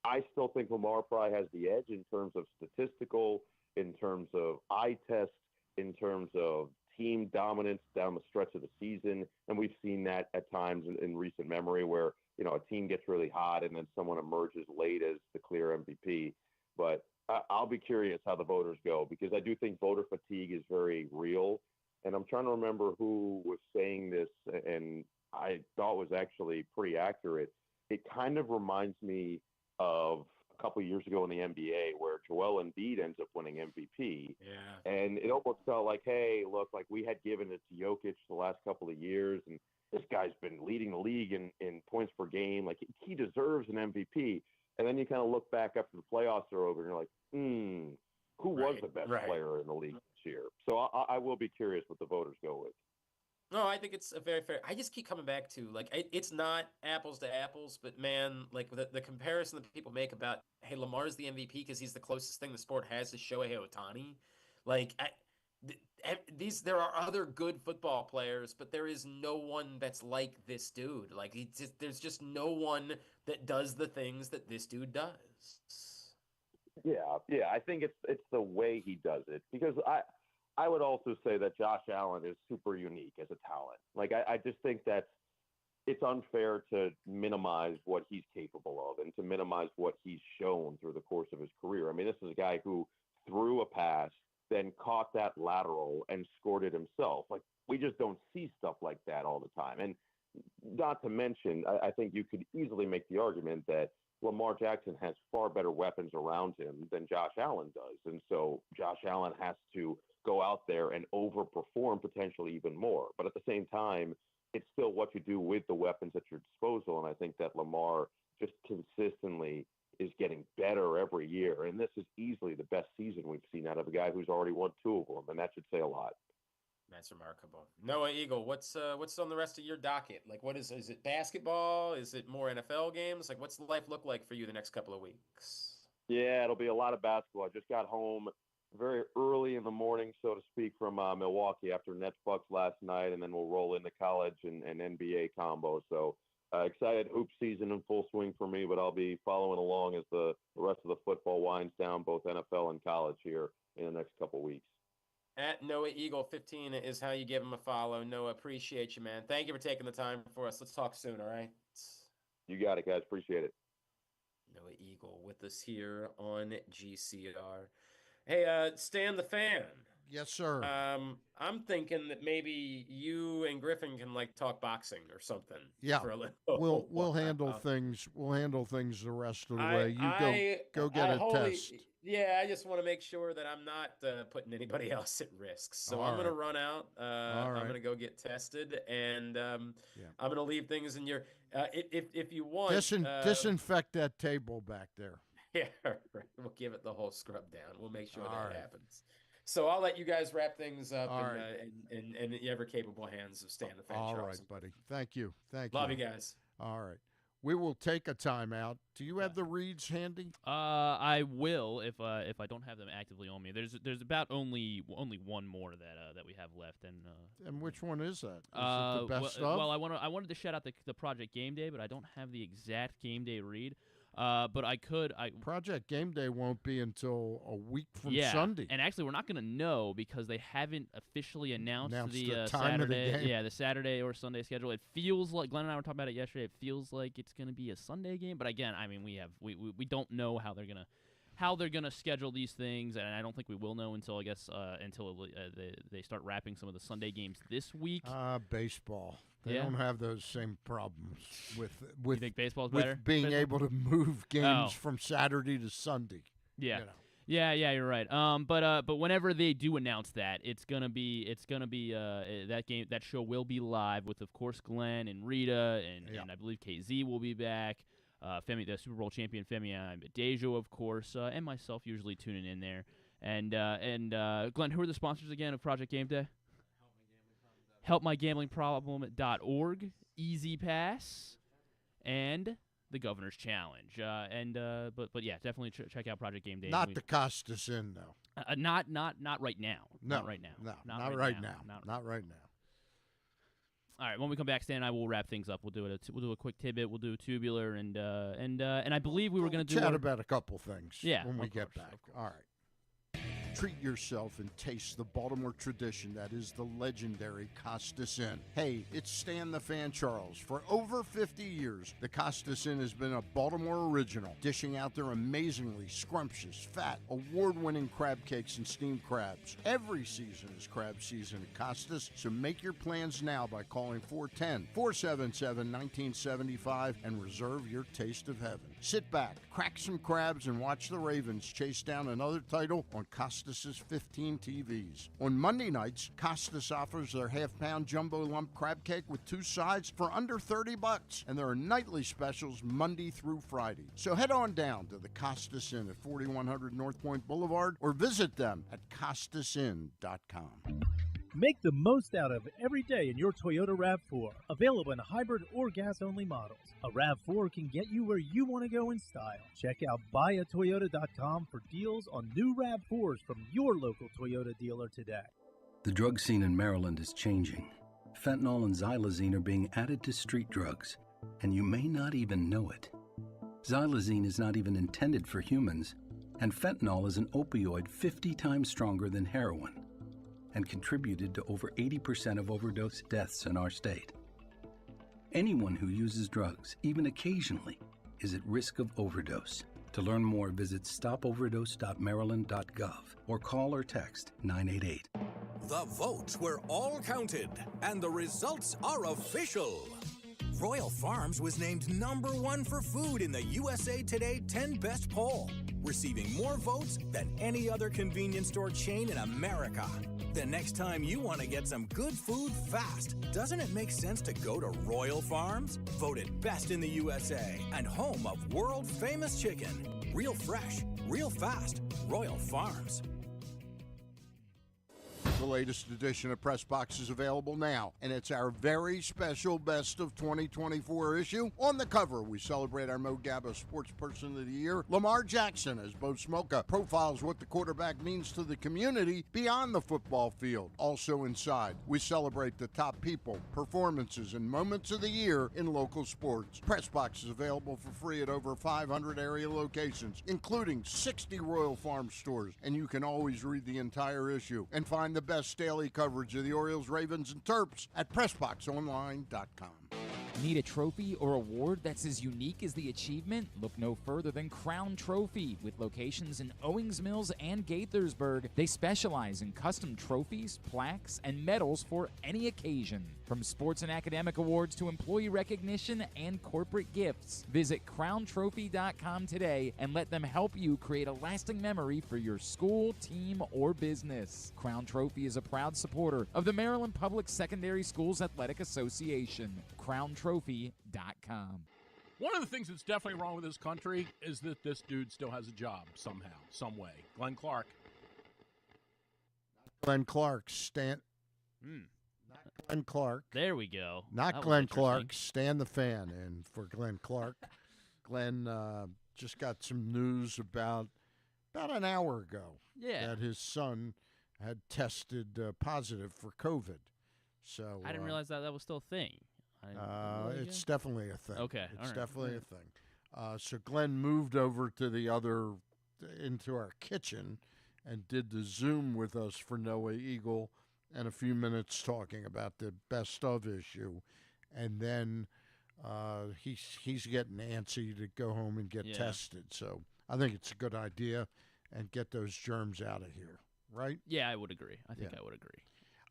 Speaker 12: I still think Lamar probably has the edge in terms of statistical, in terms of eye test, in terms of team dominance down the stretch of the season. And we've seen that at times in recent memory where, a team gets really hot and then someone emerges late as the clear MVP. But I'll be curious how the voters go because I do think voter fatigue is very real. And I'm trying to remember who was saying this and I thought was actually pretty accurate. It kind of reminds me of a couple of years ago in the NBA where Joel Embiid ends up winning MVP.
Speaker 10: Yeah.
Speaker 12: And it almost felt like, hey, look, like we had given it to Jokic the last couple of years, and this guy's been leading the league in points per game. Like he deserves an MVP. And then you kind of look back after the playoffs are over and you're like, who was the best player in the league this year? So I will be curious what the voters go with.
Speaker 10: No, I think it's a very fair. I just keep coming back to like it's not apples to apples, but man, like the comparison that people make about hey Lamar's the MVP because he's the closest thing the sport has to Shohei Ohtani. Like these, there are other good football players, but there is no one that's like this dude. Like there's just no one that does the things that this dude does.
Speaker 12: Yeah. I think it's the way he does it because I would also say that Josh Allen is super unique as a talent. Like I just think that it's unfair to minimize what he's capable of and to minimize what he's shown through the course of his career. I mean, this is a guy who threw a pass, then caught that lateral and scored it himself. Like we just don't see stuff like that all the time. And not to mention, I think you could easily make the argument that Lamar Jackson has far better weapons around him than Josh Allen does. And so Josh Allen has to go out there and overperform potentially even more. But at the same time, it's still what you do with the weapons at your disposal. And I think that Lamar just consistently is getting better every year. And this is easily the best season we've seen out of a guy who's already won 2 of them. And that should say a lot.
Speaker 10: That's remarkable. Noah Eagle, what's on the rest of your docket? Like, what is it basketball? Is it more NFL games? Like, what's life look like for you the next couple of weeks?
Speaker 12: Yeah, it'll be a lot of basketball. I just got home very early in the morning, so to speak, from Milwaukee after Nets Bucks last night, and then we'll roll into college and NBA combo. So excited hoop season in full swing for me, but I'll be following along as the rest of the football winds down, both NFL and college here in the next couple weeks.
Speaker 10: At Noah Eagle 15 is how you give him a follow. Noah, appreciate you, man. Thank you for taking the time for us. Let's talk soon, all right?
Speaker 12: You got it, guys. Appreciate it.
Speaker 10: Noah Eagle with us here on GCR. Hey, Stan the Fan.
Speaker 2: Yes, sir.
Speaker 10: I'm thinking that maybe you and Griffin can like talk boxing or something.
Speaker 2: Yeah,
Speaker 10: for a little
Speaker 2: we'll handle things. We'll handle things the rest of the way. You go get a test.
Speaker 10: Yeah, I just want to make sure that I'm not putting anybody else at risk. So I'm going to run out. I'm going to go get tested, and I'm going to leave things in your. If you want,
Speaker 2: disinfect that table back there.
Speaker 10: Yeah, right. We'll give it the whole scrub down. We'll make sure that happens. So I'll let you guys wrap things up in the ever capable hands of Stan the Fan.
Speaker 2: All right, buddy. Thank you.
Speaker 10: Love you guys.
Speaker 2: All right. We will take a timeout. Do you have the reads handy?
Speaker 3: I will if I don't have them actively on me. There's about only one more that we have left,
Speaker 2: and which one is that? Is it the best stuff?
Speaker 3: Well, I wanted to shout out the Project Game Day, but I don't have the exact Game Day read. But I could.
Speaker 2: Project Game Day won't be until a week from Sunday.
Speaker 3: And actually, we're not going to know because they haven't officially announced the
Speaker 2: time
Speaker 3: Saturday.
Speaker 2: Of the game.
Speaker 3: Yeah, the Saturday or Sunday schedule. It feels like Glenn and I were talking about it yesterday. It feels like it's going to be a Sunday game. But again, I mean, we don't know how they're gonna schedule these things, and I don't think we will know until they start wrapping some of the Sunday games this week.
Speaker 2: Baseball. They don't have those same problems with
Speaker 3: you think baseball's better?
Speaker 2: Being able to move games from Saturday to Sunday.
Speaker 3: Yeah. Yeah, you're right. But whenever they do announce that, it's gonna be that show will be live with, of course, Glenn and Rita and I believe KZ will be back. Femi, the Super Bowl champion Femi Dejo, of course, and myself usually tuning in there. And Glenn, who are the sponsors again of Project Game Day? HelpMyGamblingProblem.org, Easy Pass, and the Governor's Challenge. But yeah, definitely check out Project Game Day.
Speaker 2: Not the Costas Inn, though.
Speaker 3: Not right now.
Speaker 2: No,
Speaker 3: not right now.
Speaker 2: No, not right now. Not right now.
Speaker 3: All right, when we come back, Stan and I will wrap things up. We'll do a quick tidbit. We'll do a tubular, and I believe we were going to do
Speaker 2: chat about a couple things. When we get back.
Speaker 3: Of
Speaker 2: All right. Treat yourself and taste the Baltimore tradition that is the legendary Costas Inn. Hey, it's Stan the Fan Charles. For over 50 years, the Costas Inn has been a Baltimore original, dishing out their amazingly scrumptious, fat, award-winning crab cakes and steamed crabs. Every season is crab season at Costas, so make your plans now by calling 410-477-1975 and reserve your taste of heaven. Sit back, crack some crabs, and watch the Ravens chase down another title on Costas' 15 TVs. On Monday nights, Costas offers their half-pound jumbo lump crab cake with 2 sides for under $30, and there are nightly specials Monday through Friday. So head on down to the Costas Inn at 4100 North Point Boulevard or visit them at CostasInn.com.
Speaker 4: Make the most out of every day in your Toyota RAV4. Available in hybrid or gas-only models. A RAV4 can get you where you want to go in style. Check out buyatoyota.com for deals on new RAV4s from your local Toyota dealer today.
Speaker 5: The drug scene in Maryland is changing. Fentanyl and xylazine are being added to street drugs, and you may not even know it. Xylazine is not even intended for humans, and fentanyl is an opioid 50 times stronger than heroin and contributed to over 80% of overdose deaths in our state. Anyone who uses drugs, even occasionally, is at risk of overdose. To learn more, visit stopoverdose.maryland.gov or call or text 988.
Speaker 8: The votes were all counted, and the results are official. Royal Farms was named #1 for food in the USA Today 10 Best poll, receiving more votes than any other convenience store chain in America. The next time you want to get some good food fast, doesn't it make sense to go to Royal Farms? Voted best in the USA and home of world-famous chicken. Real fresh, real fast, Royal Farms.
Speaker 2: The latest edition of Press Box is available now, and it's our very special Best of 2024 issue. On the cover, we celebrate our Mo Gabba Sports Person of the Year, Lamar Jackson, as Bo Smolka profiles what the quarterback means to the community beyond the football field. Also inside, we celebrate the top people, performances, and moments of the year in local sports. Press Box is available for free at over 500 area locations, including 60 Royal Farm stores, and you can always read the entire issue and find the best daily coverage of the Orioles, Ravens, and Terps at PressBoxOnline.com.
Speaker 13: Need a trophy or award that's as unique as the achievement? Look no further than Crown Trophy. With locations in Owings Mills and Gaithersburg, they specialize in custom trophies, plaques, and medals for any occasion. From sports and academic awards to employee recognition and corporate gifts, visit crowntrophy.com today and let them help you create a lasting memory for your school, team, or business. Crown Trophy is a proud supporter of the Maryland Public Secondary Schools Athletic Association. crowntrophy.com.
Speaker 9: One of the things that's definitely wrong with this country is that this dude still has a job somehow, some way. Glenn Clark.
Speaker 2: Glenn Clark, Glenn Clark.
Speaker 3: There we go.
Speaker 2: Not Glenn Clark, Stan the Fan. And for Glenn Clark, Glenn just got some news about an hour ago that his son had tested positive for COVID. So
Speaker 3: I didn't realize that was still a thing.
Speaker 2: It's definitely a thing.
Speaker 3: Okay.
Speaker 2: It's definitely a thing. So Glenn moved over to into our kitchen and did the Zoom with us for Noah Eagle and a few minutes talking about the best of issue. And then he's getting antsy to go home and get tested. So I think it's a good idea and get those germs out of here, right?
Speaker 3: Yeah, I would agree. I think I would agree.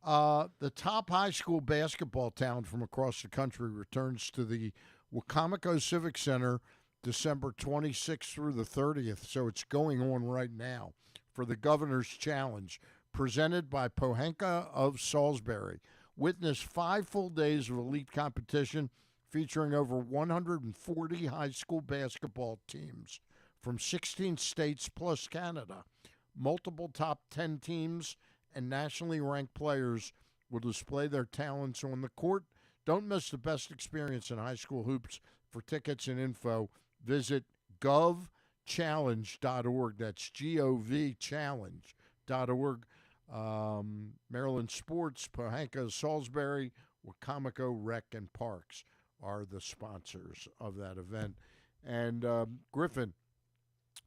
Speaker 2: The top high school basketball town from across the country returns to the Wacomico Civic Center December 26th through the 30th, so it's going on right now, for the Governor's Challenge, presented by Pohanka of Salisbury. Witness 5 full days of elite competition featuring over 140 high school basketball teams from 16 states plus Canada. Multiple top 10 teams and nationally ranked players will display their talents on the court. Don't miss the best experience in high school hoops. For tickets and info, visit govchallenge.org. That's G-O-V challenge.org. Maryland Sports, Pohanka, Salisbury, Wacomico Rec and Parks are the sponsors of that event. And Griffin,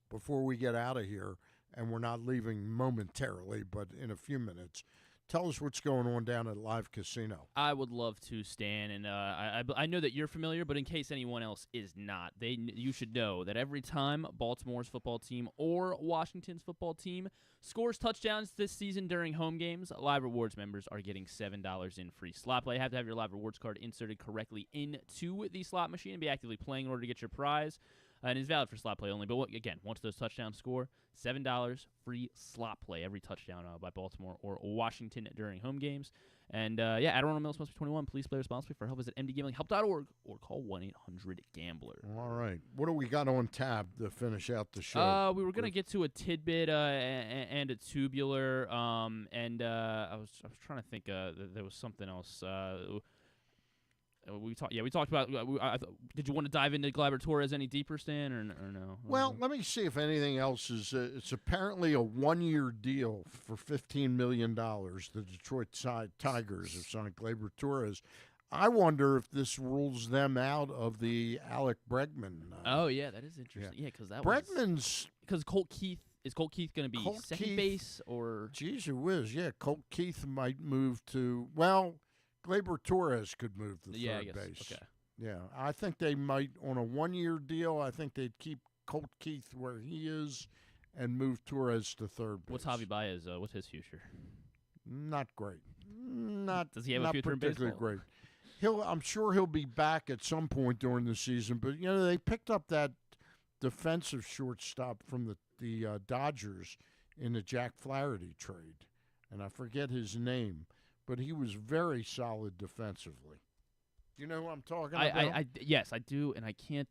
Speaker 2: before we get out of here, and we're not leaving momentarily, but in a few minutes, tell us what's going on down at Live Casino.
Speaker 3: I would love to, Stan, and I know that you're familiar, but in case anyone else is not, you should know that every time Baltimore's football team or Washington's football team scores touchdowns this season during home games, Live Rewards members are getting $7 in free slot play. You have to have your Live Rewards card inserted correctly into the slot machine and be actively playing in order to get your prize. and is valid for slot play only. But again, once those touchdowns score, $7 free slot play every touchdown by Baltimore or Washington during home games. And add Ronald Mills must be 21. Please play responsibly. For help, visit mdgamblinghelp.org or call 1-800-GAMBLER.
Speaker 2: All right. What do we got on tab to finish out the show?
Speaker 3: We were gonna get to a tidbit and a tubular. I was trying to think. There was something else. We talked about. Did you want to dive into Gleyber Torres any deeper, Stan, or no?
Speaker 2: Well, let me see if anything else is. It's apparently a 1-year deal for $15 million. The Detroit Tigers have signed Gleyber Torres. I wonder if this rules them out of the Alec Bregman.
Speaker 3: Oh yeah, that is interesting. Yeah, because because Colt Keith. Is Colt Keith going to be second base or?
Speaker 2: Geez, it whiz. Yeah, Colt Keith might move to Gleyber Torres could move to third base.
Speaker 3: Okay.
Speaker 2: Yeah, I think they might, on a 1-year deal, I think they'd keep Colt Keith where he is and move Torres to third base.
Speaker 3: What's Javi Baez? What's his future?
Speaker 2: Not great.
Speaker 3: Does he have a future in baseball?
Speaker 2: Great. I'm sure he'll be back at some point during the season, but, they picked up that defensive shortstop from the Dodgers in the Jack Flaherty trade, and I forget his name. But he was very solid defensively. You know who I'm talking about?
Speaker 3: Yes, I do, and I can't.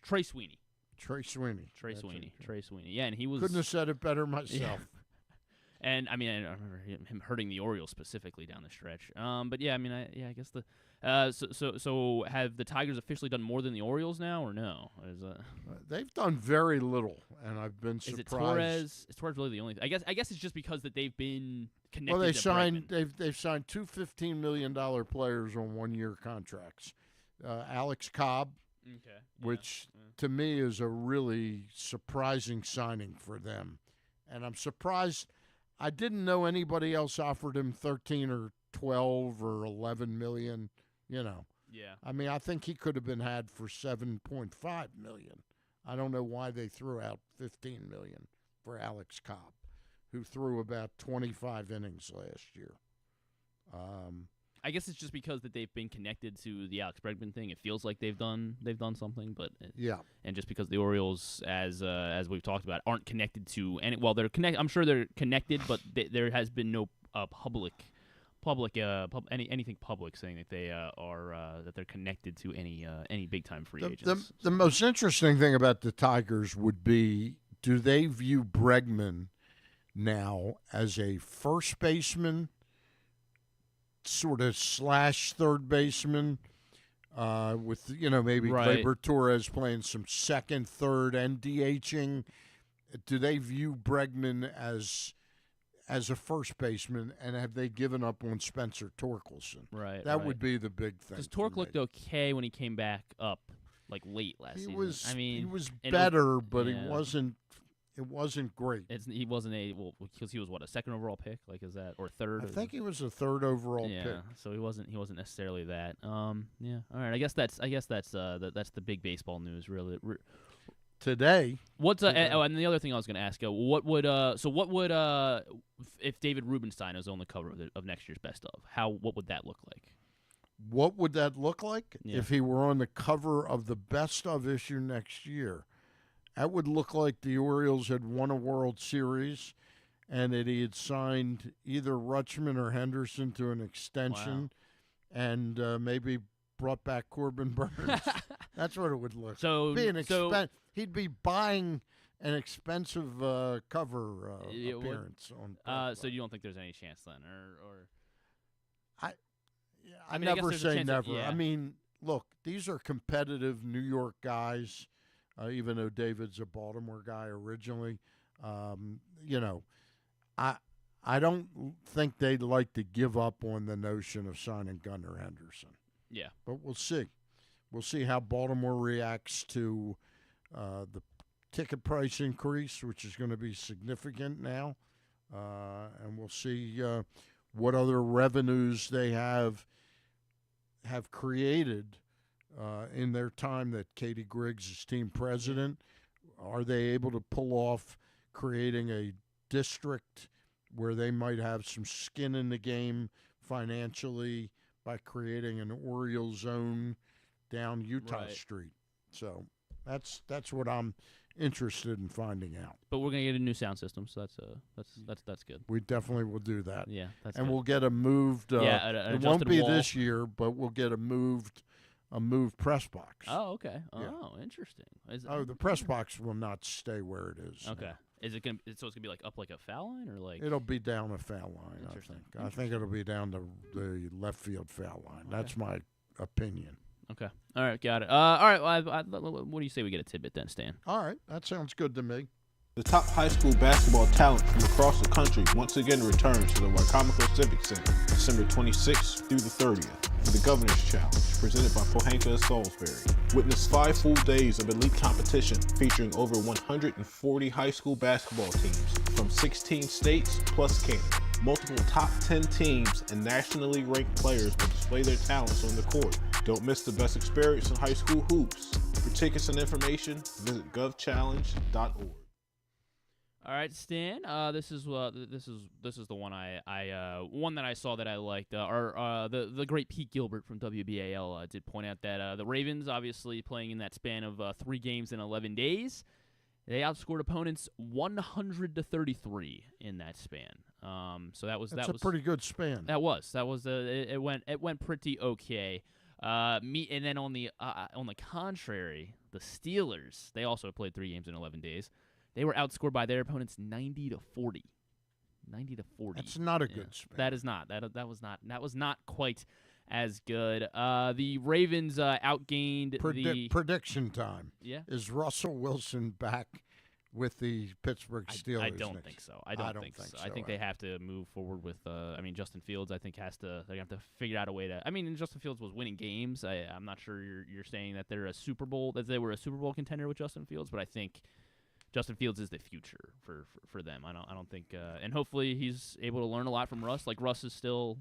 Speaker 3: Trey Sweeney.
Speaker 2: Trey Sweeney.
Speaker 3: Yeah, and he was.
Speaker 2: Couldn't have said it better myself.
Speaker 3: Yeah. And I remember him hurting the Orioles specifically down the stretch. But yeah, I guess the. So have the Tigers officially done more than the Orioles now, or no?
Speaker 2: They've done very little, and I've been surprised.
Speaker 3: Is it Torres? Is Torres really the only? I guess it's just because that they've been connected.
Speaker 2: Well,
Speaker 3: they've
Speaker 2: signed two $15 million players on 1-year contracts. Alex Cobb, which to me is a really surprising signing for them, and I'm surprised. I didn't know anybody else offered him 13 or 12 or 11 million.
Speaker 3: Yeah.
Speaker 2: I think he could have been had for $7.5 million. I don't know why they threw out $15 million for Alex Cobb, who threw about 25 innings last year.
Speaker 3: I guess it's just because that they've been connected to the Alex Bregman thing. It feels like they've done something, but and just because the Orioles, as we've talked about, aren't connected to any. Well, they're connected. I'm sure they're connected, but there has been no anything public saying that they that they're connected to any big time free agents.
Speaker 2: The most interesting thing about the Tigers would be, do they view Bregman now as a first baseman, sort of / third baseman, with maybe Gleyber Torres playing some second, third, and DHing? Do they view Bregman as a first baseman, and have they given up on Spencer Torkelson?
Speaker 3: Right.
Speaker 2: That would be the big thing.
Speaker 3: Because Tork looked okay when he came back up, late last season.
Speaker 2: He was better, but it wasn't great.
Speaker 3: He wasn't because he was a second overall pick, is that, or third?
Speaker 2: I think he was a third overall pick.
Speaker 3: So he wasn't necessarily that. All right. I guess that's the big baseball news really.
Speaker 2: Today.
Speaker 3: What's and the other thing I was going to ask you, what would if David Rubenstein was on the cover of next year's Best of? What would that look like?
Speaker 2: What would that look like if he were on the cover of the Best of issue next year? That would look like the Orioles had won a World Series and that he had signed either Rutschman or Henderson to an extension and maybe brought back Corbin Burns. That's what it would look like. He'd be buying an expensive cover appearance on.
Speaker 3: So you don't think there's any chance then, or?
Speaker 2: I never say never. Yeah. Look, these are competitive New York guys. Even though David's a Baltimore guy originally, I don't think they'd like to give up on the notion of signing Gunnar Henderson.
Speaker 3: Yeah,
Speaker 2: but we'll see. We'll see how Baltimore reacts to the ticket price increase, which is going to be significant now, and we'll see what other revenues they have created in their time that Katie Griggs is team president. Are they able to pull off creating a district where they might have some skin in the game financially by creating an Orioles zone down Utah Street? So That's what I'm interested in finding out.
Speaker 3: But we're gonna get a new sound system, so that's good.
Speaker 2: We definitely will do that.
Speaker 3: Yeah, that's
Speaker 2: and
Speaker 3: good.
Speaker 2: we'll get a moved.
Speaker 3: An
Speaker 2: it won't be
Speaker 3: wall.
Speaker 2: this year, but we'll get a moved press box.
Speaker 3: Oh, okay.
Speaker 2: Yeah.
Speaker 3: Oh, interesting.
Speaker 2: The press box will not stay where it is.
Speaker 3: Okay.
Speaker 2: now.
Speaker 3: Is it gonna? So it's gonna be like up like a foul line, or like?
Speaker 2: It'll be down a foul line.
Speaker 3: Interesting.
Speaker 2: I think it'll be down the left field foul line.
Speaker 3: Okay.
Speaker 2: That's my opinion.
Speaker 3: Okay. All right. Got it. All right. Well, what do you say we get a tidbit then, Stan?
Speaker 2: All right. That sounds good to me.
Speaker 14: The top high school basketball talent from across the country once again returns to the Wycomico Civic Center December 26th through the 30th for the Governor's Challenge, presented by Pohanka of Salisbury. Witness 5 full days of elite competition featuring over 140 high school basketball teams from 16 states plus Canada. Multiple top 10 teams and nationally ranked players will display their talents on the court. Don't miss the best experience in high school hoops. For tickets and information, visit govchallenge.org.
Speaker 3: All right, Stan. This is the one one that I saw that I liked. The great Pete Gilbert from WBAL did point out that the Ravens, obviously playing in that span of 3 games in 11 days, they outscored opponents 100-33 in that span. So that was
Speaker 2: a pretty good span.
Speaker 3: That was it went pretty okay. And then on the contrary, the Steelers, they also played 3 games in 11 days. They were outscored by their opponents 90-40. 90-40.
Speaker 2: That's not a good span.
Speaker 3: That is not. That was not quite as good. The Ravens outgained the
Speaker 2: prediction time.
Speaker 3: Yeah.
Speaker 2: Is Russell Wilson back with the Pittsburgh Steelers?
Speaker 3: I don't think so. I don't think so. I think they have to move forward with. Justin Fields. I think they have to figure out a way to. Justin Fields was winning games. I'm not sure you're saying that they were a Super Bowl contender with Justin Fields, but I think Justin Fields is the future for them. I don't think, and hopefully he's able to learn a lot from Russ. Like Russ is still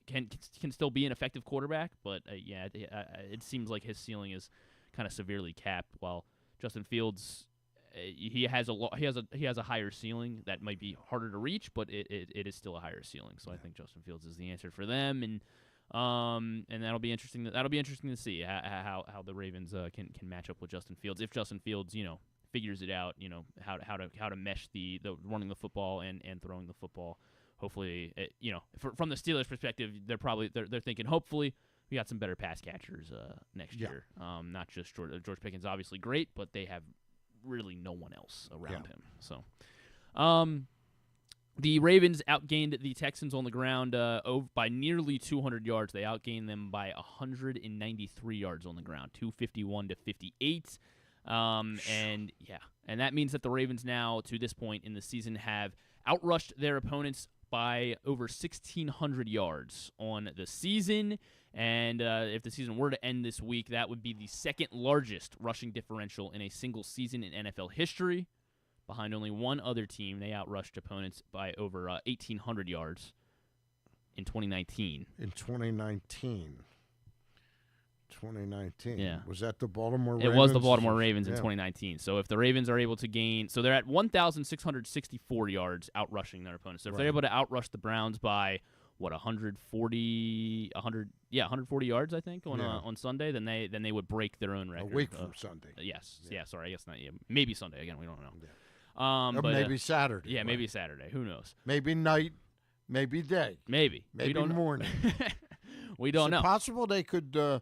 Speaker 3: can still be an effective quarterback, but it seems like his ceiling is kind of severely capped. While Justin Fields, he has a higher ceiling that might be harder to reach, but it is still a higher ceiling. So I think Justin Fields is the answer for them, and that'll be interesting. That'll be interesting to see how the Ravens can match up with Justin Fields if Justin Fields figures it out, how to mesh the running the football and throwing the football. Hopefully, from the Steelers' perspective, they're thinking hopefully we got some better pass catchers next year. Not just George Pickens, obviously great, but they have really no one else around him. So, the Ravens outgained the Texans on the ground by nearly 200 yards. They outgained them by 193 yards on the ground, 251-58. And that means that the Ravens now, to this point in the season, have outrushed their opponents by over 1,600 yards on the season. And if the season were to end this week, that would be the second largest rushing differential in a single season in NFL history. Behind only one other team, they outrushed opponents by over 1,800 yards in 2019.
Speaker 2: In 2019.
Speaker 3: Yeah.
Speaker 2: Was that the Baltimore Ravens?
Speaker 3: It was the Baltimore Ravens in 2019. So if the Ravens are able to gain, so they're at 1,664 yards outrushing their opponents. So if they're able to outrush the Browns by 140 yards, I think on Sunday, then they would break their own record.
Speaker 2: A week from Sunday.
Speaker 3: Yes. Yeah. Sorry, I guess not. Yeah, maybe Sunday again. We don't know.
Speaker 2: Yeah. But maybe Saturday.
Speaker 3: Yeah,
Speaker 2: right.
Speaker 3: Maybe Saturday. Who knows?
Speaker 2: Maybe night. Maybe day.
Speaker 3: Maybe
Speaker 2: morning.
Speaker 3: We don't know.
Speaker 2: Is it possible they could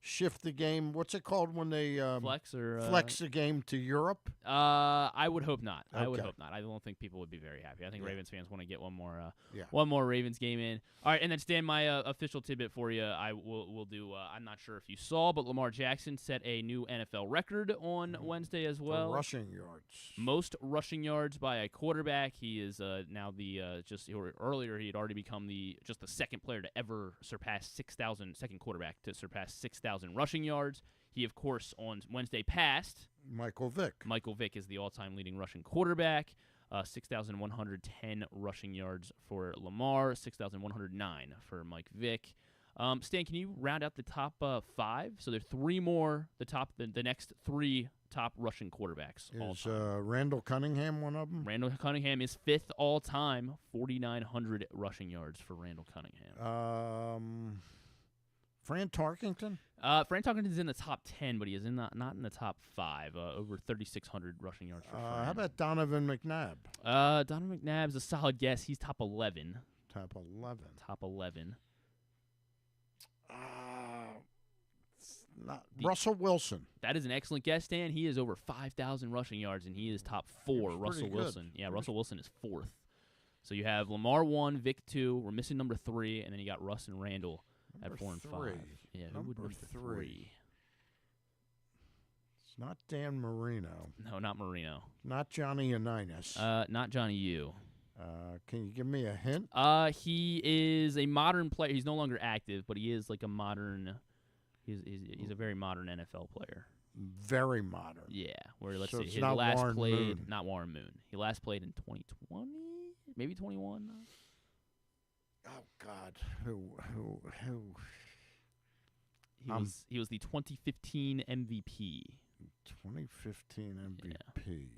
Speaker 2: shift the game? What's it called when they
Speaker 3: flex
Speaker 2: the game to Europe?
Speaker 3: I would hope not.
Speaker 2: Okay.
Speaker 3: I would hope not. I don't think people would be very happy. I think Ravens fans want to get one more Ravens game in. All right, and then Stan, my official tidbit for you, I will do. I'm not sure if you saw, but Lamar Jackson set a new NFL record on Wednesday as well.
Speaker 2: For rushing yards.
Speaker 3: Most rushing yards by a quarterback. He is now earlier he had already become the second player to ever surpass 6,000. Second quarterback to surpass 6,000 rushing yards. He, of course, on Wednesday passed
Speaker 2: Michael Vick.
Speaker 3: Michael Vick is the all-time leading rushing quarterback. 6,110 rushing yards for Lamar, 6,109 for Mike Vick. Stan, can you round out the top 5? So there are 3 more. The next 3 top rushing quarterbacks.
Speaker 2: Is Randall Cunningham one of them?
Speaker 3: Randall Cunningham is 5th all-time, 4,900 rushing yards for Randall Cunningham.
Speaker 2: Fran Tarkington?
Speaker 3: Fran Tarkington's in the top 10, but he is not in the top 5. Over 3,600 rushing yards for Fran.
Speaker 2: How about Donovan McNabb?
Speaker 3: Donovan McNabb's a solid guess. He's top 11.
Speaker 2: Top 11.
Speaker 3: Top 11.
Speaker 2: Russell Wilson.
Speaker 3: That is an excellent guess, Dan. He is over 5,000 rushing yards, and he is top 4. Russell Wilson. Yeah, Russell Wilson is 4th. So you have Lamar 1, Vic 2. We're missing number 3, and then you got Russ and Randall at 4 and 5. Yeah, who would be 3?
Speaker 2: It's not Dan Marino.
Speaker 3: No, not Marino.
Speaker 2: Not Johnny Unitas.
Speaker 3: Not Johnny U.
Speaker 2: Can you give me a hint?
Speaker 3: He is a modern player. He's no longer active, but he is like a modern. He's a very modern NFL player.
Speaker 2: Very modern.
Speaker 3: Yeah. Where let's
Speaker 2: So
Speaker 3: see,
Speaker 2: it's
Speaker 3: his
Speaker 2: not
Speaker 3: last
Speaker 2: Warren
Speaker 3: played
Speaker 2: Moon.
Speaker 3: not Warren Moon. He last played in 2020, maybe 21.
Speaker 2: Oh God, who?
Speaker 3: He was the 2015 MVP.
Speaker 2: 2015 MVP.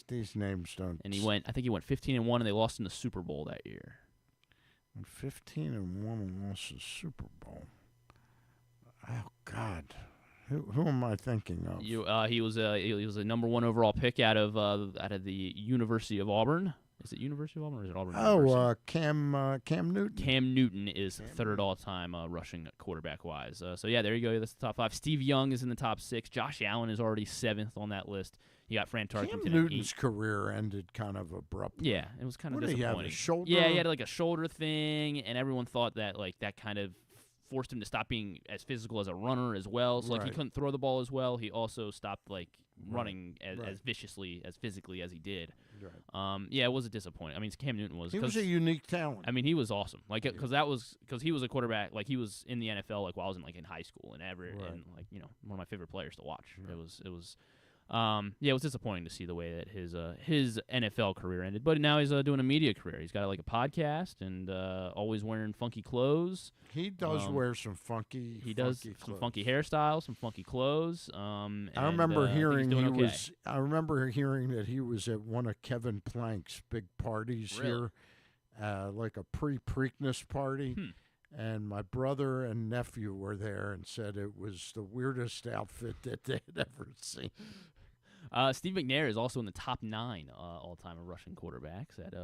Speaker 2: These names don't.
Speaker 3: And I think he went 15-1, and they lost in the Super Bowl that year.
Speaker 2: 15-1 and lost the Super Bowl. Oh God, who am I thinking of?
Speaker 3: He was a number 1 overall pick out of the University of Auburn. Is it University of Auburn or is it Auburn?
Speaker 2: Oh, Cam Newton.
Speaker 3: Cam Newton is third all-time rushing quarterback-wise. So, yeah, there you go. That's the top 5. Steve Young is in the top 6. Josh Allen is already 7th on that list. You got Fran Tarkington.
Speaker 2: Cam Newton's career ended kind of abruptly.
Speaker 3: Yeah, it was kind of
Speaker 2: What did he
Speaker 3: disappointing.
Speaker 2: have, a shoulder?
Speaker 3: Yeah, he had like a shoulder thing, and everyone thought that that kind of forced him to stop being as physical as a runner as well. So he
Speaker 2: Right.
Speaker 3: couldn't throw the ball as well. He also stopped running
Speaker 2: Right.
Speaker 3: as viciously, as physically as he did.
Speaker 2: Right.
Speaker 3: Yeah, it was a disappointment. I mean, Cam Newton was.
Speaker 2: He was a unique talent.
Speaker 3: I mean, he was awesome. Because he was a quarterback. He was in the NFL while I was in high school and and one of my favorite players to watch.
Speaker 2: Right.
Speaker 3: It was disappointing to see the way that his NFL career ended. But now he's doing a media career. He's got a podcast and always wearing funky clothes.
Speaker 2: He does wear some funky.
Speaker 3: He does
Speaker 2: funky
Speaker 3: some
Speaker 2: clothes.
Speaker 3: funky hairstyles, some funky clothes.
Speaker 2: I remember hearing
Speaker 3: okay.
Speaker 2: I remember hearing that he was at one of Kevin Plank's big parties
Speaker 3: Really?
Speaker 2: here, like a pre-Preakness party. And my brother and nephew were there and said it was the weirdest outfit that they had ever seen.
Speaker 3: Steve McNair is also in the top 9 all-time rushing quarterbacks at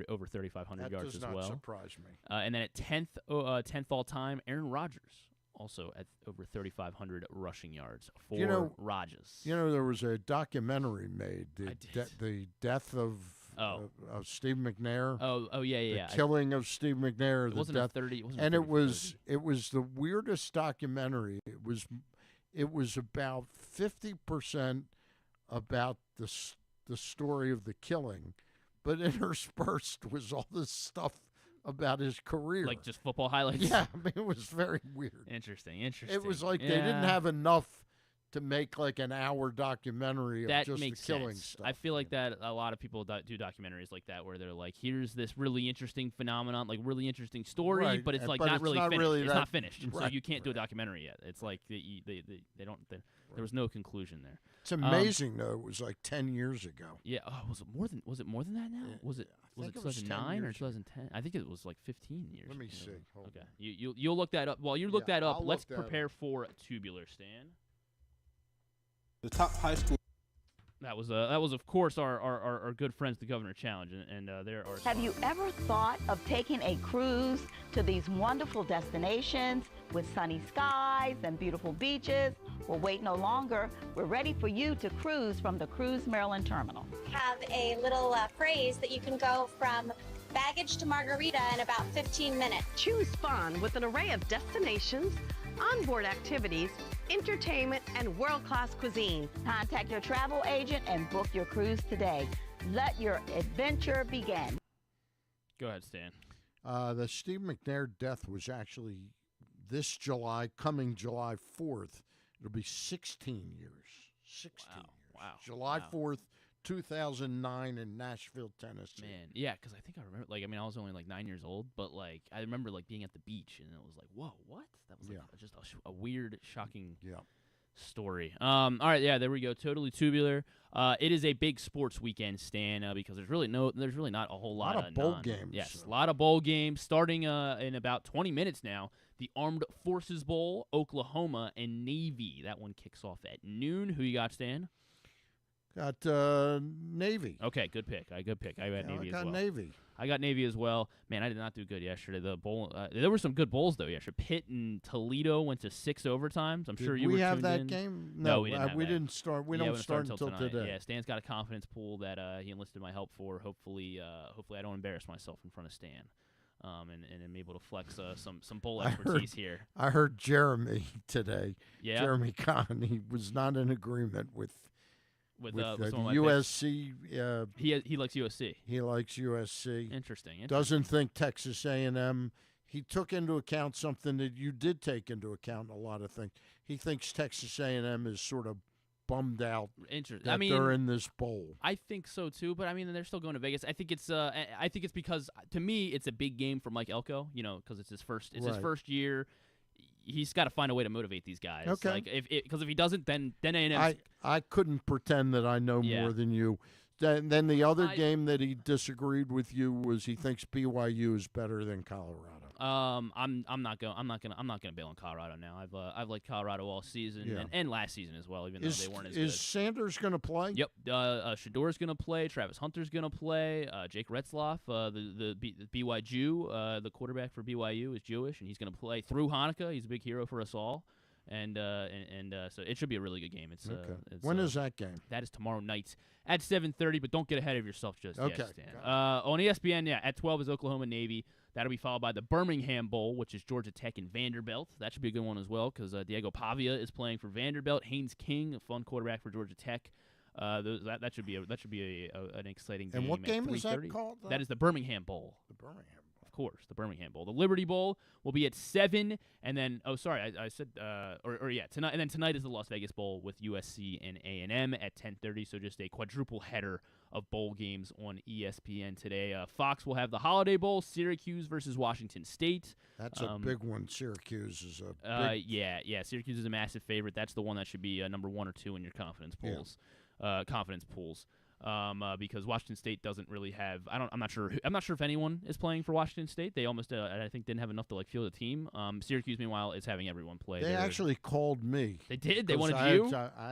Speaker 3: over 3,500 yards as well.
Speaker 2: That does not surprise me.
Speaker 3: And then at 10th all-time, Aaron Rodgers, also at over 3,500 rushing yards for Rodgers.
Speaker 2: There was a documentary made, the death of Steve McNair.
Speaker 3: Oh yeah.
Speaker 2: The killing of Steve McNair.
Speaker 3: It wasn't a 30. It wasn't
Speaker 2: and
Speaker 3: a 30
Speaker 2: it was the weirdest documentary. It was about 50% about the story of the killing, but interspersed was all this stuff about his career,
Speaker 3: like just football highlights.
Speaker 2: Yeah, I mean, it was very weird.
Speaker 3: Interesting.
Speaker 2: It was like they didn't have enough to make like an hour documentary of
Speaker 3: that
Speaker 2: just
Speaker 3: makes
Speaker 2: the killing
Speaker 3: sense.
Speaker 2: stuff.
Speaker 3: I feel like that a lot of people do documentaries like that where they're like, here's this really interesting phenomenon, like really interesting story,
Speaker 2: Right,
Speaker 3: but it's like
Speaker 2: but
Speaker 3: not
Speaker 2: it's
Speaker 3: really
Speaker 2: not
Speaker 3: finished.
Speaker 2: really
Speaker 3: It's
Speaker 2: that-
Speaker 3: not finished, so
Speaker 2: right,
Speaker 3: you can't do a documentary yet. It's like they don't. There was no conclusion there.
Speaker 2: It's amazing though. It was like 10 years ago.
Speaker 3: Yeah. Oh, was it more than that now? Was it
Speaker 2: I think it was 10
Speaker 3: 2009 or
Speaker 2: years.
Speaker 3: 2010? I think it was like 15 years.
Speaker 2: Let me
Speaker 3: ago.
Speaker 2: see. Hold
Speaker 3: Okay. You'll look that up. While you look
Speaker 2: Yeah,
Speaker 3: that up,
Speaker 2: I'll
Speaker 3: let's
Speaker 2: look that
Speaker 3: prepare for Tubular, Stan.
Speaker 14: The top high school.
Speaker 3: That was of course our good friends the Governor Challenge, and there are.
Speaker 15: Have you ever thought of taking a cruise to these wonderful destinations with sunny skies and beautiful beaches? Well, wait no longer. We're ready for you to cruise from the Cruise Maryland Terminal.
Speaker 16: Have a little phrase that you can go from baggage to margarita in about 15 minutes.
Speaker 17: Choose fun with an array of destinations, onboard activities, entertainment, and world-class cuisine.
Speaker 15: Contact your travel agent and book your cruise today. Let your adventure begin.
Speaker 3: Go ahead, Stan.
Speaker 2: The Steve McNair death was actually this July, coming July 4th. It'll be 16 years. 16 years.
Speaker 3: Wow.
Speaker 2: July 4th, 2009 in Nashville, Tennessee.
Speaker 3: Man, yeah, because I think I remember, I was only 9 years old, but I remember being at the beach, and it was like, whoa, what? That was just a weird, shocking story. All right, yeah, there we go. Totally tubular. It is a big sports weekend, Stan, because there's really not a whole lot
Speaker 2: of bowl games.
Speaker 3: Yes, a lot of bowl games starting in about 20 minutes now. The Armed Forces Bowl, Oklahoma and Navy. That one kicks off at noon. Who you got, Stan?
Speaker 2: Got Navy.
Speaker 3: Okay, good pick. Good pick. I got Navy as well.
Speaker 2: Navy.
Speaker 3: I got Navy as well. Man, I did not do good yesterday. The bowl, there were some good bowls though yesterday. Pitt and Toledo went to 6 overtimes. I'm sure you were tuned in.
Speaker 2: We have that game?
Speaker 3: No, we didn't.
Speaker 2: We didn't start. We don't start until today.
Speaker 3: Yeah, Stan's got a confidence pool that he enlisted my help for. Hopefully, I don't embarrass myself in front of Stan. And I'm able to flex some bowl expertise here.
Speaker 2: I heard Jeremy today.
Speaker 3: Yeah,
Speaker 2: Jeremy Kahn. He was not in agreement with USC.
Speaker 3: He likes USC.
Speaker 2: He likes USC.
Speaker 3: Interesting.
Speaker 2: Doesn't think Texas A&M. He took into account something that you did take into account in a lot of things. He thinks Texas A&M is sort of bummed out that they're in this bowl.
Speaker 3: I think so too, but I mean they're still going to Vegas. I think it's because to me it's a big game for Mike Elko, because it's his first his first year. He's got to find a way to motivate these guys.
Speaker 2: Okay.
Speaker 3: Like because if he doesn't, then A&M.
Speaker 2: I couldn't pretend that I know more than you. Then the other game that he disagreed with you was he thinks BYU is better than Colorado.
Speaker 3: I'm not gonna bail on Colorado now. I've liked Colorado all season and last season as well, even though they weren't as good.
Speaker 2: Is Sanders gonna play?
Speaker 3: Yep. Shador's gonna play. Travis Hunter's gonna play. Jake Retzloff, the BYU Jew, the quarterback for BYU is Jewish, and he's gonna play through Hanukkah. He's a big hero for us all. And so it should be a really good game. It's
Speaker 2: when is that game?
Speaker 3: That is tomorrow night at 7:30. But don't get ahead of yourself just yet,
Speaker 2: Okay.
Speaker 3: Stan. On ESPN, at 12 is Oklahoma Navy. That'll be followed by the Birmingham Bowl, which is Georgia Tech and Vanderbilt. That should be a good one as well because Diego Pavia is playing for Vanderbilt. Haynes King, a fun quarterback for Georgia Tech. That should be an exciting game.
Speaker 2: And what game
Speaker 3: at
Speaker 2: is that called?
Speaker 3: That is the Birmingham Bowl.
Speaker 2: The Birmingham Bowl.
Speaker 3: Of course, the Birmingham Bowl. The Liberty Bowl will be at 7, and then I said tonight. And then tonight is the Las Vegas Bowl with USC and A&M at 10:30. So just a quadruple header of bowl games on ESPN today. Fox will have the Holiday Bowl, Syracuse versus Washington State.
Speaker 2: That's a big one. Syracuse is a big...
Speaker 3: Yeah. Syracuse is a massive favorite. That's the one that should be number 1 or 2 in your confidence pools. Because Washington State doesn't really have. I'm not sure if anyone is playing for Washington State. They almost, I think, didn't have enough to field a team. Syracuse, meanwhile, is having everyone play.
Speaker 2: They actually called me.
Speaker 3: They did. They wanted you.
Speaker 2: I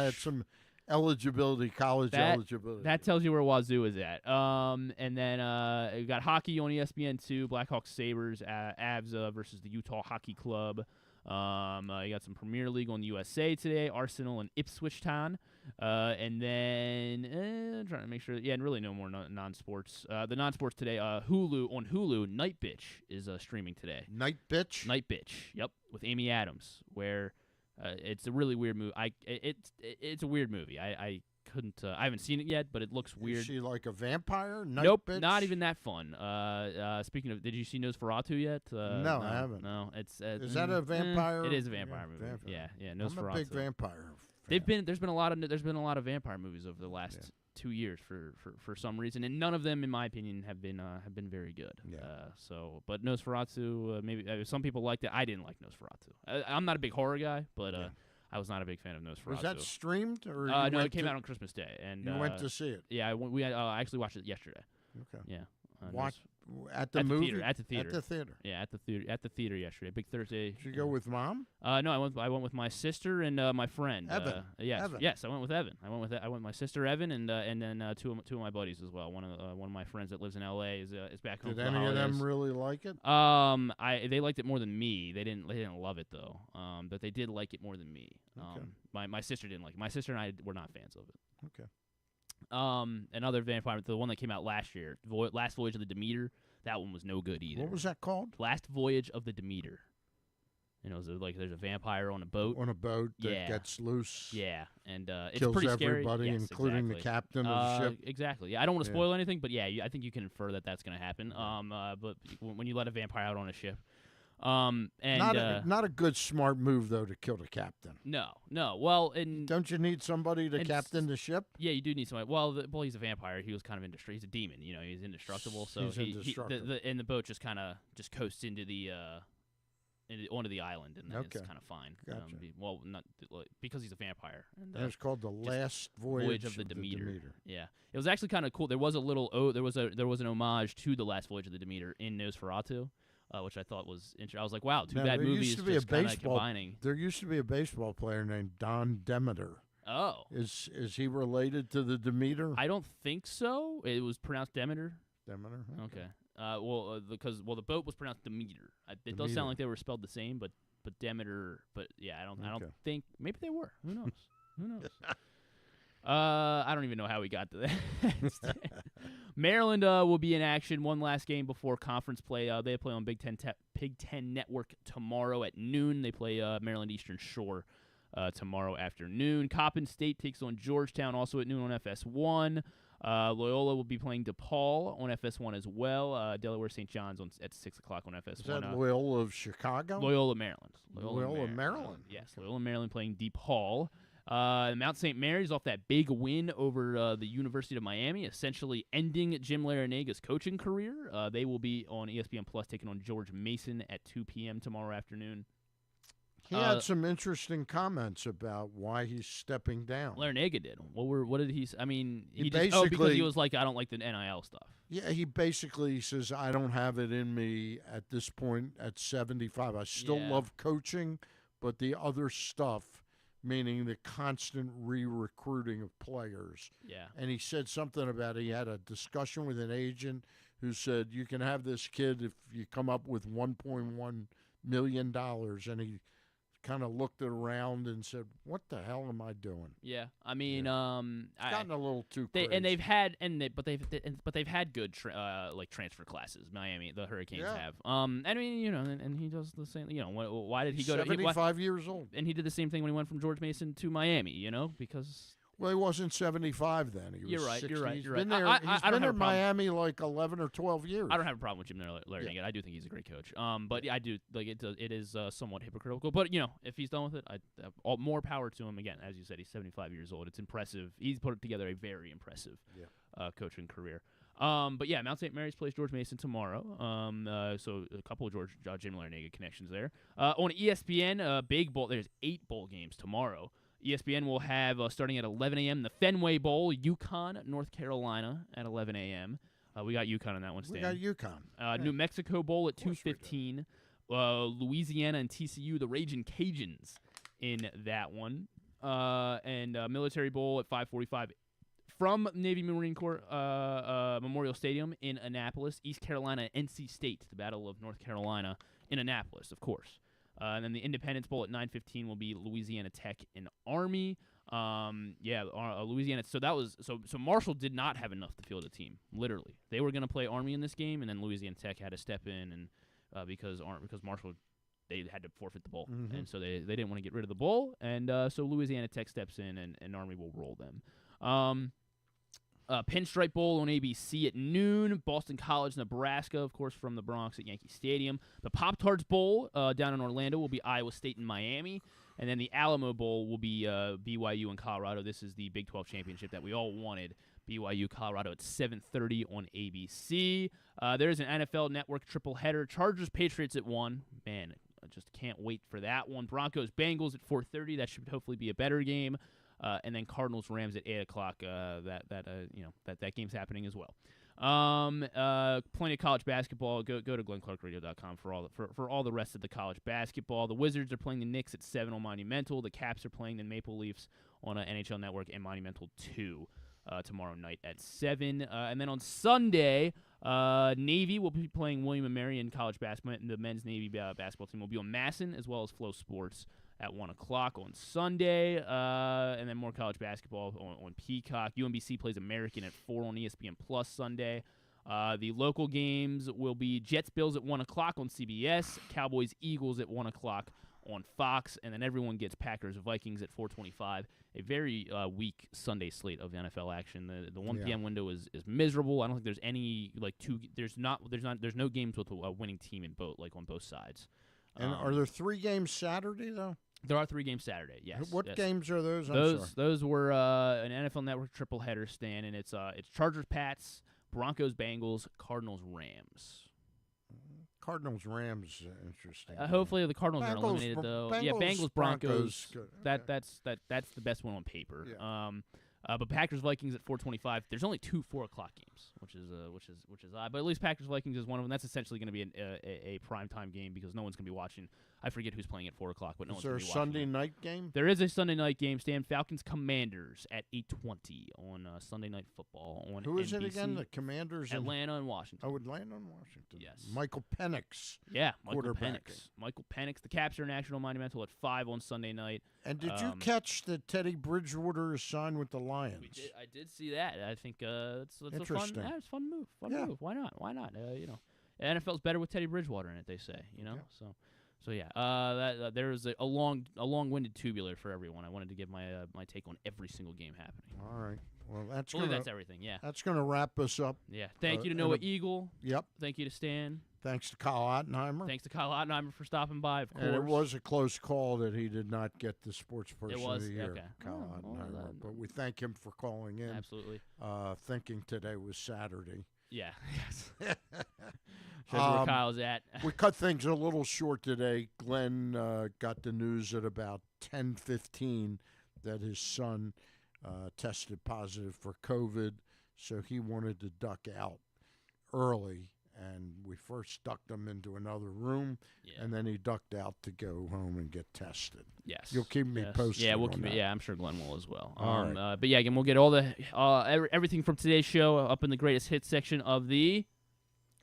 Speaker 2: had some eligibility, college eligibility.
Speaker 3: That tells you where Wazoo is at. And then we got hockey on ESPN2. Blackhawks Sabres, Avs versus the Utah Hockey Club. You got some Premier League on the USA today. Arsenal and Ipswich Town. And then trying to make sure. Yeah, and really no more non-sports. The non-sports today. Hulu. Night Bitch is streaming today.
Speaker 2: Night Bitch.
Speaker 3: Yep, with Amy Adams. Where it's a really weird movie. It's a weird movie. I couldn't. I haven't seen it yet, but it looks weird.
Speaker 2: Is she like a vampire?
Speaker 3: Nope,
Speaker 2: Bitch?
Speaker 3: not even that fun. Speaking of, did you see Nosferatu yet?
Speaker 2: No, I haven't.
Speaker 3: No, it's.
Speaker 2: Is that a vampire?
Speaker 3: It is a vampire movie. Yeah. Nosferatu.
Speaker 2: I'm a big vampire.
Speaker 3: There's been a lot of vampire movies over the last 2 years for some reason, and none of them, in my opinion, have been very good.
Speaker 2: Yeah.
Speaker 3: But Nosferatu, maybe some people liked it. I didn't like Nosferatu. I'm not a big horror guy, but I was not a big fan of Nosferatu.
Speaker 2: Was that streamed or?
Speaker 3: No, it came out on Christmas Day, and
Speaker 2: you went to see it.
Speaker 3: Yeah, I actually watched it yesterday.
Speaker 2: Okay.
Speaker 3: Yeah.
Speaker 2: At the movie?
Speaker 3: At the theater.
Speaker 2: At the theater.
Speaker 3: Yeah, at the theater yesterday. Big Thursday.
Speaker 2: Did you go with Mom?
Speaker 3: No, I went with my sister and my friend.
Speaker 2: Evan.
Speaker 3: Yes, I went with Evan. I went with my sister Evan and then two of my buddies as well. One of my friends that lives in LA is back home.
Speaker 2: Did
Speaker 3: for the
Speaker 2: any of
Speaker 3: holidays.
Speaker 2: them really like it?
Speaker 3: They liked it more than me. They didn't love it though. But they did like it more than me.
Speaker 2: Okay.
Speaker 3: My sister didn't like it. My sister and I were not fans of it.
Speaker 2: Okay.
Speaker 3: Another vampire, the one that came out last year, Last Voyage of the Demeter. That one was no good either.
Speaker 2: What was that called?
Speaker 3: Last Voyage of the Demeter. There's a vampire on a boat.
Speaker 2: On a boat that gets loose.
Speaker 3: Yeah, and it's
Speaker 2: kills
Speaker 3: pretty scary.
Speaker 2: everybody,
Speaker 3: Yes,
Speaker 2: including the captain of the ship.
Speaker 3: Exactly. Yeah, I don't want to spoil anything, but yeah, I think you can infer that that's going to happen. But when you let a vampire out on a ship.
Speaker 2: Not a good smart move though to kill the captain.
Speaker 3: No. Well,
Speaker 2: don't you need somebody to captain the ship?
Speaker 3: Yeah, you do need somebody. Well, he's a vampire. He was kind of indestructible. He's a demon. He's indestructible. So
Speaker 2: he's indestructible.
Speaker 3: And the boat just coasts into the onto the island, and then it's
Speaker 2: Okay.
Speaker 3: kind of fine.
Speaker 2: Gotcha.
Speaker 3: Well, not because he's a vampire. And,
Speaker 2: And it's called The Last Voyage
Speaker 3: of the Demeter.
Speaker 2: Demeter.
Speaker 3: Yeah, it was actually kind of cool. There was a little there was an homage to The Last Voyage of the Demeter in Nosferatu, which I thought was interesting. I was like, wow, two
Speaker 2: Now,
Speaker 3: bad
Speaker 2: there
Speaker 3: movies
Speaker 2: used to be
Speaker 3: just
Speaker 2: a
Speaker 3: kind of
Speaker 2: baseball.
Speaker 3: combining.
Speaker 2: There used to be a baseball player named Don Demeter.
Speaker 3: Oh,
Speaker 2: is he related to the Demeter?
Speaker 3: I don't think so. It was pronounced Demeter.
Speaker 2: Demeter.
Speaker 3: Okay. Because the boat was pronounced Demeter. It does
Speaker 2: Demeter.
Speaker 3: sound like they were spelled the same, but Demeter. But yeah, I don't think maybe they were. Who knows? Who knows? I don't even know how we got to that. Maryland will be in action one last game before conference play. They play on Big Ten Network tomorrow at noon. They play Maryland Eastern Shore tomorrow afternoon. Coppin State takes on Georgetown also at noon on FS1. Loyola will be playing DePaul on FS1 as well. Delaware St. John's at 6 o'clock on FS1.
Speaker 2: Is that Loyola of Chicago?
Speaker 3: Loyola, Maryland.
Speaker 2: Loyola, Maryland.
Speaker 3: Yes, Loyola, Maryland playing DePaul. Mount St. Mary's off that big win over the University of Miami, essentially ending Jim Laranaga's coaching career. They will be on ESPN Plus taking on George Mason at 2 p.m. tomorrow afternoon.
Speaker 2: He had some interesting comments about why he's stepping down.
Speaker 3: Larinaga did. What did he? I mean,
Speaker 2: He
Speaker 3: because
Speaker 2: basically-
Speaker 3: he was like, I don't like the NIL stuff.
Speaker 2: Yeah, he basically says, I don't have it in me at this point at 75. I still
Speaker 3: Yeah.
Speaker 2: love coaching, but the other stuff, meaning the constant re-recruiting of players.
Speaker 3: Yeah.
Speaker 2: And he said something about he had a discussion with an agent who said, you can have this kid if you come up with $1.1 million. And he kind of looked around and said, what the hell am I doing?
Speaker 3: Yeah, I mean,
Speaker 2: It's gotten a little too crazy.
Speaker 3: they've had good transfer classes. Miami, the Hurricanes
Speaker 2: Yeah.
Speaker 3: have. I mean, and he does the same. Why did he go
Speaker 2: 75 years old.
Speaker 3: And he did the same thing when he went from George Mason to Miami. Because.
Speaker 2: Well, he wasn't 75 then. He was
Speaker 3: You're right,
Speaker 2: 60.
Speaker 3: you're right,
Speaker 2: He's
Speaker 3: you're
Speaker 2: been
Speaker 3: right.
Speaker 2: there,
Speaker 3: I
Speaker 2: he's
Speaker 3: don't
Speaker 2: been
Speaker 3: have a
Speaker 2: in
Speaker 3: problem.
Speaker 2: Miami like 11 or 12 years.
Speaker 3: I don't have a problem with Jim Larinaga. I do think he's a great coach. But I do like it. It is somewhat hypocritical. But if he's done with it, all more power to him. Again, as you said, he's 75 years old. It's impressive. He's put together a very impressive coaching career. But yeah, Mount St. Mary's plays George Mason tomorrow. So a couple of Jim Larinaga connections there. On ESPN, big bowl. There's 8 bowl games tomorrow. ESPN will have, starting at 11 a.m., the Fenway Bowl, UConn, North Carolina at 11 a.m. We got UConn on that one, Stan.
Speaker 2: We got UConn.
Speaker 3: New Mexico Bowl at 2:15. Louisiana and TCU, the Ragin' Cajuns in that one. And Military Bowl at 5:45 from Navy Marine Corps Memorial Stadium in Annapolis. East Carolina, NC State, the Battle of North Carolina in Annapolis, of course. And then the Independence Bowl at 9:15 will be Louisiana Tech and Army. Louisiana. So that was so Marshall did not have enough to field a team. Literally, they were going to play Army in this game, and then Louisiana Tech had to step in, and because Marshall, they had to forfeit the bowl, and so they didn't want to get rid of the bowl, and so Louisiana Tech steps in, and Army will roll them. Pinstripe Bowl on ABC at noon. Boston College, Nebraska, of course, from the Bronx at Yankee Stadium. The Pop-Tarts Bowl down in Orlando will be Iowa State and Miami. And then the Alamo Bowl will be BYU and Colorado. This is the Big 12 championship that we all wanted. BYU, Colorado at 7:30 on ABC. There's an NFL Network triple header. Chargers, Patriots at 1. Man, I just can't wait for that one. Broncos, Bengals at 4:30. That should hopefully be a better game. And then Cardinals Rams at 8 o'clock. That game's happening as well. Plenty of college basketball. Go to GlennClarkRadio.com for all the rest of the college basketball. The Wizards are playing the Knicks at 7 on Monumental. The Caps are playing the Maple Leafs on NHL Network and Monumental 2 tomorrow night at 7. And then on Sunday, Navy will be playing William & Mary in college basketball. And the men's Navy basketball team will be on Masson as well as Flow Sports at 1 o'clock on Sunday, and then more college basketball on Peacock. UMBC plays American at 4 on ESPN Plus Sunday. The local games will be Jets-Bills at 1 o'clock on CBS, Cowboys-Eagles at 1 o'clock on Fox, and then everyone gets Packers-Vikings at 4:25. A very weak Sunday slate of NFL action. The 1 p.m. window is miserable. I don't think there's any there's no games with a winning team on both sides.
Speaker 2: And are there 3 games Saturday though?
Speaker 3: There are 3 games Saturday. Yes.
Speaker 2: What games are those?
Speaker 3: Those were an NFL Network triple header, Stan, and it's Chargers, Pats, Broncos, Bengals, Cardinals, Rams.
Speaker 2: Cardinals Rams interesting.
Speaker 3: Hopefully the Cardinals are
Speaker 2: Bengals,
Speaker 3: eliminated though. Bengals Broncos. That's the best one on paper.
Speaker 2: Yeah.
Speaker 3: But Packers Vikings at 4:25. There's only 2 4:00 games, which is odd. But at least Packers Vikings is one of them. That's essentially going to be a primetime game because no one's going to be watching. I forget who's playing at 4:00, but no one's going to be watching.
Speaker 2: Is there a Sunday night game?
Speaker 3: There is a Sunday night game. Stan, Falcons Commanders at 8:20 on Sunday Night Football on
Speaker 2: Who is
Speaker 3: NBC.
Speaker 2: it again? The Commanders.
Speaker 3: Atlanta and Washington.
Speaker 2: Oh, Atlanta and Washington.
Speaker 3: Yes.
Speaker 2: Michael Penix.
Speaker 3: Yeah, Michael
Speaker 2: quarterbacking.
Speaker 3: Penix. Michael Penix. The Caps are National Monumental at 5 on Sunday night.
Speaker 2: And did you catch that Teddy Bridgewater is signed with the Lions?
Speaker 3: I did see that. I think it's a fun.
Speaker 2: Interesting.
Speaker 3: Yeah, it's a fun move. Move. Why not? Why not? The NFL's better with Teddy Bridgewater in it. They say. So yeah. There is a long-winded tubular for everyone. I wanted to give my my take on every single game happening.
Speaker 2: All right. Well, that's
Speaker 3: everything. Yeah.
Speaker 2: That's going to wrap us up.
Speaker 3: Yeah. Thank you to Noah Eagle.
Speaker 2: Yep.
Speaker 3: Thank you to Stan.
Speaker 2: Thanks to Kyle Ottenheimer.
Speaker 3: Thanks to Kyle Ottenheimer for stopping by, of course.
Speaker 2: And it was a close call that he did not get the Sports Person of the Year,
Speaker 3: okay.
Speaker 2: Kyle Ottenheimer. But we thank him for calling in.
Speaker 3: Absolutely.
Speaker 2: Thinking today was Saturday.
Speaker 3: Yeah. Yes. Shows where Kyle's at.
Speaker 2: We cut things a little short today. Glenn got the news at about 10:15 that his son tested positive for COVID, so he wanted to duck out early. And we first ducked him into another room, and then he ducked out to go home and get tested.
Speaker 3: Yes,
Speaker 2: you'll keep me posted.
Speaker 3: Yeah,
Speaker 2: on that.
Speaker 3: Yeah, I'm sure Glenn will as well.
Speaker 2: All right.
Speaker 3: But yeah, again, we'll get all the everything from today's show up in the greatest hits section of the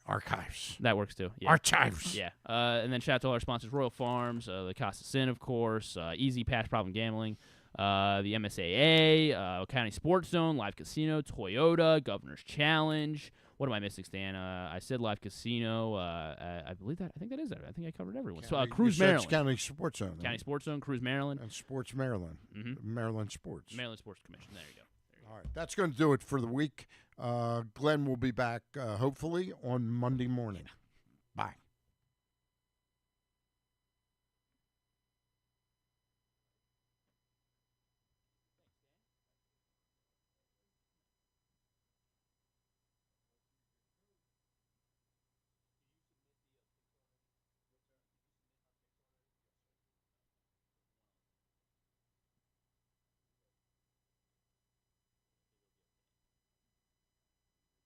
Speaker 2: archives.
Speaker 3: That works too. Yeah.
Speaker 2: Archives.
Speaker 3: Yeah. And then shout out to all our sponsors: Royal Farms, the Casa Sin, of course, Easy Pass Problem Gambling. The MSAA, County Sports Zone, Live Casino, Toyota, Governor's Challenge. What am I missing, Stan? I said Live Casino. I believe that. I think that is it. I think I covered everyone. So Cruise Maryland.
Speaker 2: County Sports Zone.
Speaker 3: County Sports Zone, Cruise Maryland.
Speaker 2: And Sports Maryland.
Speaker 3: Mm-hmm.
Speaker 2: Maryland Sports.
Speaker 3: Maryland Sports Commission. There you go.
Speaker 2: All right. That's going to do it for the week. Glenn will be back, hopefully, on Monday morning.